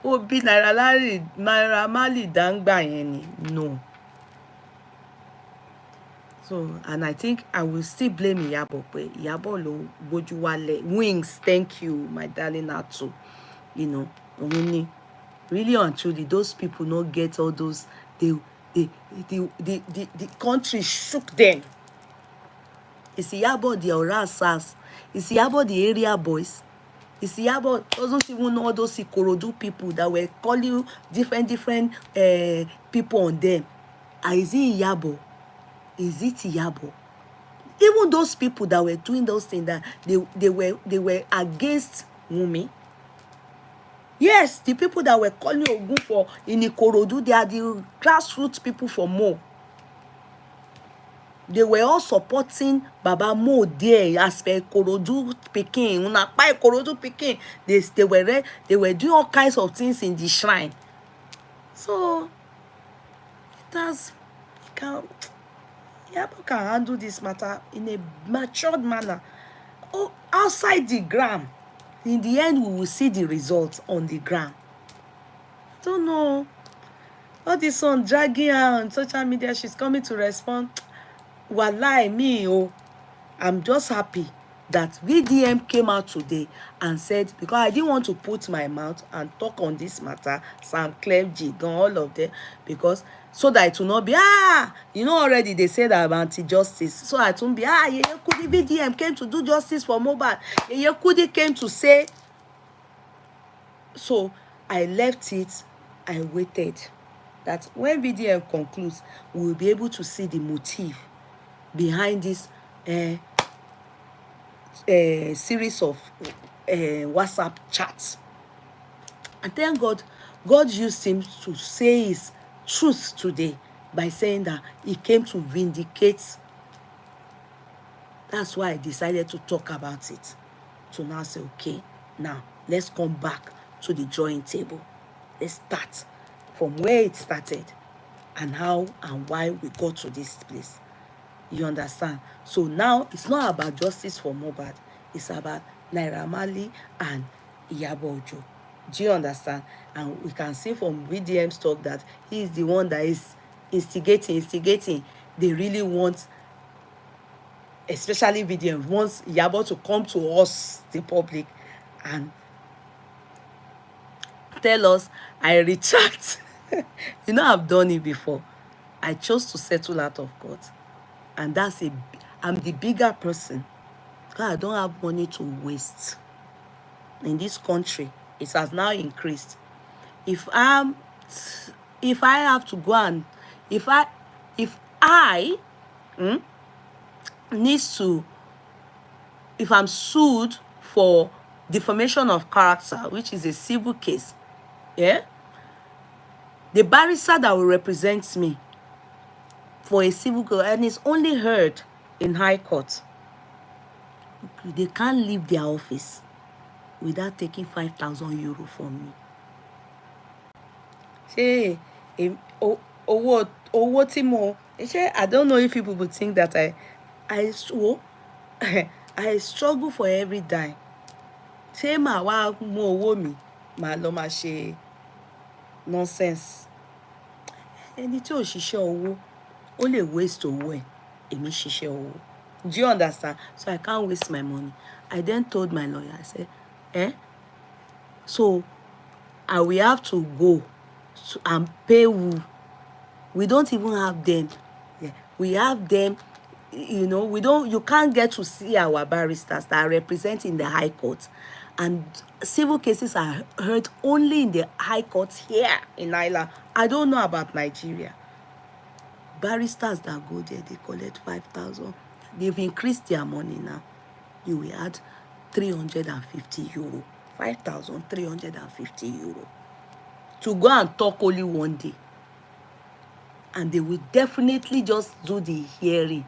wo bí Naira Marley dáńgbà yẹn ni? No. So, and I think I will still blame Iyabo, but Iyabo ló gbójú wálẹ̀. Wings, thank you, my darling Atu. You know, really and truly, those people not get all those. The country shook them. It's Iyabo the Orasas. It's Iyabo the area boys. It's Iyabo doesn't even know all those Ikorodu people that were calling different people on them. Is it Iyabo? Is it Iyabo? Even those people that were doing those things, that they were against Wunmi. Yes, the people that were calling Ogun for in Ikorodu, they are the grassroots people for Mo. They were all supporting Baba Mo there as per Ikorodu Pikin. Unapa Ikorodu Pikin. They were doing all kinds of things in the shrine. So Iyabo can handle this matter in a matured manner. Oh, outside the ground. In the end, we will see the results on the ground. Don't know. All this one dragging her on social media, she's coming to respond. Wallahi, I'm just happy that VDM came out today and said, because I didn't want to put my mouth and talk on this matter, Sam Clef, Jigan, all of them, because so that it will not be, already they said I'm anti-justice. So it won't be, Yeye Kudi VDM came to do justice for Mohbad. Yeye Kudi came to say. So I left it, I waited. That when VDM concludes, we will be able to see the motive behind this series of WhatsApp chats. And thank God, God used him to say his truth today by saying that he came to vindicate. That's why I decided to talk about it. To now say, okay, now let's come back to the drawing table. Let's start from where it started and how and why we got to this place. You understand? So now it's not about justice for Mohbad. It's about Naira Marley and Iyabo Ojo. Do you understand? And we can see from VDM's talk that he is the one that is instigating. They really want, especially VDM, wants Iyabo to come to us, the public, and tell us, I retract. You know, I've done it before. I chose to settle out of court. And I'm the bigger person. God, I don't have money to waste. In this country, it has now increased. If I have to go and if I needs to, if I'm sued for defamation of character, which is a civil case, yeah, the barrister that will represent me for a civil case, and it's only heard in high court, they can't leave their office without taking 5,000 euro from me. Ṣé owó tí mo ṣé I don't know if people would think that I I struggle for every dime. Ṣé màá wá mú owó mi màá lọ máa ṣe nonsense? Ẹni tí ò ṣiṣẹ́ owó ó lè waste owó ẹ̀, èmi ṣiṣẹ́ owó. Do you understand? So I can't waste my money. I then told my lawyer, I said, so I will have to go and pay who? We don't even have them. Yeah. We have them, you can't get to see our barristers that are representing the high court. And civil cases are heard only in the high court here in Naira. I don't know about Nigeria. Barristers that go there, they collect 5,000. They've increased their money now. You will add 350 euro. 5,350 euro. To go and talk only one day. And they will definitely just do the hearing.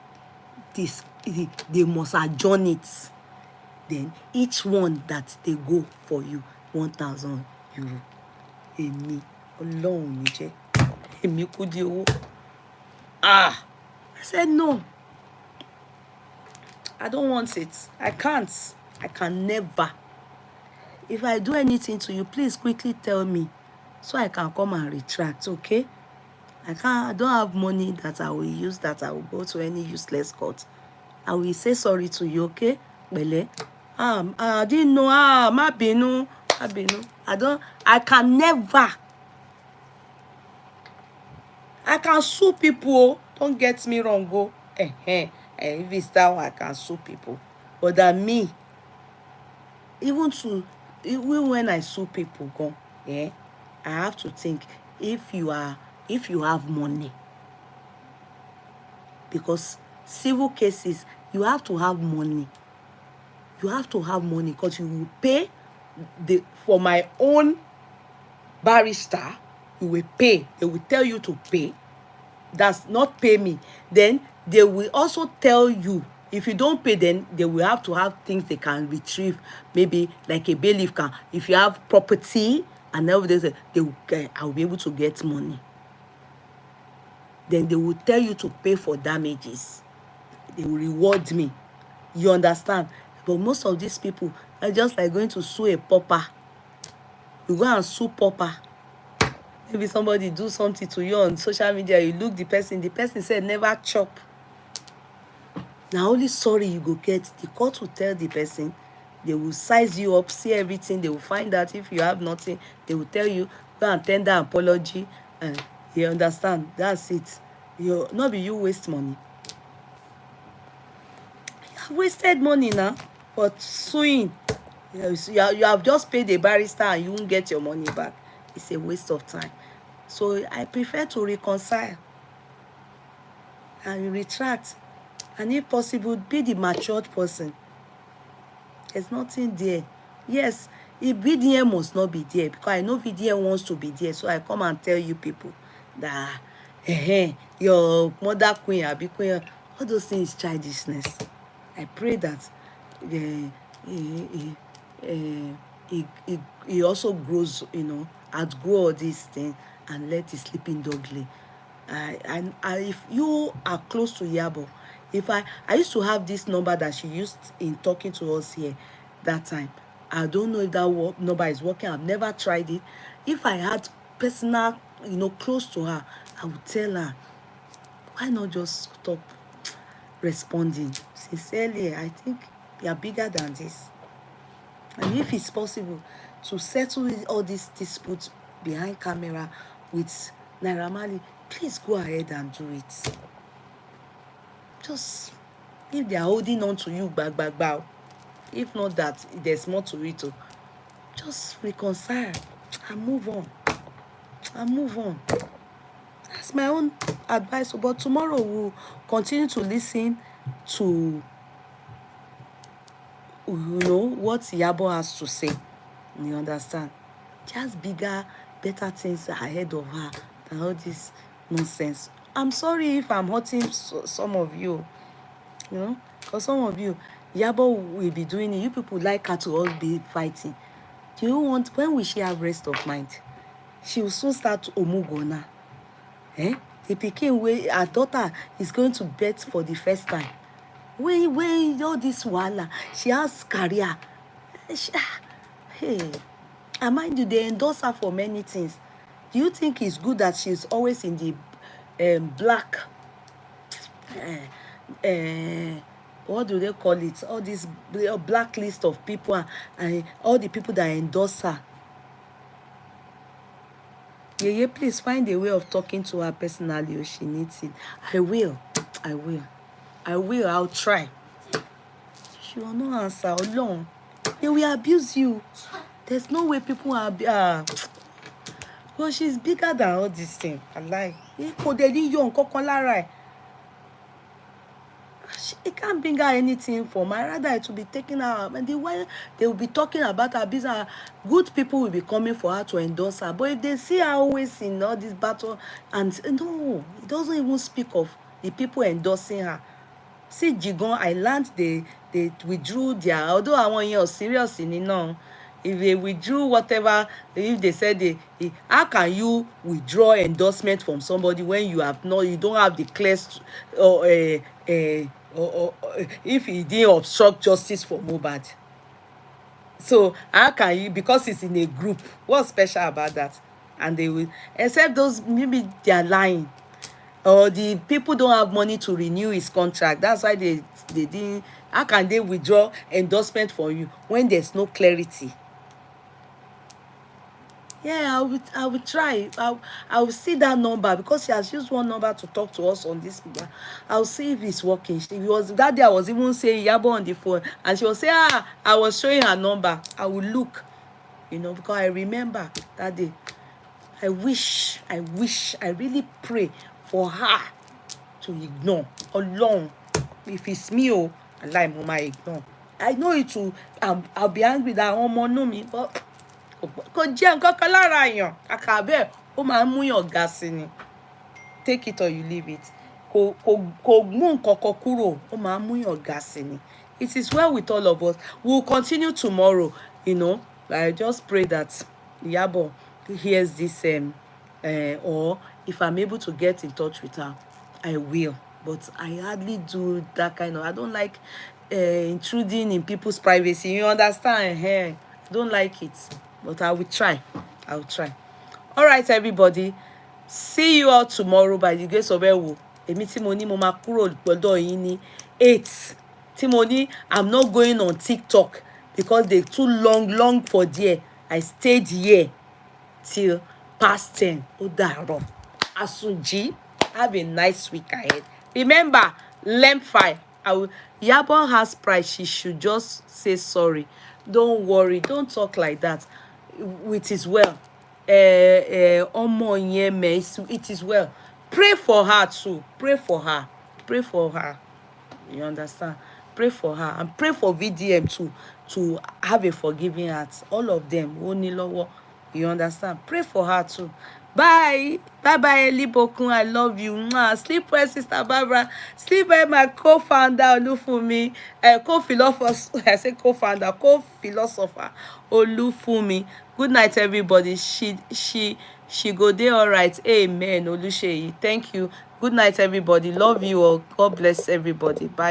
They must adjourn it. Then each one that they go for you, 1,000 euro. Èmi, Ọlọ́run mi jẹ́. Èmi Kudi owó. I said no. I don't want it. I can't. I can never. If I do anything to you, please quickly tell me so I can come and retract, okay? I don't have money that I will use, that I will go to any useless court. I will say sorry to you, okay? Bele. I didn't know. Má bínú. I can never. I can sue people. Don't get me wrong, go. If it's that one, I can sue people. But that me, even when I sue people, go, I have to think if you have money. Because civil cases, you have to have money. You have to have money because you will pay for my own barrister. You will pay. They will tell you to pay. That's not pay me. Then they will also tell you, if you don't pay, then they will have to have things they can retrieve, maybe like a bailiff can. If you have property and everything, I will be able to get money. Then they will tell you to pay for damages. They will reward me. You understand? But most of these people are just like going to sue a pauper. You go and sue pauper. Maybe somebody do something to you on social media, you look the person said never chop. Now only sorry you go get. The court will tell the person, they will size you up, see everything, they will find out if you have nothing, they will tell you, go and tender apology, and you understand, that's it. Not be you waste money. You have wasted money now, but suing, you have just paid a barrister and you won't get your money back. It's a waste of time. So I prefer to reconcile and retract, and if possible, be the matured person. There's nothing there. Yes, if VDM must not be there, because I know VDM wants to be there, so I come and tell you people that your mother queen, Abi queen, all those things, childishness. I pray that he also grows, outgrow all these things and let the sleeping dog lay. And if you are close to Iyabo, if I used to have this number that she used in talking to us here that time. I don't know if that number is working. I've never tried it. If I had personal, close to her, I would tell her, why not just stop responding? Sincerely, I think you are bigger than this. And if it's possible to settle all these disputes behind camera with Naira Marley, please go ahead and do it. Just if they are holding on to you, bow. If not that, there's more to it. Just reconcile and move on. That's my own advice. But tomorrow we'll continue to listen to, what Iyabo has to say. You understand? Just bigger, better things ahead of her than all this nonsense. I'm sorry if I'm hurting some of you, because some of you, Iyabo will be doing it. You people like her to all be fighting. Do you want, when will she have rest of mind? She will soon start omugona. The pikin wey her daughter is going to birth for the first time. When all this wahala, she has career. Hey, and mind you, they endorse her for many things. Do you think it's good that she's always in the black? What do they call it? All this blacklist of people and all the people that endorse her. Yeye, please find a way of talking to her personally if she needs it. I will. I'll try. She will not answer alone. They will abuse you. There's no way people are. Well, she's bigger than all this thing. I lie. It can't bring her anything for my, rather it will be taking her, and the way they will be talking about her business, good people will be coming for her to endorse her. But if they see her always in all this battle, and no, it doesn't even speak of the people endorsing her. See Jigon, I learned they withdrew their, although I want you serious in it now. If they withdrew whatever, if they said how can you withdraw endorsement from somebody when you don't have the clear or if he didn't obstruct justice for Mohbad? So how can you, because it's in a group, what's special about that? And they will, except those, maybe they are lying, or the people don't have money to renew his contract. That's why they didn't. How can they withdraw endorsement for you when there's no clarity? Yeah, I will try. I will see that number, because she has used one number to talk to us on this. I'll see if it's working. That day I was even saying Yabo on the phone, and she was saying, I was showing her number. I will look, because I remember that day. I really pray for her to ignore alone. If it's me, I like mama ignore. I know it will. I'll be angry that woman know me, but kò jẹ́ nǹkan kan lára èèyàn, kàkà bẹ́ẹ̀ ó máa ń múyàn ga sí ni. Take it or you leave it. Kò mú nǹkan kan kúrò, ó máa ń múyàn ga sí ni. It is well with all of us. We'll continue tomorrow. I just pray that Iyabo hears this, or if I'm able to get in touch with her, I will. But I hardly do that kind of. I don't like intruding in people's privacy. You understand? I don't like it. But I will try. All right, everybody. See you all tomorrow by the grace of Ewo. Èmi tí mo ní mo máa kúrò lọ́dọ̀ yín ní 8. Tí mo ní I'm not going on TikTok because they too long for there. I stayed here till past 10. Ó dàárọ̀. Asunji, have a nice week ahead. Remember, Lemfi. Yabo has pride. She should just say sorry. Don't worry. Don't talk like that. It is well. It is well. Pray for her too. Pray for her. You understand? Pray for her, and pray for VDM too, to have a forgiving heart. All of them. You understand? Pray for her too. Bye Elibokun, I love you. Mwah. Sleep well, Sister Barbara. Sleep well, my co-founder Olufumi, co-philosopher. I say co-founder, co-philosopher Olufumi. Good night, everybody. She go there all right. Amen. Oluseyi, thank you. Good night, everybody. Love you all. God bless everybody. Bye.